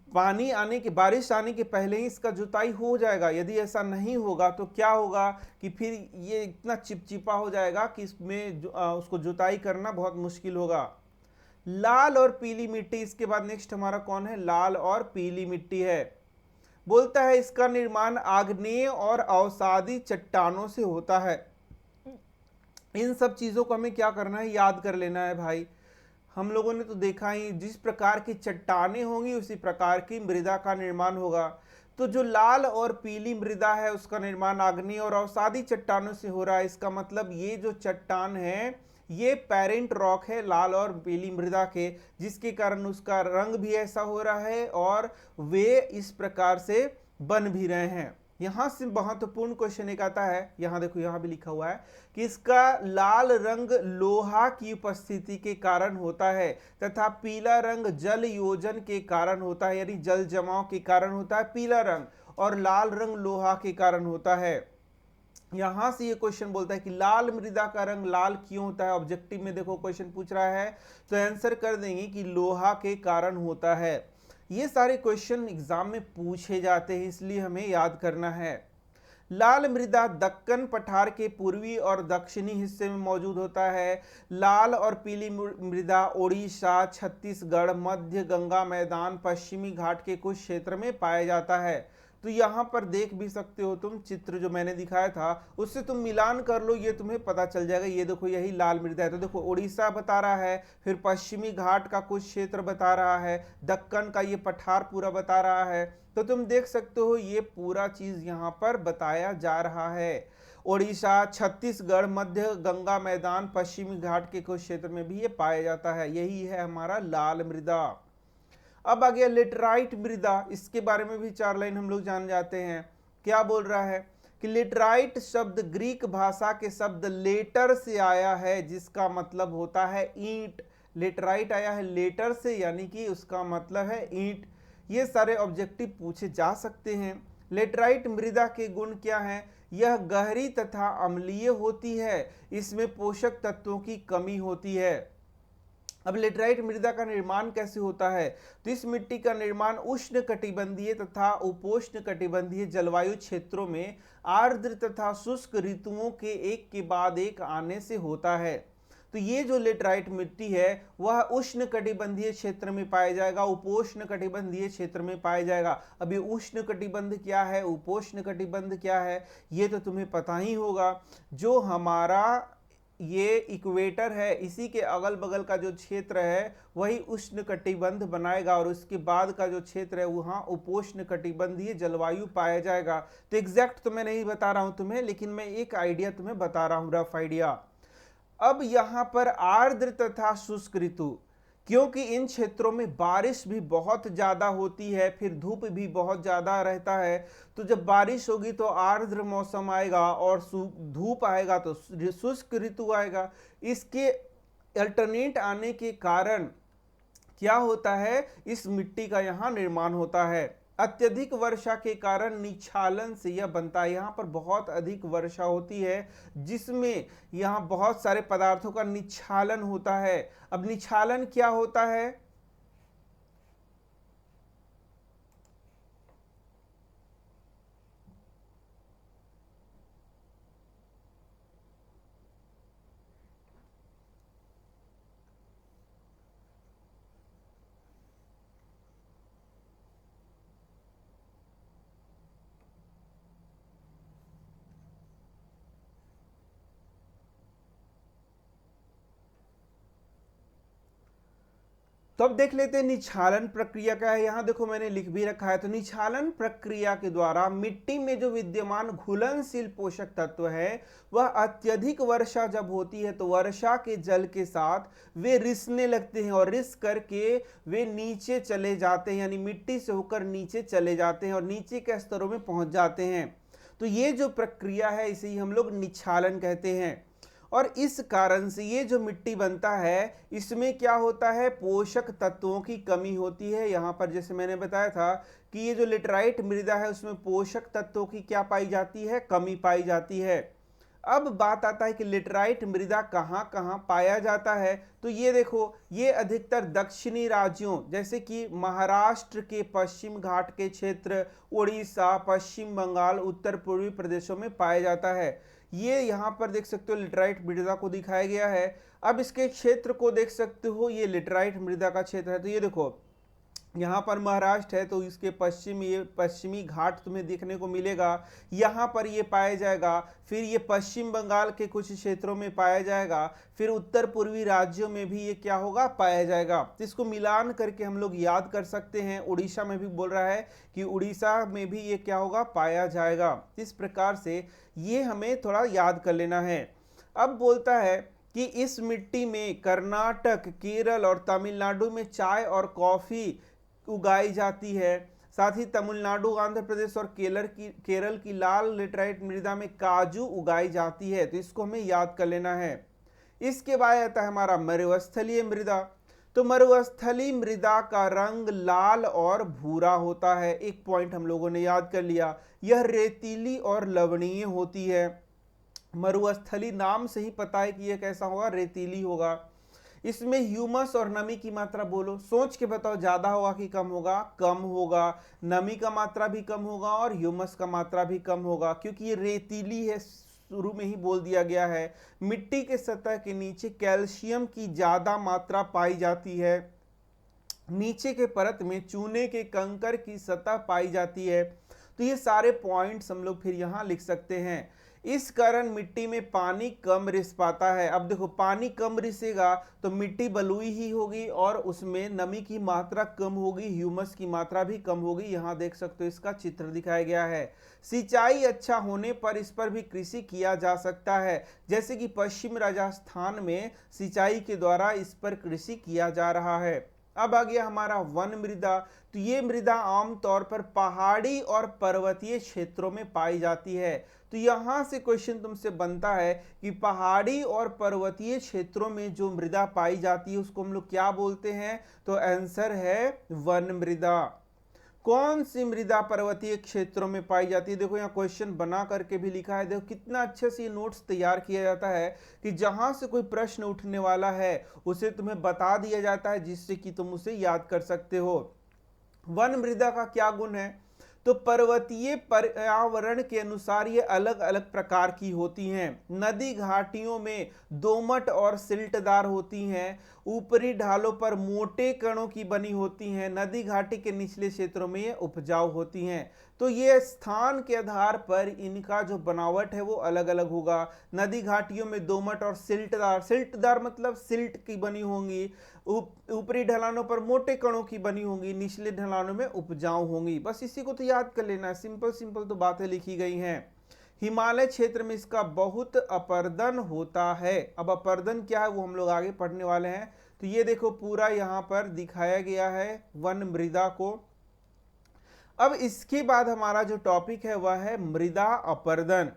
पानी आने के बारिश आने के पहले ही इसका जुताई हो जाएगा। यदि ऐसा नहीं होगा तो क्या होगा कि फिर ये इतना चिपचिपा हो जाएगा कि इसमें उसको जुताई करना बहुत मुश्किल होगा। लाल और पीली मिट्टी, इसके बाद नेक्स्ट हमारा कौन है, लाल और पीली मिट्टी है। बोलता है इसका निर्माण आग्नेय और अवसादी चट्टानों से होता है। इन सब चीजों को हमें क्या करना है, याद कर लेना है भाई। हम लोगों ने तो देखा ही, जिस प्रकार की चट्टानें होंगी उसी प्रकार की मृदा का निर्माण होगा। तो जो लाल और पीली मृदा है उसका निर्माण आग्नेय और अवसादी चट्टानों से हो रहा है। इसका मतलब ये जो चट्टान है ये पेरेंट रॉक है लाल और पीली मृदा के, जिसके कारण उसका रंग भी ऐसा हो रहा है और वे इस प्रकार से बन भी रहे हैं। यहां से महत्वपूर्ण क्वेश्चन एक आता है, यहां देखो यहां भी लिखा हुआ है कि इसका लाल रंग लोहा की उपस्थिति के कारण होता है तथा पीला रंग जल योजन के कारण होता है, यानी जल जमाव के कारण होता है पीला रंग, और लाल रंग लोहा के कारण होता है। यहां से ये क्वेश्चन बोलता है कि लाल मृदा का रंग लाल क्यों होता है। ऑब्जेक्टिव में देखो क्वेश्चन पूछ रहा है तो आंसर कर देंगे कि लोहा के कारण होता है। ये सारे क्वेश्चन एग्जाम में पूछे जाते हैं, इसलिए हमें याद करना है। लाल मृदा दक्कन पठार के पूर्वी और दक्षिणी हिस्से में मौजूद होता है। लाल और पीली मृदा ओडिशा, छत्तीसगढ़, मध्य गंगा मैदान, पश्चिमी घाट के कुछ क्षेत्र में पाया जाता है। तो यहाँ पर देख भी सकते हो तुम, चित्र जो मैंने दिखाया था उससे तुम मिलान कर लो, ये तुम्हें पता चल जाएगा। ये देखो यही लाल मृदा है, तो देखो उड़ीसा बता रहा है, फिर पश्चिमी घाट का कुछ क्षेत्र बता रहा है, दक्कन का ये पठार पूरा बता रहा है। तो तुम देख सकते हो ये पूरा चीज यहाँ पर बताया जा रहा है। ओडिशा, छत्तीसगढ़, मध्य गंगा मैदान, पश्चिमी घाट के कुछ क्षेत्र में भी ये पाया जाता है। यही है हमारा लाल मृदा। अब आ गया लेटराइट मृदा, इसके बारे में भी 4 लाइन हम लोग जान जाते हैं। क्या बोल रहा है कि लेटराइट शब्द ग्रीक भाषा के शब्द लेटर से आया है, जिसका मतलब होता है ईंट। लेटराइट आया है लेटर से, यानी कि उसका मतलब है ईंट। ये सारे ऑब्जेक्टिव पूछे जा सकते हैं। लेटराइट मृदा के गुण क्या हैं? यह गहरी तथा अम्लीय होती है, इसमें पोषक तत्वों की कमी होती है। अब लेटराइट मृदा का निर्माण कैसे होता है? तो इस मिट्टी का निर्माण उष्ण कटिबंधीय तथा उपोष्ण कटिबंधीय जलवायु क्षेत्रों में आर्द्र तथा शुष्क ऋतुओं के एक के बाद एक आने से होता है। तो ये जो लेटराइट मिट्टी है वह उष्ण कटिबंधीय क्षेत्र में पाया जाएगा, उपोष्ण कटिबंधीय क्षेत्र में पाया जाएगा। अभी उष्ण कटिबंध क्या है, उपोष्ण कटिबंध क्या है, ये तो तुम्हें पता ही होगा। जो हमारा ये इक्वेटर है इसी के अगल बगल का जो क्षेत्र है वही उष्ण कटिबंध बनाएगा, और उसके बाद का जो क्षेत्र है वहां उपोष्ण कटिबंधीय जलवायु पाया जाएगा। तो एग्जैक्ट तो मैं नहीं बता रहा हूं तुम्हें, लेकिन मैं एक आइडिया तुम्हें बता रहा हूं, रफ आइडिया। अब यहां पर आर्द्र तथा शुष्क ऋतु, क्योंकि इन क्षेत्रों में बारिश भी बहुत ज्यादा होती है, फिर धूप भी बहुत ज्यादा रहता है। तो जब बारिश होगी तो आर्द्र मौसम आएगा और धूप आएगा तो शुष्क ऋतु आएगा। इसके अल्टरनेट आने के कारण क्या होता है, इस मिट्टी का यहाँ निर्माण होता है। अत्यधिक वर्षा के कारण निक्षालन से यह बनता है। यहाँ पर बहुत अधिक वर्षा होती है जिसमें यहाँ बहुत सारे पदार्थों का निक्षालन होता है। अब निक्षालन क्या होता है? तो अब देख लेते हैं निछालन प्रक्रिया क्या है। यहाँ देखो मैंने लिख भी रखा है। तो निछालन प्रक्रिया के द्वारा मिट्टी में जो विद्यमान घुलनशील पोषक तत्व है वह अत्यधिक वर्षा जब होती है तो वर्षा के जल के साथ वे रिसने लगते हैं और रिस करके वे नीचे चले जाते हैं, यानी मिट्टी से होकर नीचे चले जाते हैं और नीचे के स्तरों में पहुंच जाते हैं। तो ये जो प्रक्रिया है इसे ही हम लोग निछालन कहते हैं। और इस कारण से ये जो मिट्टी बनता है इसमें क्या होता है, पोषक तत्वों की कमी होती है। यहाँ पर जैसे मैंने बताया था कि ये जो लेटराइट मृदा है उसमें पोषक तत्वों की क्या पाई जाती है, कमी पाई जाती है। अब बात आता है कि लेटराइट मृदा कहाँ कहाँ पाया जाता है। तो ये देखो, ये अधिकतर दक्षिणी राज्यों जैसे कि महाराष्ट्र के पश्चिम घाट के क्षेत्र, उड़ीसा, पश्चिम बंगाल, उत्तर पूर्वी प्रदेशों में पाया जाता है। ये यहाँ पर देख सकते हो लेटराइट मृदा को दिखाया गया है। अब इसके क्षेत्र को देख सकते हो, ये लेटराइट मृदा का क्षेत्र है। तो ये देखो यहाँ पर महाराष्ट्र है तो इसके पश्चिमी घाट तुम्हें देखने को मिलेगा, यहाँ पर ये पाया जाएगा। फिर ये पश्चिम बंगाल के कुछ क्षेत्रों में पाया जाएगा, फिर उत्तर पूर्वी राज्यों में भी ये क्या होगा, पाया जाएगा। तो इसको मिलान करके हम लोग याद कर सकते हैं। उड़ीसा में भी बोल रहा है कि उड़ीसा में भी ये क्या होगा, पाया जाएगा। इस प्रकार से ये हमें थोड़ा याद कर लेना है। अब बोलता है कि इस मिट्टी में कर्नाटक, केरल और तमिलनाडु में चाय और कॉफी उगाई जाती है। साथ ही तमिलनाडु, आंध्र प्रदेश और केरल की लाल लेटराइट मृदा में काजू उगाई जाती है। तो इसको हमें याद कर लेना है। इसके बाद आता है हमारा मरुस्थलीय मृदा। तो मरुस्थलीय मृदा का रंग लाल और भूरा होता है। एक पॉइंट हम लोगों ने याद कर लिया, यह रेतीली और लवणीय होती है। मरुस्थली नाम से ही पता है कि यह कैसा होगा, रेतीली होगा। इसमें ह्यूमस और नमी की मात्रा बोलो, सोच के बताओ, ज्यादा होगा कि कम होगा, कम होगा। नमी का मात्रा भी कम होगा और ह्यूमस का मात्रा भी कम होगा, क्योंकि ये रेतीली है, शुरू में ही बोल दिया गया है। मिट्टी के सतह के नीचे कैल्शियम की ज्यादा मात्रा पाई जाती है। नीचे के परत में चूने के कंकर की सतह पाई जाती है। तो ये सारे पॉइंट्स हम लोग फिर यहाँ लिख सकते हैं। इस कारण मिट्टी में पानी कम रिस पाता है। अब देखो, पानी कम रिसेगा तो मिट्टी बलुई ही होगी और उसमें नमी की मात्रा कम होगी, ह्यूमस की मात्रा भी कम होगी। यहाँ देख सकते हो इसका चित्र दिखाया गया है। सिंचाई अच्छा होने पर इस पर भी कृषि किया जा सकता है, जैसे कि पश्चिम राजस्थान में सिंचाई के द्वारा इस पर कृषि किया जा रहा है। अब आ गया हमारा वन मृदा। तो ये मृदा आमतौर पर पहाड़ी और पर्वतीय क्षेत्रों में पाई जाती है। तो यहां से क्वेश्चन तुमसे बनता है कि पहाड़ी और पर्वतीय क्षेत्रों में जो मृदा पाई जाती है उसको हम लोग क्या बोलते हैं। तो आंसर है वन मृदा। कौन सी मृदा पर्वतीय क्षेत्रों में पाई जाती है, देखो यहाँ क्वेश्चन बना करके भी लिखा है। देखो कितना अच्छे से ये नोट्स तैयार किया जाता है कि जहां से कोई प्रश्न उठने वाला है उसे तुम्हें बता दिया जाता है, जिससे कि तुम उसे याद कर सकते हो। वन मृदा का क्या गुण है, तो पर्वतीय पर्यावरण के अनुसार ये अलग अलग प्रकार की होती हैं। नदी घाटियों में दोमट और सिल्टदार होती हैं, ऊपरी ढालों पर मोटे कणों की बनी होती हैं, नदी घाटी के निचले क्षेत्रों में ये उपजाऊ होती हैं। तो ये स्थान के आधार पर इनका जो बनावट है वो अलग अलग होगा। नदी घाटियों में दोमट और सिल्टदार, सिल्टदार मतलब सिल्ट की बनी होंगी, ऊपरी ढलानों पर मोटे कणों की बनी होंगी, निचले ढलानों में उपजाऊ होंगी। बस इसी को तो याद कर लेना है, सिंपल सिंपल तो बातें लिखी गई हैं। हिमालय क्षेत्र में इसका बहुत अपर्दन होता है। अब अपर्दन क्या है वो हम लोग आगे पढ़ने वाले हैं। तो ये देखो पूरा यहाँ पर दिखाया गया है वन मृदा को। अब इसके बाद हमारा जो टॉपिक है वह है मृदा अपर्दन।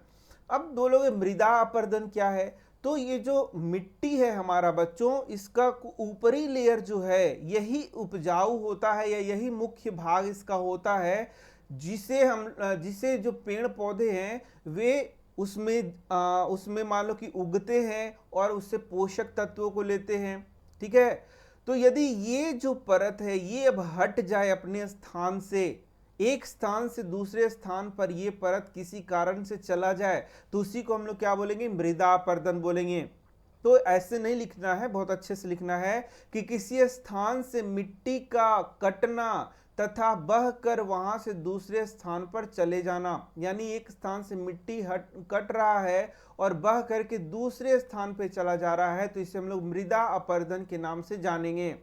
अब बोलोगे मृदा अपर्दन क्या है, तो ये जो मिट्टी है हमारा बच्चों, इसका ऊपरी लेयर जो है यही उपजाऊ होता है या यही मुख्य भाग इसका होता है, जिसे जो पेड़ पौधे हैं वे उसमें मान लो कि उगते हैं और उससे पोषक तत्वों को लेते हैं। ठीक है, तो यदि ये जो परत है ये अब हट जाए अपने स्थान से, एक स्थान से दूसरे स्थान पर ये परत किसी कारण से चला जाए, तो उसी को हम लोग क्या बोलेंगे, मृदा अपर्दन बोलेंगे। तो ऐसे नहीं लिखना है, बहुत अच्छे से लिखना है कि किसी स्थान से मिट्टी का कटना तथा बहकर वहां से दूसरे स्थान पर चले जाना, यानी एक स्थान से मिट्टी कट रहा है और बह करके दूसरे स्थान पर चला जा रहा है, तो इसे हम लोग मृदा अपर्दन के नाम से जानेंगे।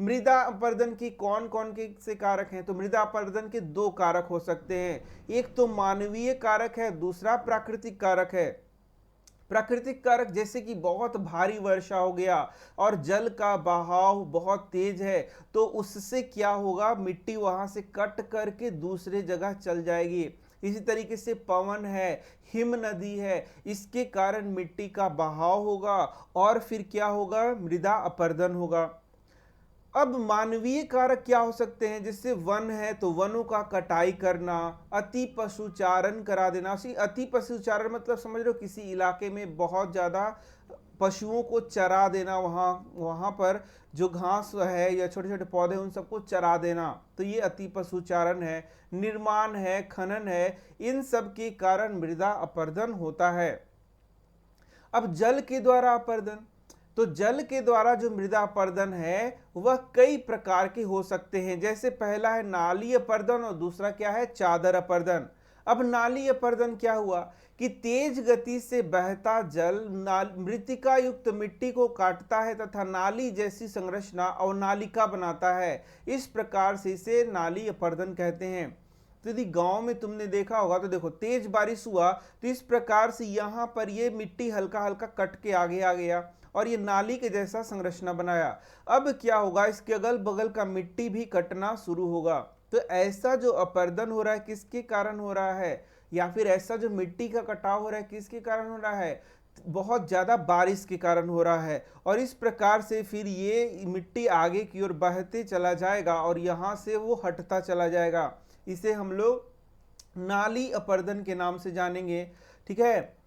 मृदा अपरदन की कौन कौन के से कारक हैं? तो मृदा अपरदन के दो कारक हो सकते हैं, एक तो मानवीय कारक है, दूसरा प्राकृतिक कारक है। प्राकृतिक कारक जैसे कि बहुत भारी वर्षा हो गया और जल का बहाव बहुत तेज है, तो उससे क्या होगा, मिट्टी वहां से कट करके दूसरे जगह चल जाएगी। इसी तरीके से पवन है, हिम नदी है, इसके कारण मिट्टी का बहाव होगा और फिर क्या होगा, मृदा अपरदन होगा। अब मानवीय कारक क्या हो सकते हैं? जिससे वन है तो वनों का कटाई करना, अति पशुचारण करा देना। अति पशुचारण मतलब समझ लो किसी इलाके में बहुत ज्यादा पशुओं को चरा देना, वहां पर जो घास है या छोटे छोटे पौधे उन सबको चरा देना, तो ये अति पशुचारण है। निर्माण है, खनन है, इन सब के कारण मृदा अपरदन होता है। अब जल के द्वारा अपरदन, तो जल के द्वारा जो मृदा अपरदन है वह कई प्रकार के हो सकते हैं। जैसे पहला है नाली अपरदन और दूसरा क्या है, चादर अपरदन। अब नाली अपरदन क्या हुआ कि तेज गति से बहता जल मृतिका युक्त मिट्टी को काटता है तथा नाली जैसी संरचना और नालिका बनाता है। इस प्रकार से इसे नाली अपरदन कहते हैं। तो यदि गांव में तुमने देखा होगा तो देखो तेज बारिश हुआ तो इस प्रकार से यहाँ पर ये मिट्टी हल्का हल्का कट के आगे आ गया और ये नाली के जैसा संरचना बनाया। अब क्या होगा, इसके अगल बगल का मिट्टी भी कटना शुरू होगा। तो ऐसा जो अपरदन हो रहा है किसके कारण हो रहा है, या फिर ऐसा जो मिट्टी का कटाव हो रहा है किसके कारण हो रहा है, बहुत ज्यादा बारिश के कारण हो रहा है। और इस प्रकार से फिर ये मिट्टी आगे की ओर बहते चला जाएगा और यहाँ से वो हटता चला जाएगा। इसे हम लोग नाली अपरदन के नाम से जानेंगे। ठीक है,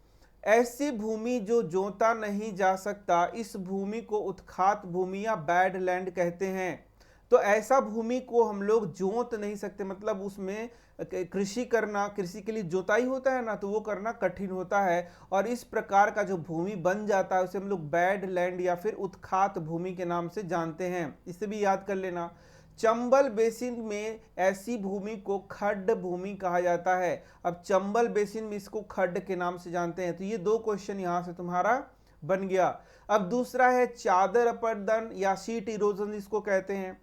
ऐसी भूमि जो जोता नहीं जा सकता, इस भूमि को उत्खात भूमि या बैड लैंड कहते हैं। तो ऐसा भूमि को हम लोग जोत नहीं सकते, मतलब उसमें कृषि करना, कृषि के लिए जोताई होता है ना, तो वो करना कठिन होता है। और इस प्रकार का जो भूमि बन जाता है उसे हम लोग बैड लैंड या फिर उत्खात भूमि के नाम से जानते हैं। इसे भी याद कर लेना। चंबल बेसिन में ऐसी भूमि को खड्ड भूमि कहा जाता है। अब चंबल बेसिन में इसको खड्ड के नाम से जानते हैं। तो ये दो क्वेश्चन यहां से तुम्हारा बन गया। अब दूसरा है चादर अपरदन या शीट इरोजन इसको कहते हैं।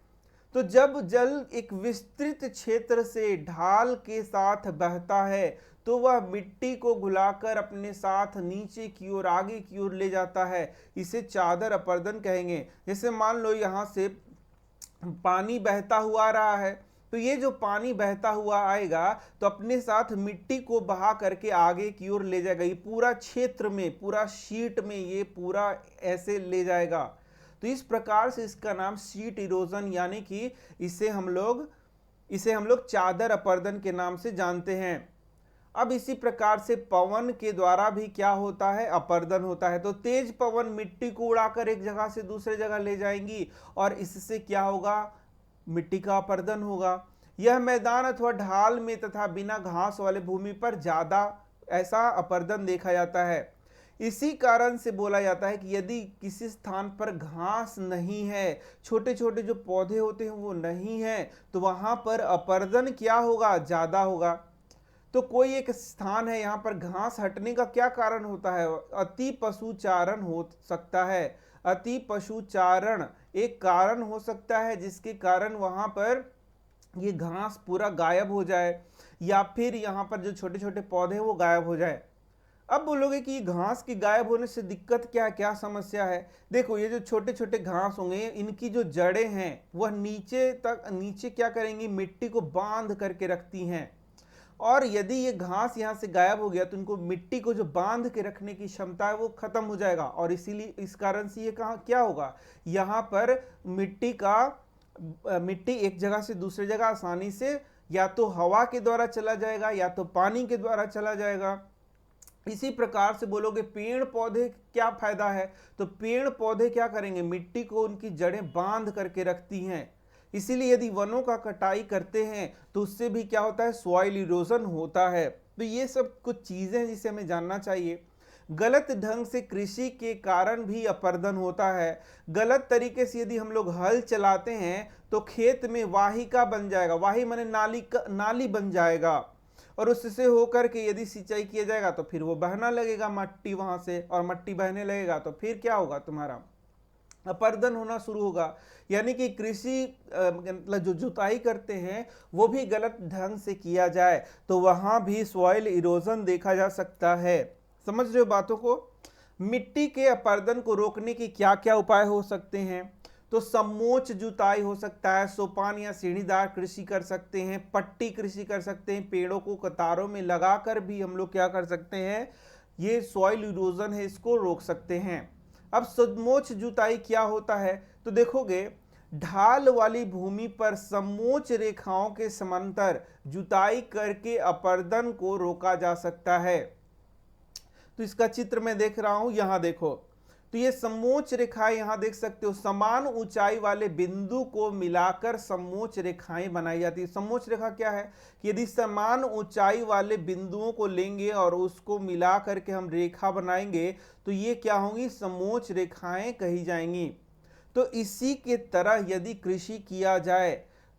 तो जब जल एक विस्तृत क्षेत्र से ढाल के साथ बहता है तो वह मिट्टी को घुलाकर अपने साथ नीचे की ओर आगे की ओर ले जाता है, इसे चादर अपरदन कहेंगे। जैसे मान लो यहाँ से पानी बहता हुआ आ रहा है, तो ये जो पानी बहता हुआ आएगा तो अपने साथ मिट्टी को बहा करके आगे की ओर ले जाएगा। ये पूरा क्षेत्र में, पूरा शीट में ये पूरा ऐसे ले जाएगा। तो इस प्रकार से इसका नाम शीट इरोजन यानी कि इसे हम लोग चादर अपरदन के नाम से जानते हैं। अब इसी प्रकार से पवन के द्वारा भी क्या होता है, अपरदन होता है। तो तेज पवन मिट्टी को उड़ाकर एक जगह से दूसरे जगह ले जाएंगी और इससे क्या होगा, मिट्टी का अपरदन होगा। यह मैदान अथवा ढाल में तथा बिना घास वाले भूमि पर ज्यादा ऐसा अपरदन देखा जाता है। इसी कारण से बोला जाता है कि यदि किसी स्थान पर घास नहीं है, छोटे छोटे जो पौधे होते हैं वो नहीं है, तो वहां पर अपरदन क्या होगा, ज्यादा होगा। तो कोई एक स्थान है यहाँ पर घास हटने का क्या कारण होता है, अति पशुचारण हो सकता है। अति पशुचारण एक कारण हो सकता है जिसके कारण वहां पर ये घास पूरा गायब हो जाए या फिर यहाँ पर जो छोटे छोटे पौधे वो गायब हो जाए। अब बोलोगे कि घास के गायब होने से दिक्कत क्या, क्या समस्या है? देखो ये जो छोटे छोटे घास होंगे इनकी जो जड़ें हैं वह नीचे क्या करेंगी, मिट्टी को बांध करके रखती हैं। और यदि ये घास यहाँ से गायब हो गया तो उनको मिट्टी को जो बांध के रखने की क्षमता है वो खत्म हो जाएगा। और इसीलिए इस कारण से ये कहाँ क्या होगा, यहाँ पर मिट्टी एक जगह से दूसरी जगह आसानी से या तो हवा के द्वारा चला जाएगा या तो पानी के द्वारा चला जाएगा। इसी प्रकार से बोलोगे पेड़ पौधे क्या फायदा है, तो पेड़ पौधे क्या करेंगे, मिट्टी को उनकी जड़ें बांध करके रखती हैं। इसीलिए यदि वनों का कटाई करते हैं तो उससे भी क्या होता है, सॉइल इरोजन होता है। तो ये सब कुछ चीजें हैं जिसे हमें जानना चाहिए। गलत ढंग से कृषि के कारण भी अपरदन होता है। गलत तरीके से यदि हम लोग हल चलाते हैं तो खेत में वाहिका बन जाएगा, वाही माने नाली बन जाएगा और उससे होकर के यदि सिंचाई किया जाएगा तो फिर वो बहना लगेगा मट्टी वहां से, और मट्टी बहने लगेगा तो फिर क्या होगा, तुम्हारा अपर्दन होना शुरू होगा। यानी कि कृषि मतलब जो जुताई करते हैं वो भी गलत ढंग से किया जाए तो वहां भी सॉइल इरोजन देखा जा सकता है। समझ रहे हो बातों को? मिट्टी के अपर्दन को रोकने के क्या क्या उपाय हो सकते हैं? तो समोच्च जुताई हो सकता है, सोपान या सीढ़ीदार कृषि कर सकते हैं, पट्टी कृषि कर सकते हैं, पेड़ों को कतारों में लगाकर भी हम लोग क्या कर सकते हैं, ये सॉइल इरोजन है इसको रोक सकते हैं। अब समोच्च जुताई क्या होता है? तो देखोगे ढाल वाली भूमि पर समोच्च रेखाओं के समांतर जुताई करके अपर्दन को रोका जा सकता है। तो इसका चित्र मैं देख रहा हूं, यहां देखो, तो ये समोच्च रेखाएं यहां देख सकते हो, समान ऊंचाई वाले बिंदु को मिलाकर समोच्च रेखाएं बनाई जाती है। समोच्च रेखा क्या है कि यदि समान ऊंचाई वाले बिंदुओं को लेंगे और उसको मिला करके हम रेखा बनाएंगे तो ये क्या होंगी, समोच्च रेखाएं कही जाएंगी। तो इसी के तरह यदि कृषि किया जाए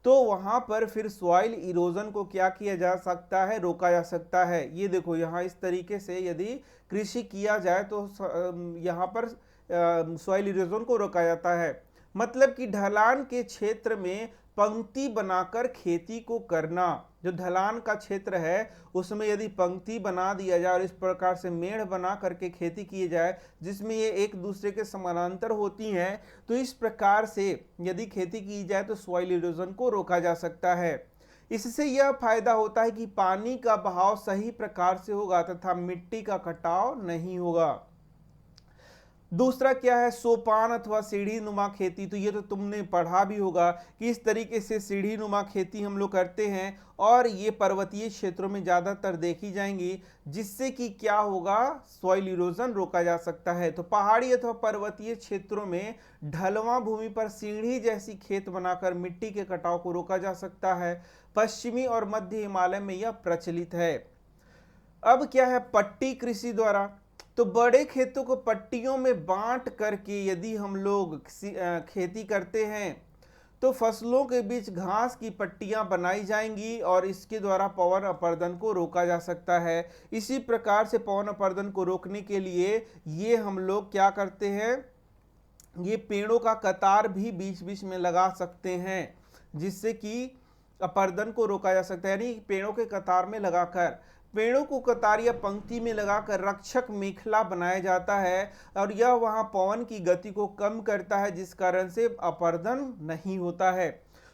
तो वहां पर फिर सॉइल इरोजन को क्या किया जा सकता है, रोका जा सकता है। ये देखो यहाँ इस तरीके से यदि कृषि किया जाए तो यहाँ पर सॉइल इरोजन को रोका जाता है। मतलब कि ढलान के क्षेत्र में पंक्ति बनाकर खेती को करना। जो ढलान का क्षेत्र है उसमें यदि पंक्ति बना दिया जाए और इस प्रकार से मेढ़ बना करके खेती की जाए जिसमें ये एक दूसरे के समानांतर होती हैं, तो इस प्रकार से यदि खेती की जाए तो सॉइल इरोजन को रोका जा सकता है। इससे यह फायदा होता है कि पानी का बहाव सही प्रकार से होगा तथा मिट्टी का कटाव नहीं होगा। दूसरा क्या है, सोपान अथवा सीढ़ी नुमा खेती। तो ये तो तुमने पढ़ा भी होगा कि इस तरीके से सीढ़ी नुमा खेती हम लोग करते हैं और ये पर्वतीय क्षेत्रों में ज़्यादातर देखी जाएंगी, जिससे कि क्या होगा, सॉइल इरोजन रोका जा सकता है। तो पहाड़ी अथवा पर्वतीय क्षेत्रों में ढलवां भूमि पर सीढ़ी जैसी खेत बनाकर मिट्टी के कटाव को रोका जा सकता है। पश्चिमी और मध्य हिमालय में यह प्रचलित है। अब क्या है, पट्टी कृषि द्वारा। तो बड़े खेतों को पट्टियों में बांट करके यदि हम लोग खेती करते हैं तो फसलों के बीच घास की पट्टियां बनाई जाएंगी और इसके द्वारा पवन अपर्दन को रोका जा सकता है। इसी प्रकार से पवन अपर्दन को रोकने के लिए ये हम लोग क्या करते हैं, ये पेड़ों का कतार भी बीच बीच में लगा सकते हैं जिससे कि अपर्दन को रोका जा सकता है। यानी पेड़ों के कतार में लगाकर, पेड़ों को कतार या पंक्ति में लगाकर रक्षक मेखला बनाया जाता है और यह वहां पवन की गति को कम करता है जिस कारण से अपर्दन नहीं होता है।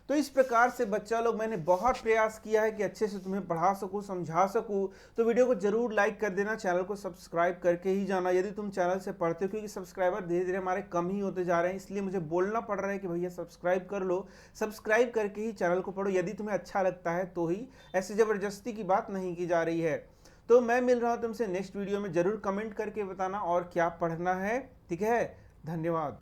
तो इस प्रकार से बच्चा लोग मैंने बहुत प्रयास किया है कि अच्छे से तुम्हें पढ़ा सकूं, समझा सकूं। तो वीडियो को जरूर लाइक कर देना, चैनल को सब्सक्राइब करके ही जाना यदि तुम चैनल से पढ़ते हो, क्योंकि सब्सक्राइबर धीरे धीरे हमारे कम ही होते जा रहे हैं, इसलिए मुझे बोलना पड़ रहा है कि भैया सब्सक्राइब कर लो। सब्सक्राइब करके ही चैनल को पढ़ो, यदि तुम्हें अच्छा लगता है तो ही, ऐसे ज़बरदस्ती की बात नहीं की जा रही है। तो मैं मिल रहा हूँ तुमसे नेक्स्ट वीडियो में, जरूर कमेंट करके बताना और क्या पढ़ना है। ठीक है, धन्यवाद।